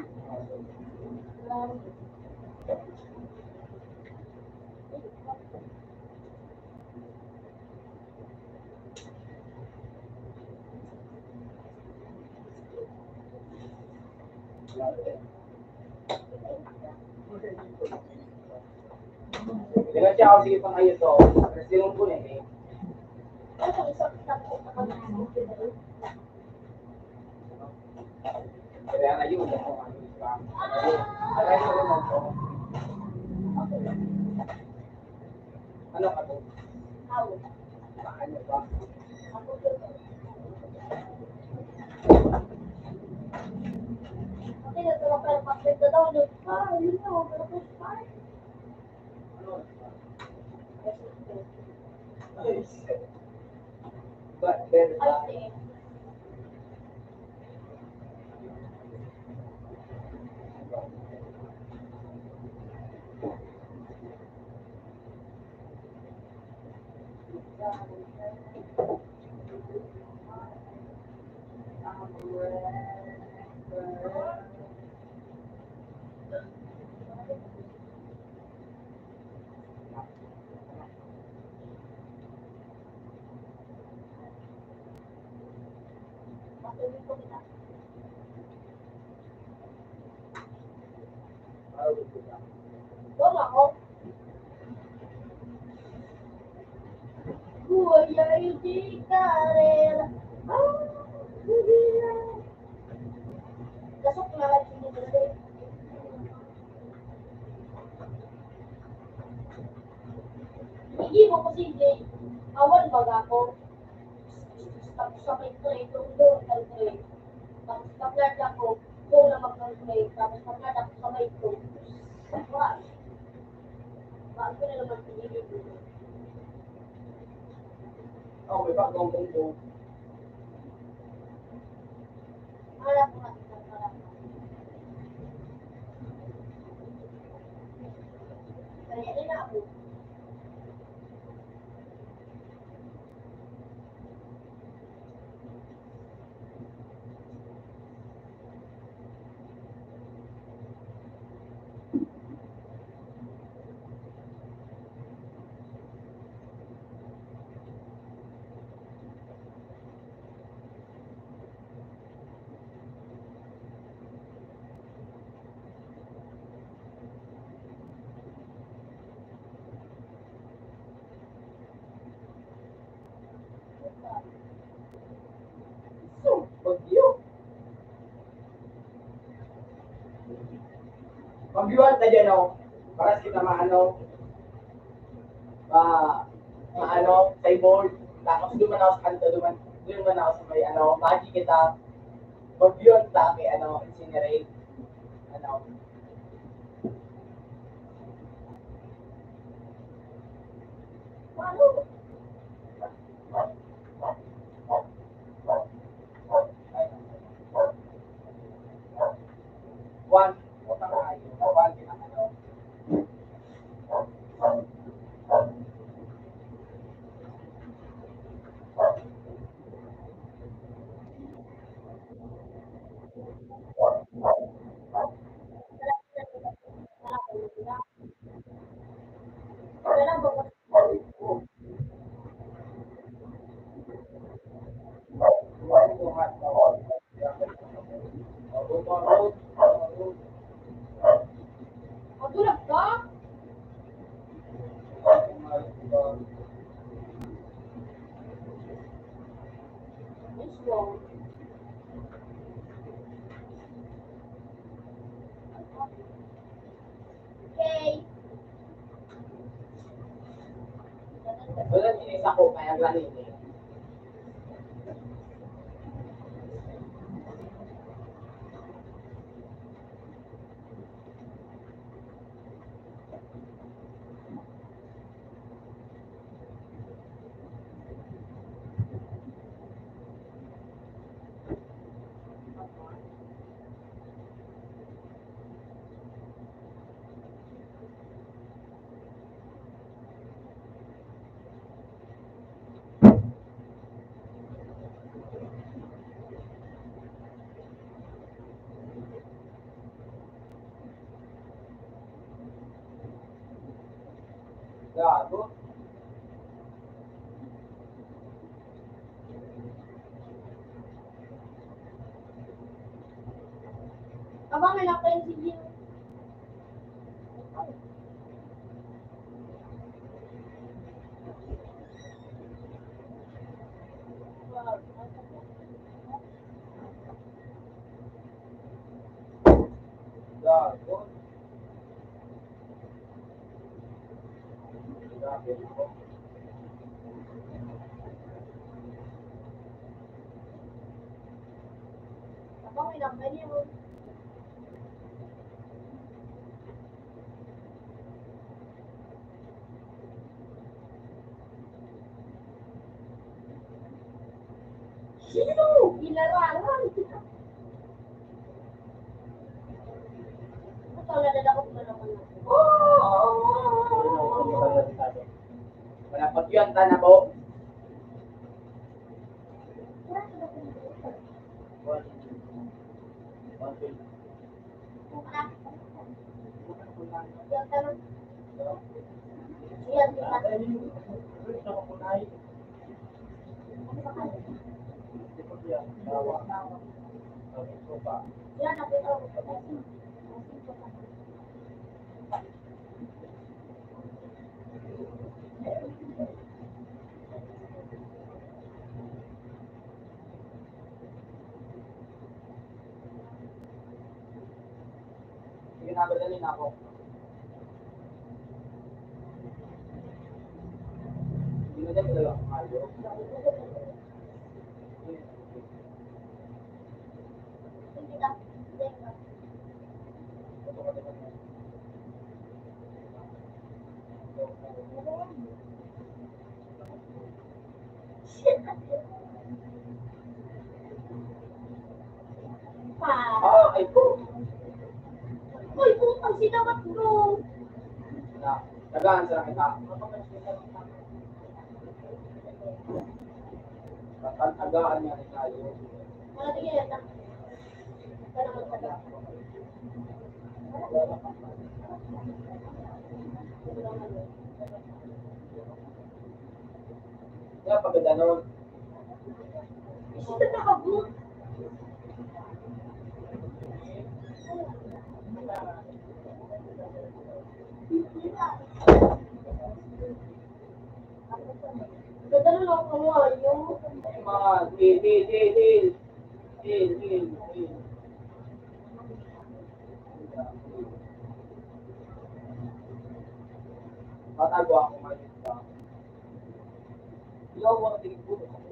Dengan siya ako sige pang ayos to. Sinong ko na eh. Ano isang tapos ka na? Kaya na yun. Ano ka to? Ako. Ano ba? Okay, nagtulong ka ng pag-print na daw. Yun na, wala ko sa But better Ay, than sige. Matuloy ko kita. Doon ako. Kuya, hindi ka rin. Hindi na. Lasok na lang hindi dito. Hindi mo kasi Jay. Awan baga ako. Tapos sa play doon play. Tapos pag-land ako, doon na mag-play. Tapos pag-land ako sa may ko. Wala. Bakit ko na naman pinili dito? oh, may bagong bongbo. Alam ko nga ito pala. Kaya rin na ako. So, bagyo. Bagyuan na dyan, oh. Para kita maano, maano, sa board. Tapos duman ako sa kanto, duman ako sa may ano, magi kita. Bagyuan sa akin, ano, incinerate. Ano, Ano? one, utang kayo, one, kinakano. Kailan ba? One, buhat, bawal. Bumarot, bumarot. Matulog ka? What's wrong? Wala sinis ako, kaya galing eh. Gago. Abang, may napain si Jim. Gago. Grabe ako. Abang, may napain yun. Sino? Ilarangan. Ito, nadadakot mo naman. Wala pag yun, tana po. Yung tanong. Yan, kita. Yan, nakita ko. Sige na, badalin ako. Hindi na dyan, dalawa. Ayaw. Kita. Ah, ay po. Uy, putang sinawat bro. Na, tagaan sa kita. Tagaan niya rin tayo. Wala tingin yan. Wala magtaga. Kaya pag gano'n, Ito nakabut. Ganda na lang ako yung mga deal. Matago ako ngayon sa ilaw ang tinigbuto ko.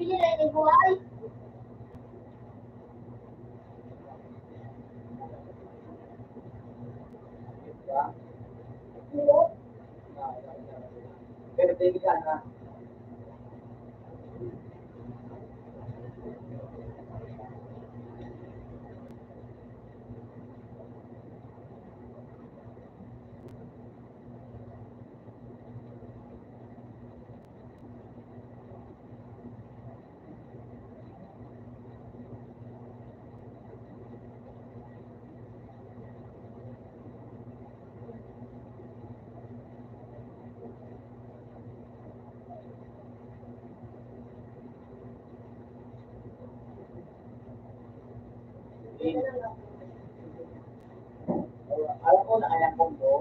pili na yung buhay. Pero tingin ka na. Alam ko na alam ko mo.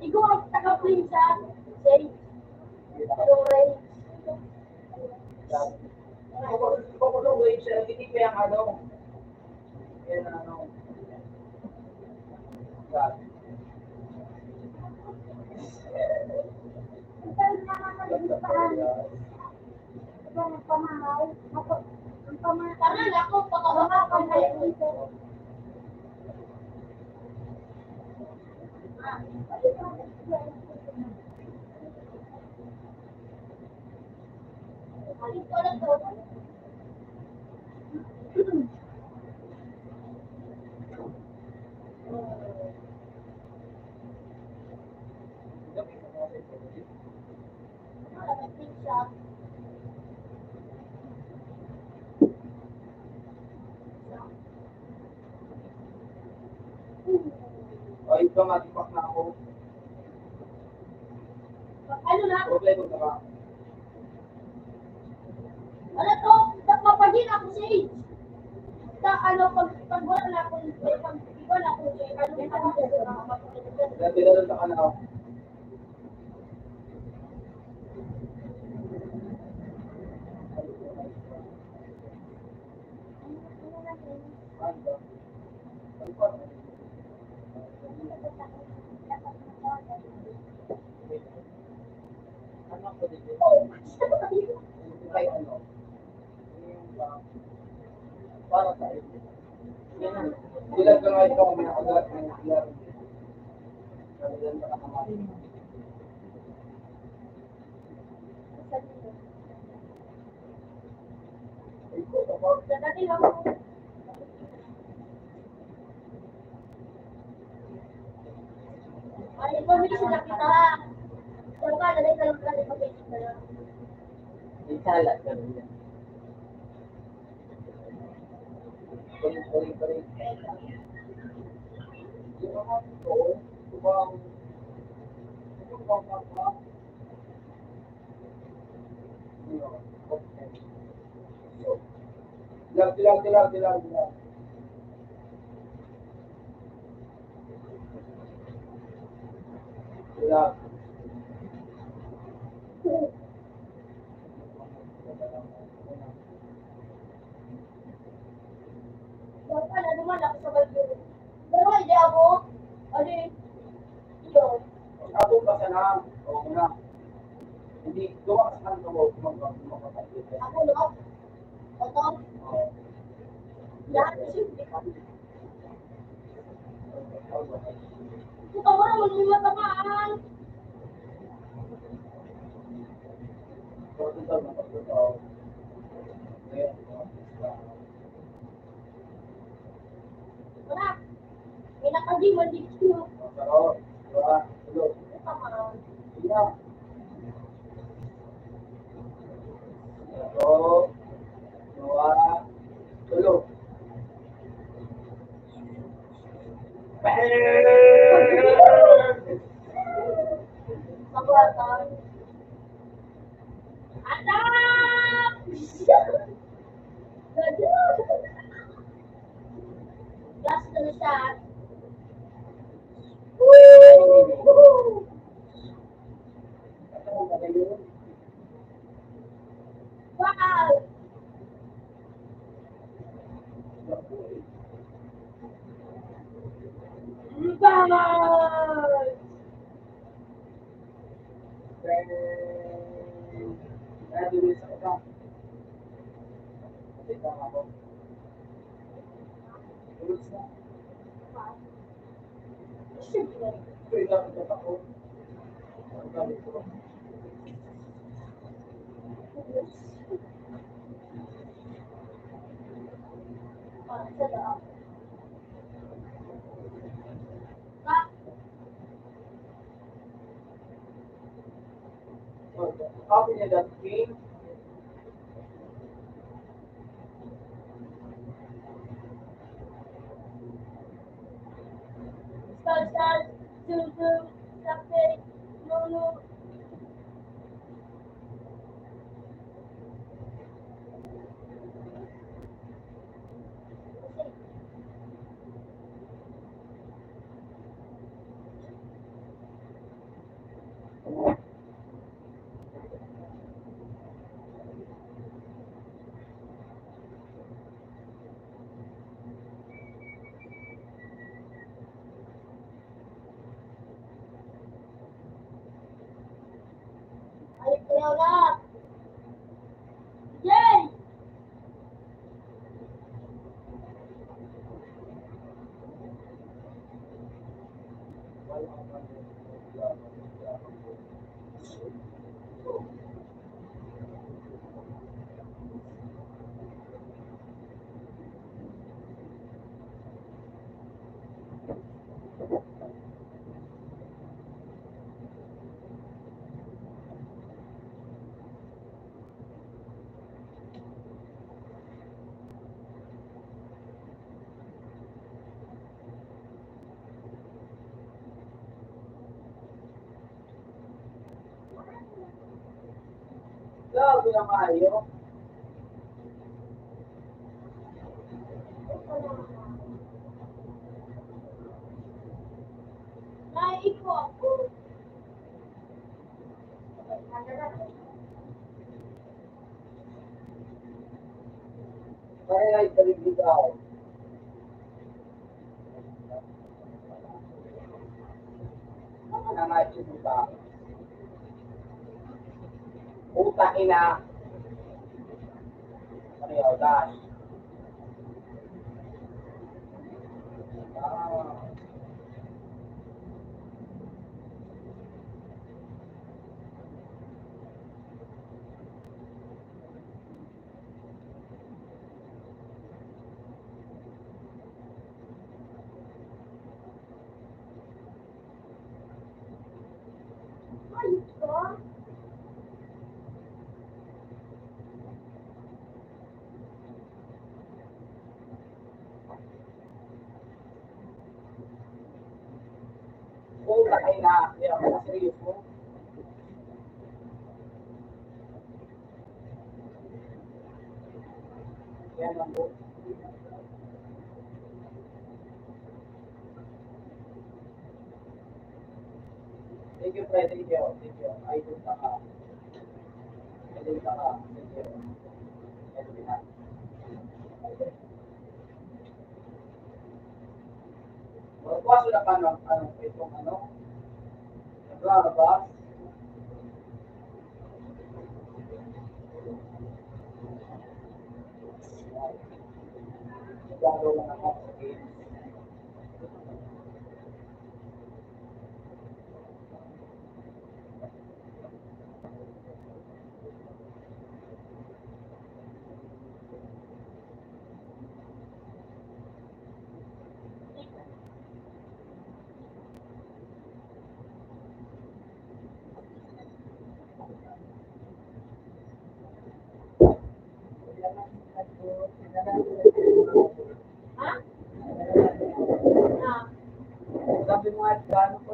Ikaw ang taga-print sa say. Turay. Kukulong wage siya, hindi pa yung ano. Yan ano. God. Ikaw na nakakalimutan. Ikaw ang pamahaw. Ako, ang pamahaw. Tama na ako, pakabaha ka na yung ito. Alis ko lang to. Nag-print siya. O, ito matipak na ako. Ano na? Problema ka ba? Ano to? Mapagin ako sa age. Ano, pag wala na ako, pag wala ako, ano, Dahil pinalunta ka na ako. Ano ba? Ano ba? Ano ako dito? Kay ano? Para sa iyo. Bilang ka nga ito, kung nakagalat ng ilan. Bilang ka nakamali. Ito, kapag Dati lang ako. Ay, information na kita. Pero ka, dali ka lang ka, information na lang. may salat ka rin yan. Balik. Yung mga ito, subang mapa. Dilag. Dilag. Pero ka, naduman ako sa bagyo. Pero hindi ako. Ano yun? Atong basa na. Oo na. Hindi, gawa ka sa kanto mo. Kumagpapatid. Ako lang. Oto. Lahat kasi hindi ka. Ito ka wala, wala yung matamaan. Wala. May nakadi, mandi ko. Tama. Sabuatan. Anak! Gas na na siya. Woo! Wow! Bye! Copy niya that game. Start, do, something, no. Ayaw na. Yay! Gago na kayo. Naiko ako. Kaya ay kalibigaw. Nangasin mo ba? Utang ina. Ano yun? Dash. Ayos ka? Utang ina. Kaya ako serious mo. Yan ang po. Thank you, Fred. Thank you. Thank you. Ay, doon ka. Ay, doon ka. Thank you. Ay, doon ka. Magpaso na pa ng itong naglalabas. Gagawin na ako sa game. Ha? Ah. Sabi mo nga, gano'n po,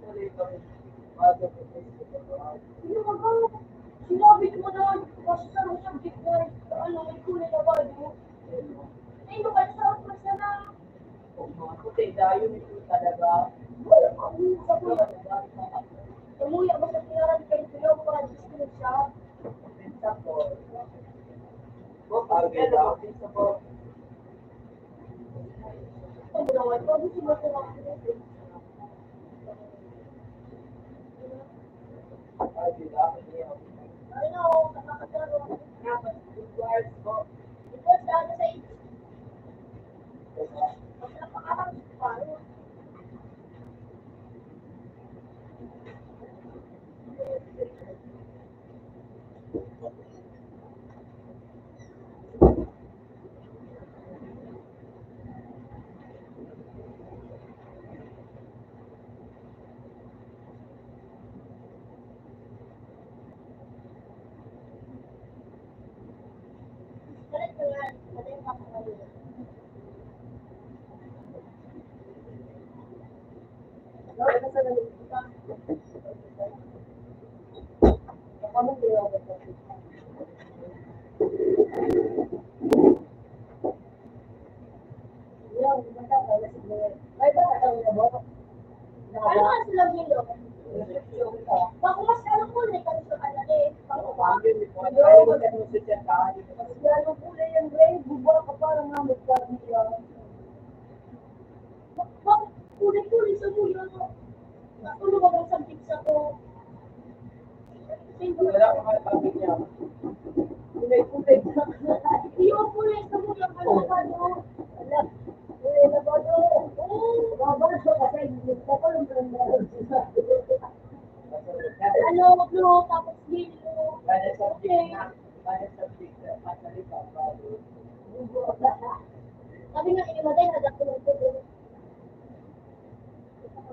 tuloy kami. Sino ka ba? Sinabi mo na kasi sa mga subject na may kulay na ba? Ay, no, ano sa ako na? Mga puti, dayo nito talaga. Wala ka sa kuya. Umuya ba sa tinaran kayo sila para disconnect siya? Pinsa po. Pag-gala ko, pinsa po. Ano naman? Pwede si Marco Pag-gala ko, ano, nakakataro. dapat good words po. Ito, dahil sa ito. Mas napakarang paro. Balik ko yan. Balik ako ngayon. Ano sa nalita? Ano ba yung yung basta wala siguro. May ba katawin na mo? Ano ka sila bilo? Bako mas ano po na kasi sa kanila eh. Bako ba? Mas gano'ng kulay yung gray. Bubuha ka parang nga magsabi siya. Bak kulay-kulay sa mulo no. Natulog ako sa pizza ko. Kasi Wala ko kayo sabi niya. Kulay-kulay na. Yung kulay sa mo yung ano. Wala. Kulay na ba ito? Babalik ko kasi. Gusto ko lang Ano, blue, tapos yellow. Bada subject na. Bada subject na. Pasalita pa. Sabi nga, inilagay na dako ng tuloy. Suka ko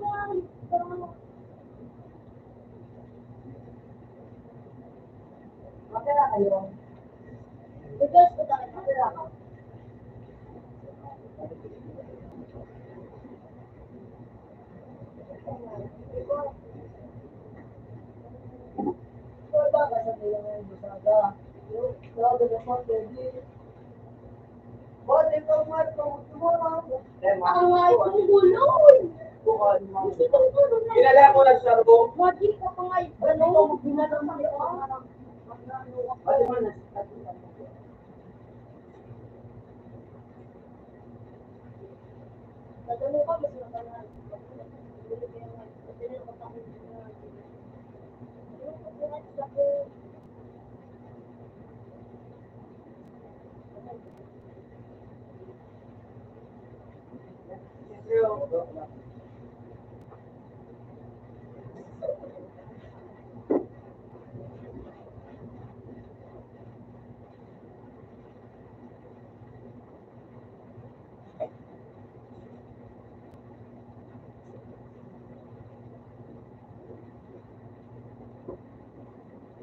nga, parang Makira kayo. reverse ko tayo. Makira ka. Wala ka sa mga ngayon busaga. Sabi na po, pwede. Bale ka nga itong tumama. Ang ay kong gulon. Gusto kong gulon na. Kinala ko na sa room. Wadi ka pa nga, ano, ginagawa mo ka. Bali mo na. Dadalo ka, mas na.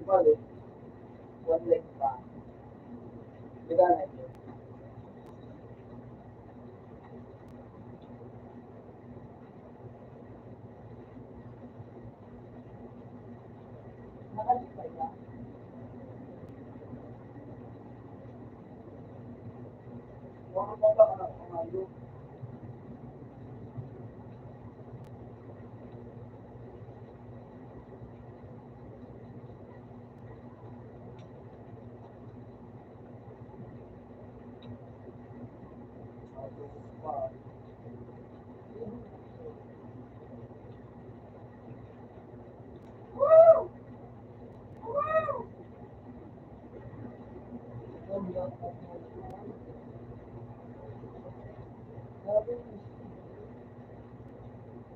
Bali. One leg pa. Gagana yun. Nakalipay ka. Huwag mo ba ka na kumayo?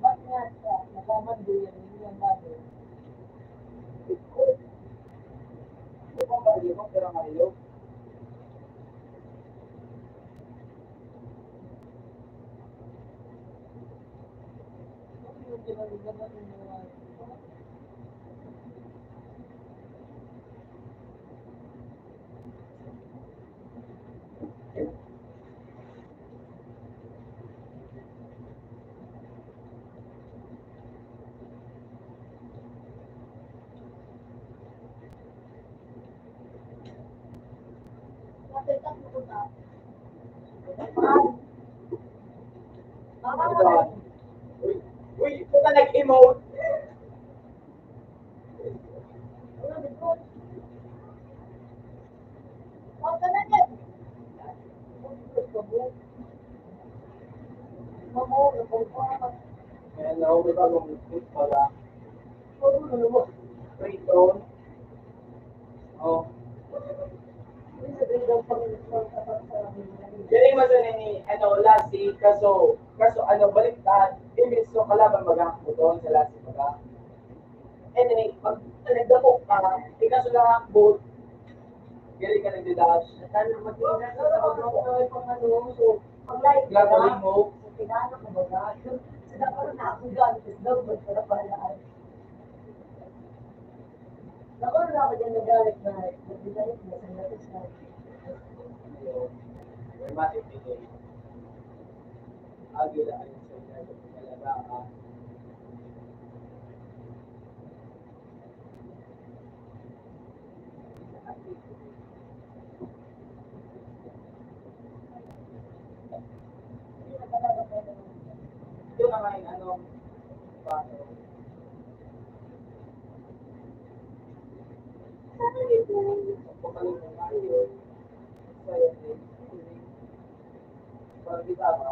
Ba't nga siya? Nakamando yan. Hindi yan bago. Hindi mo ba rin mo, pero kayo? Yung kinaligaban ng mga Napitak mo ko na. Uy, uy, puta nag-emote. Kaya nauwi ka ng food pala. Free tone. Oh. Galing mo sa ni, ano, Lassie, kaso, ano, baliktad. Imbis so, kalaban baga mo doon sa Lassie baga. And then, pag nagdapok ka, ikaso lang ang boat. Galing ka nagdidash. Sana mag-iingat ka sa pag-uwi pang ano. So, pag-like ka Gagaling mo. so, pinano ko ba ka? Sila pa rin ako gamit. Daw, ba't ka na pala? Ako na ako dyan nagalit na. Nagalit na sa natin sa Dramatic delay. Agila ayon sa inyo talaga. Ito naman yung ano, paano? Pagkakalin mo nga yun. Kaya, kita ba?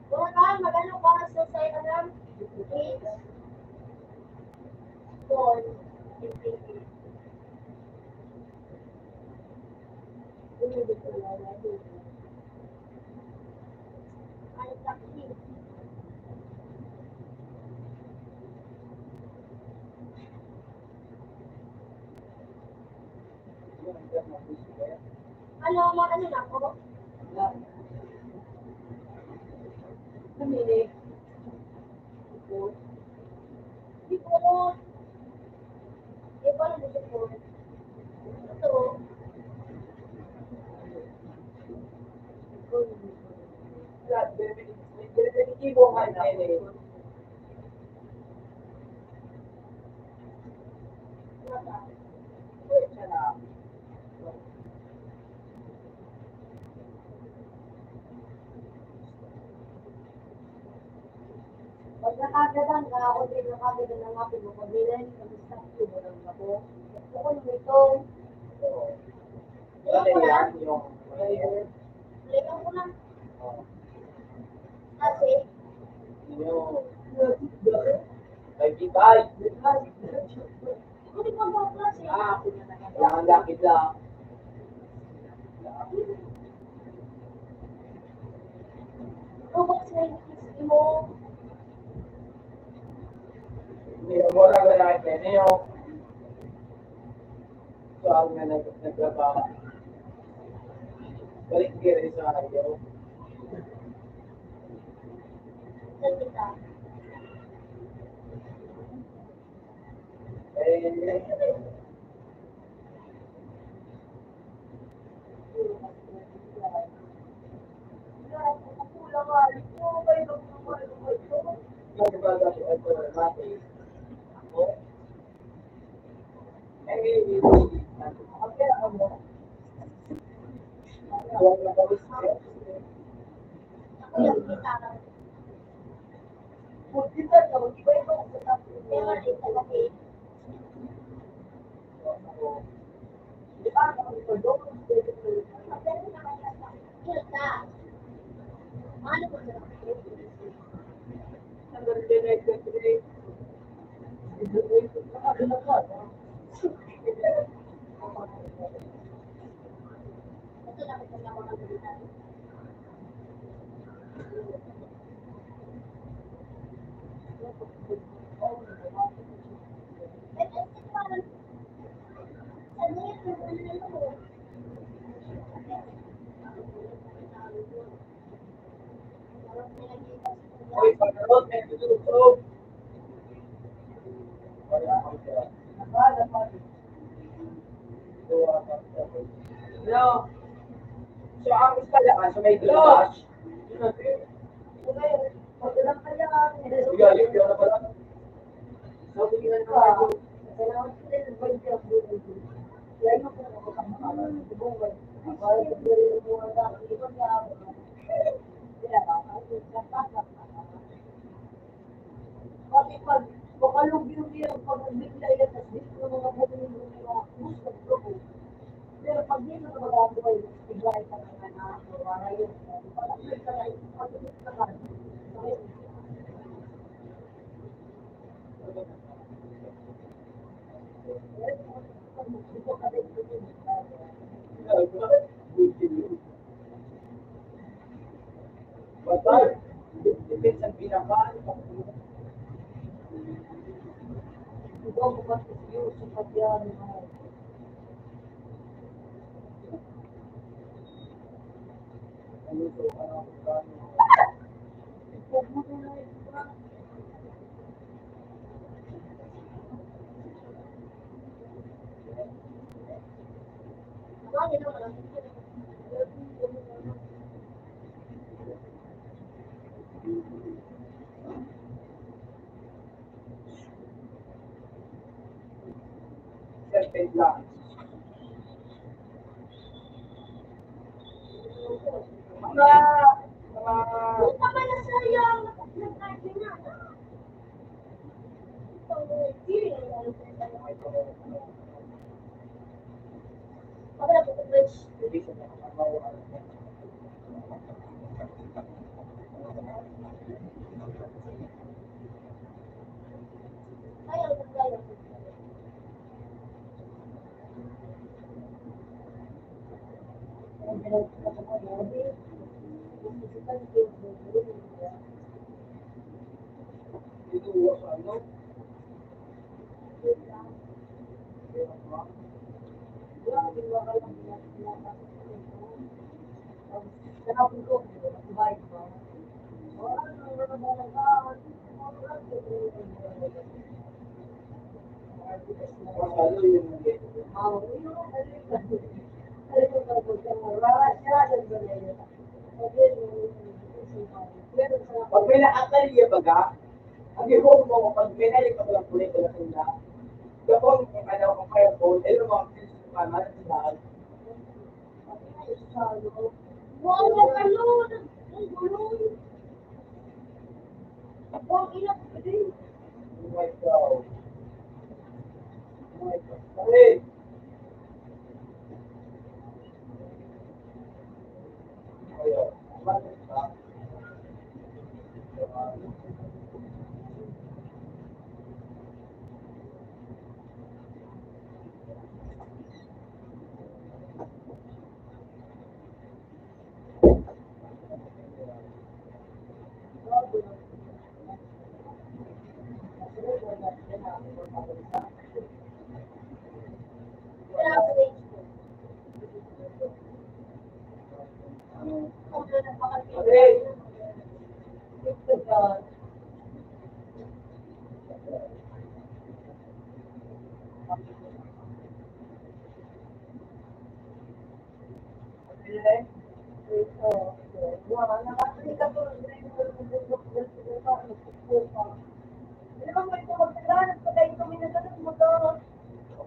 Wala, magano para sa sa'yo ng 8, 4, 15. Ay, taxi. Ano, ano na ako? Di ko. Iba na dito po. Ito. Definitivo nga eh. Siya na. Pag nakagadan ka, ako din nakagadan ng aking mo. Pag nila yung pag-stop ko mo lang ako. Gusto ko nung ito. Ano yan? Yung Layan ko lang. Kasi, yung 55. kung di ko mag-class eh. Ang laki lang. Robot na yung kiss mo. Mura ko na ito. Yung soal nga nagtrabaho. Balik kiri sa ayaw. Sa kita. Ako yung kita. Kaya nga rin talaga eh. Kita. Ano ko na? Ito na kita na ako ng kita. Hoy, pagkarot, may tutulog. No. So, ang instalakan sa may glass. Sige, yung na pala. So, tingnan ko ako. Kasi pag makalugyo yung pag-bigla yan, at dito yung mga buhay yung mga gusto ko. Pero pag dito na magagawa yung bigay ka ng anak, wala yun. Pag-bigla ka lang, pag-bigla ka lang. Good. kinabahan ko. Ikaw bukas yung sa pagyan mo. Ano to, Ikaw mo na ito. serpent lang. Mga, Tama na sayang. Nag-arte na. Ako na po, Rich. Sayang, sayang. dito sa ano, masalo yung pag may nakatalya baga, ang ihog mo, pag may nalik ka lang kulit na sila, kapag ano, kung kaya po, ano mga pilis ka na sila, Wow, napalod! Ang gulong! Wow, ilang pa din. oh my God. Oh my God. Hey! Ayun. Bakit ba? Wala pa din. Ang ganda pa kasi. Hey!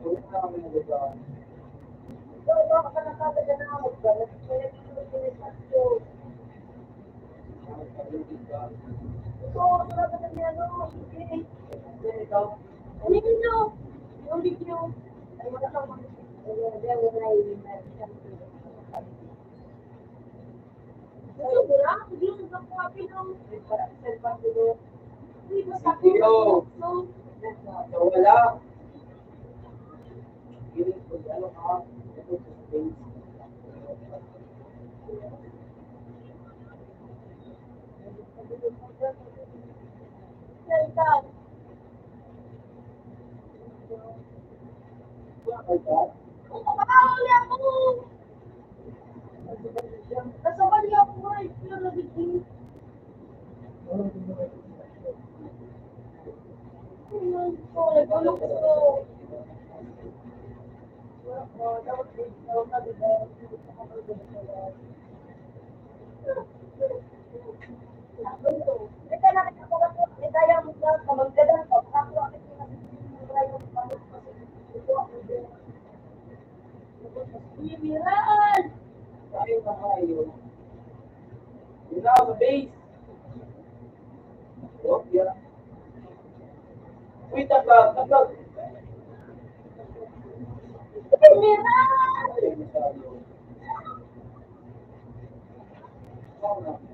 Pakulit na kami ng lugar. Ano yun nyo? Ulit nyo. Ito, wala. Hindi yung nagpapapi ng... Hindi ba sabi Yo! mo? Nawala. Giling ko, ano ka? Ito sa space. Salta. Bakit ba? Ang kapakawali ako. Nasa bali ako eh. Pero nabigil. Nagulong ko. Teka, nakita ko lang po. May kaya mo na kamagdadan pa. Ako ako Miraan! Tayo na kayo. Yun na, sa base. Oh, yeah. Uy, tabag, tabag. Miraan! Ayun na tayo. Oo na.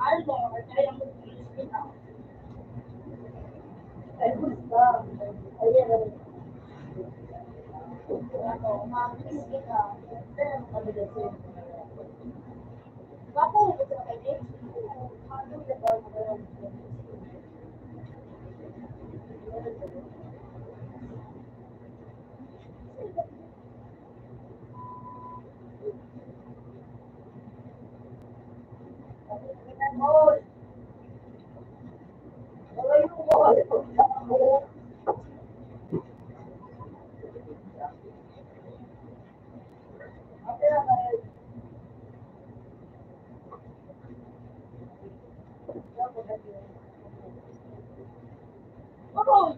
Ano Lord, kaya mo kita. Ay, gusto. Ayan. Ano, mag-kiss kita. Sabi kasi, Bago mo gusto ka kayo? ano yung ba? Hoy! Wala yung wall. Oo.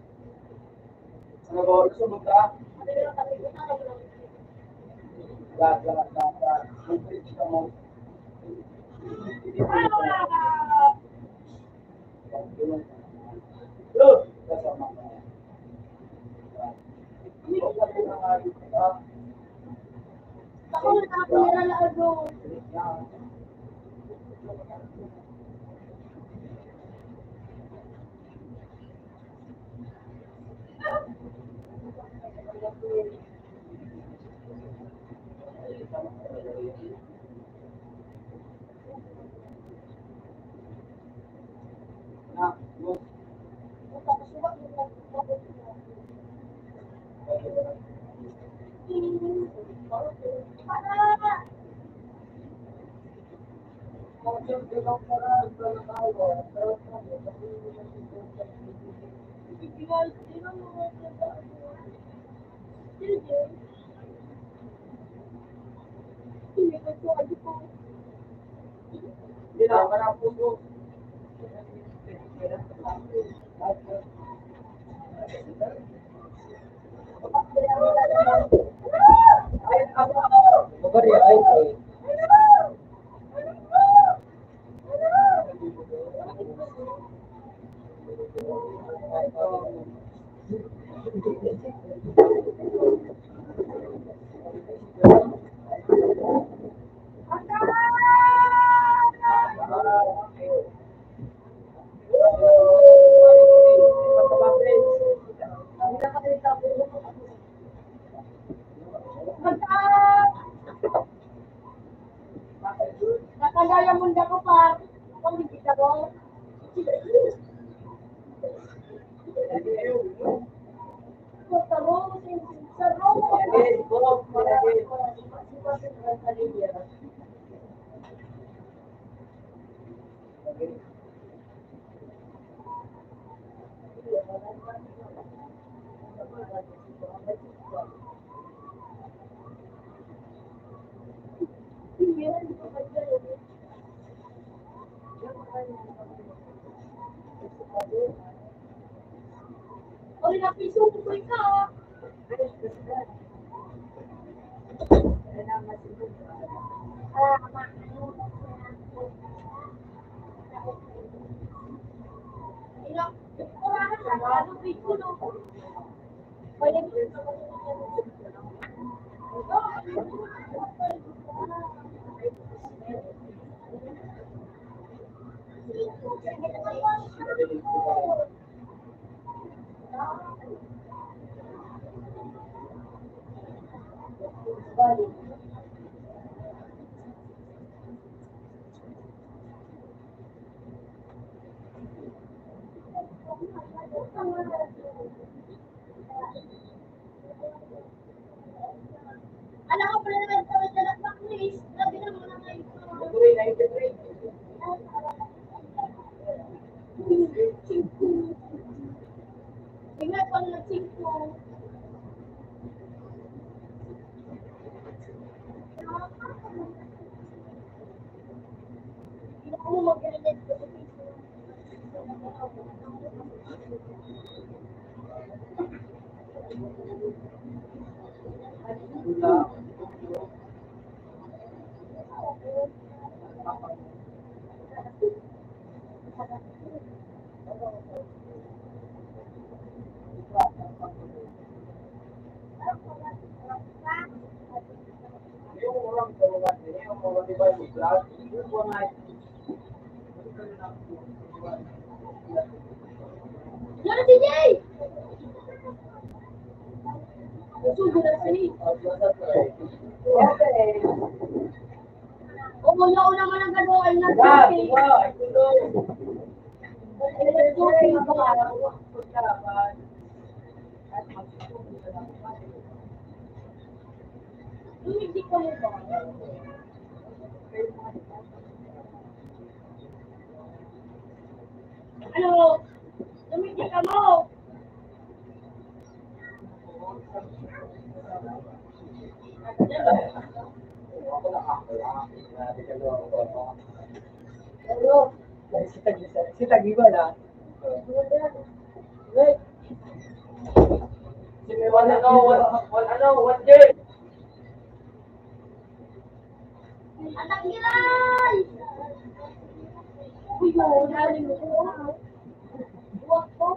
Ano ba? Sunod ka? Ano yung kalimutan ko lang. Gagawin ka. Mag-preach ka mo. Look! Kasama ka. Ako nakapira na ano. Hindi na, wala puso. Bari ay ay. Nakagaya munda ko pa. Kung hindi ka mo. Sa room, sa room. Oy, napiso ko ka. Alam ko pala naman sa dalat ng quiz. Sabi na mo na ngayon. Tingnan ko na singko. Hindi ko mag-relate ko sa quiz. Yung orang sa mga yung mga di ba yung vlog, yung mga Yan si Jay! Sugo na siya. Okay. O wala ko naman ang gano'n na Wow, Jay. wow, ay tulong. Hindi ko mo ba? Ano? Tumigil ka mo! Si Tagiba na. Wait. Si may one day. Anak gilay! Uy, no, galing mo. Buwak ko.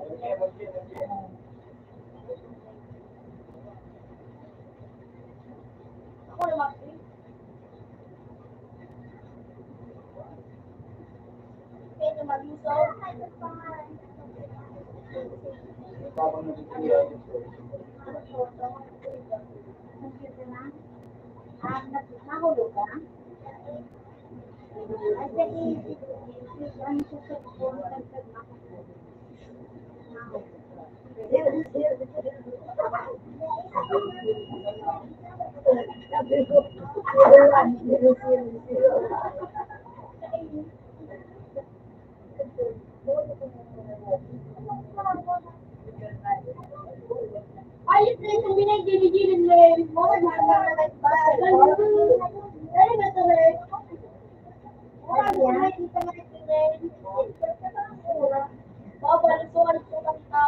Ako naman. Kaya naman yung Nahulog ka? Ay, sige. Ang susunod ko, ayos na yung binigilid mo. Mga nagbabalag ba? Ay, natuloy. Wala mo na hindi ka nakikinig. Babalik ko lang ka.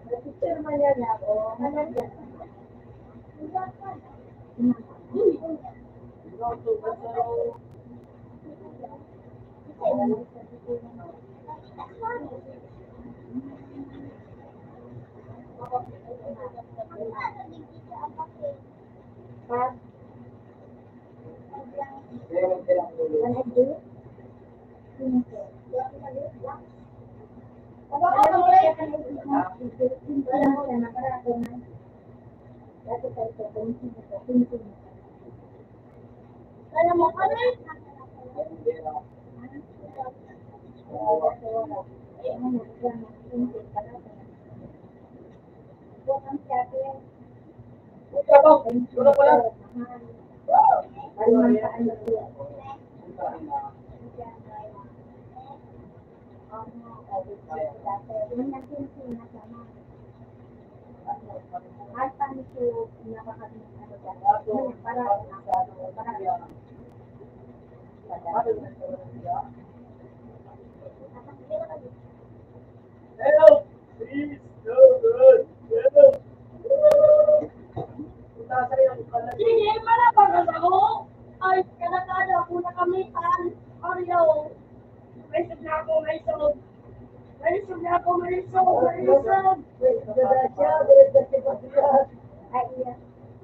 picture man yan ako. Ano yan? Pat? Ano do? Alam mo ka na? Wala pala. Help! Please, no good. Help! Punta yung kalat. Sige, malabagan ako. Ay, kada-kada ako na kami tan. Ariyo. May sub na ako, may sub. May sub na ako, may sub. May sub.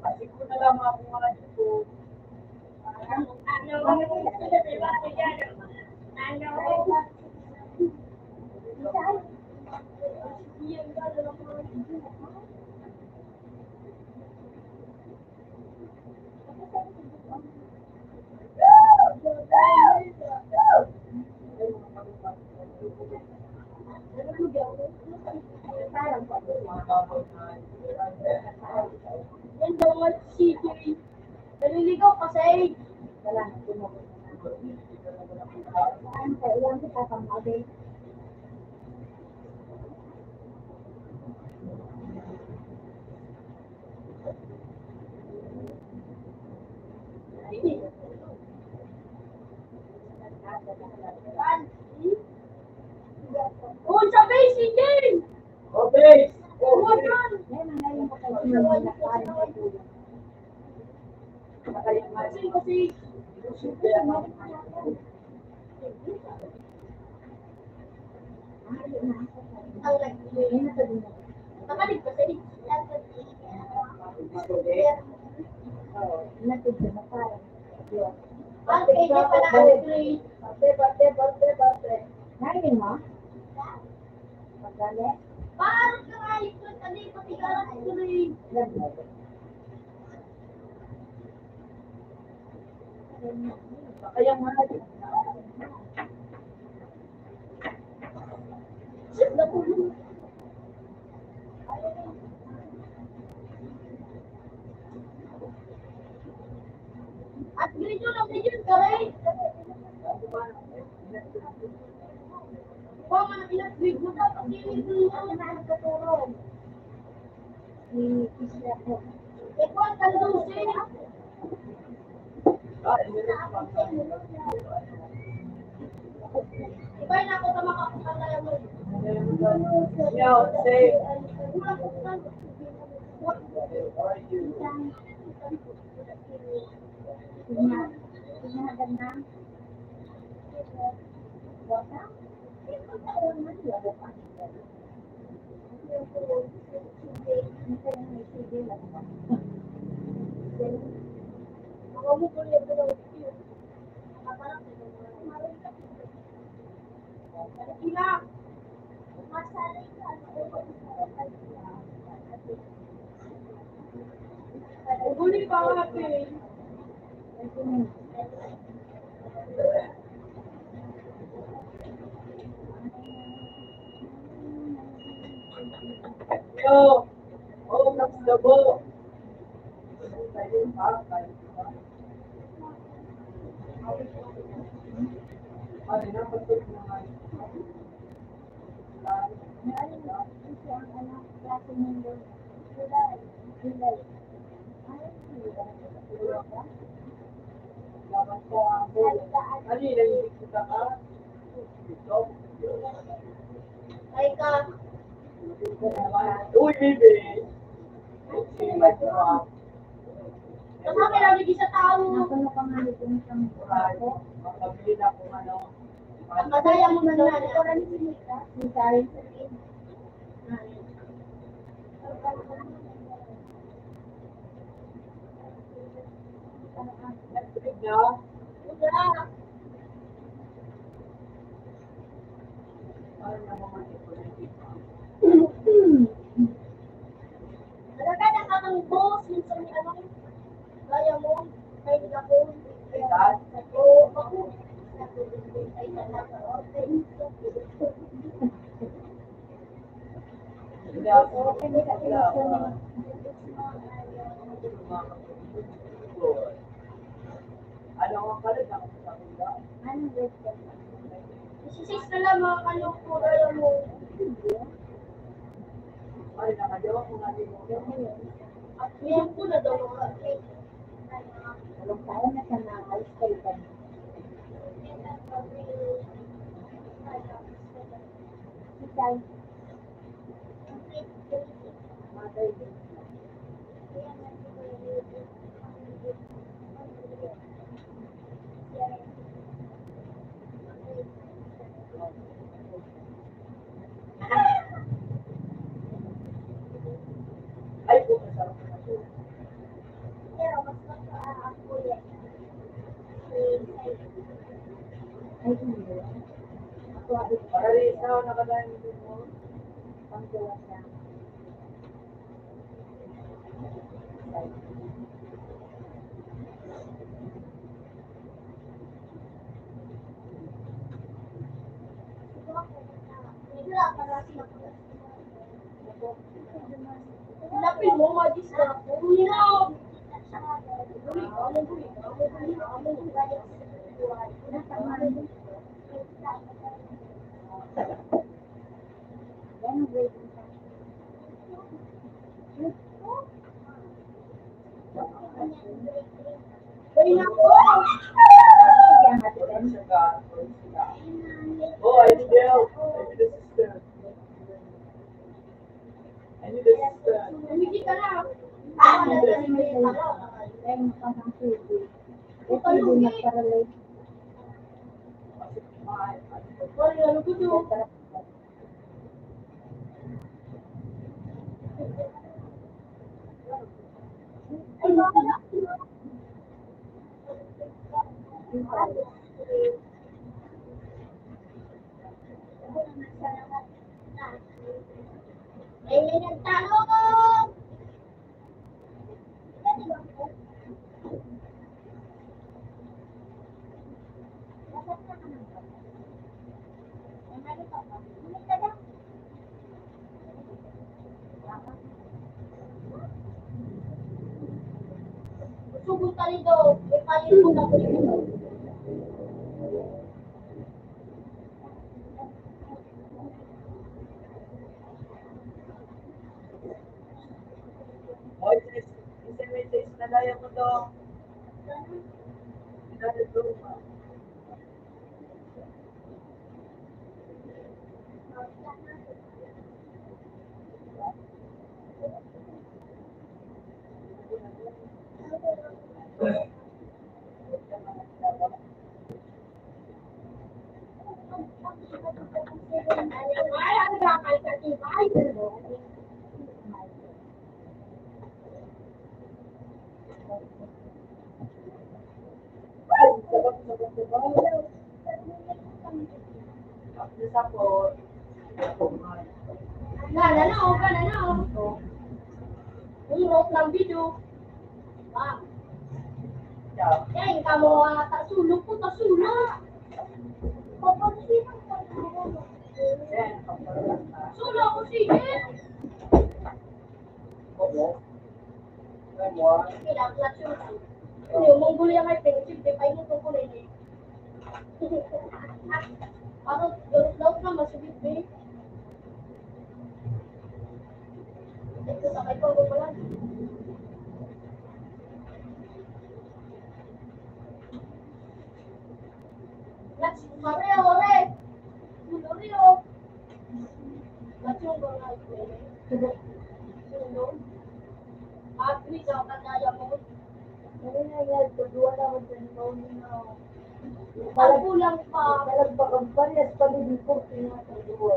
Kasi ko na lang ako mga dito. Ano? Ano? Yan daw ang city. Naliligaw kasi. Kung sa basic game! Okay! Huwag yan! Kasi, nakalig kasi. Ang KJ pala ang grade. Parte. Narinig mo? Pagdali? Parang ka nga ito. Ano yung patigaran ang grade? Kaya nga, At grade yun ang grade yun, grade. Kung ano pinag-grade mo daw, pag grade mo Ako yun. na ang katuro. Isla ko. Ikaw ang talusin. Ikaw yung ako sa makakakala mo. yeah, say, Sinagad na. Bota? Taon na sila. Ako mo po yung dalawang yun. Sila. Uguli pa nga eh. yo, oh, nagsabo. Ay, napasok na nga. Laban ko ako. Ano yun, nahihig kita ka? Ito. Ay ka. Uy, baby. Si Mike Rock. Kasama lang lagi sa tao. Napuno ka nga dito ng isang ako. Makabili na kung ano. Ang madaya mo na na. Si Karen sa akin. Nag-trip na. Wala. Ano na mga ito na iba. Talaga nakakang boss. Minsan may ano. Kaya mo. Kaya nila ko. Ay, dad. Oo, ako. Ay, talaga. Hindi ako. Okay, may kakilala niya. Ano ang kalit ako sa kanila? Anong grade ka? Isisis na lang mga kaloko. Kaya mo. Ay, nakagawa ko nga din mo. At yan po na daw mga Anong taon na ka na high school ka na? Si Karen. Mother din. Ay, kung masarap na ito. Pero mas ako yan. Ay, hindi. Ako ay Para rin sa nakadahin mo. pangkulang na. Lapin mo, magis na. Uminom! Anong grade ka? Gawin ako! Sige, ang ate Wala Ben. siya ka. Oh, I need help. I need assistance. I need assistance. Umigi ka na. Ay, mukhang TV. Ito din nagparalay. Wala, ano ko doon? Ay, may nagtanong! Nasaan ka naman? Ay, meron pa ba? Hindi ka lang. Sugot ka rin daw. May palit mo na ko dito. Hoy, message na gaya mo to. Sinadad ko ba? Ay, ang bakal sa tibay. Ay, sabak-sabak ko ba? Tapos ako, Nananaw ka, nananaw. Urok ng video. Ah, siya. yan, kamo tasulok ko, tasulok. Papansin ang Then, papalas na. Sulo ko, sige. Oo. Lemon. Pinaklat yun. Ano yung mong guli ang ay prinsip, di pa yung tukulin eh. Ano, daw na masugit eh. Ito sa kay Pagod pala. Let's mareo, ore. Sulo rio. Let's yung gula ito eh. Sulo. Agri daw kanaya mo. Ano na yan? Kedua na ako dyan. Mauni na ako. Pagkulang pa. Talagpakan parehas palibig ko. Tinatagduwa.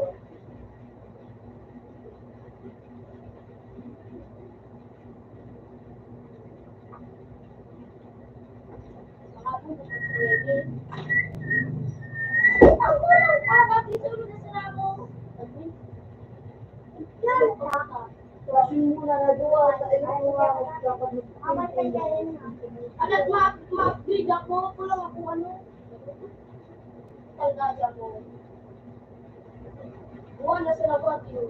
Ang kulang pa. Bakit sunod na sila mo? Yan. Kasi muna na duwa. Sa ilang mga magkakapag-magpapin. Anak, ma-upgrade ako. Kulang ako ano. Talgaya mo. Buwan na sila ba yun?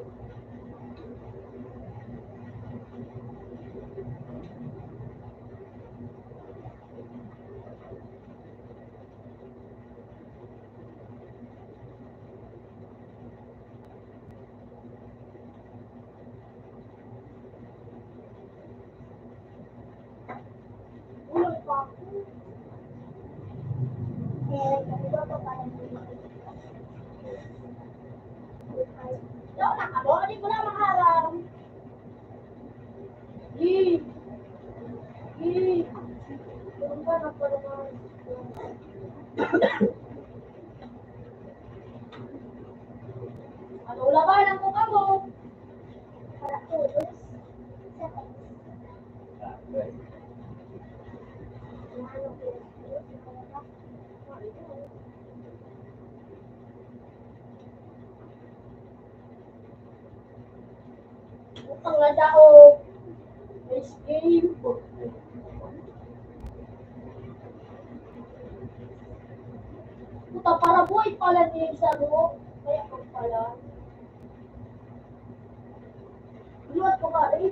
Kulang pa ako. Daw na ka, di ko na maharap. Yee. Yee. Doon ka na pala naman. Ano, labanan ko ka mo? Para ulos. Utang na daog. Nice game. Puta, para buhay pala niya sa loob. Kaya kang pala. Luwat ko ka, eh.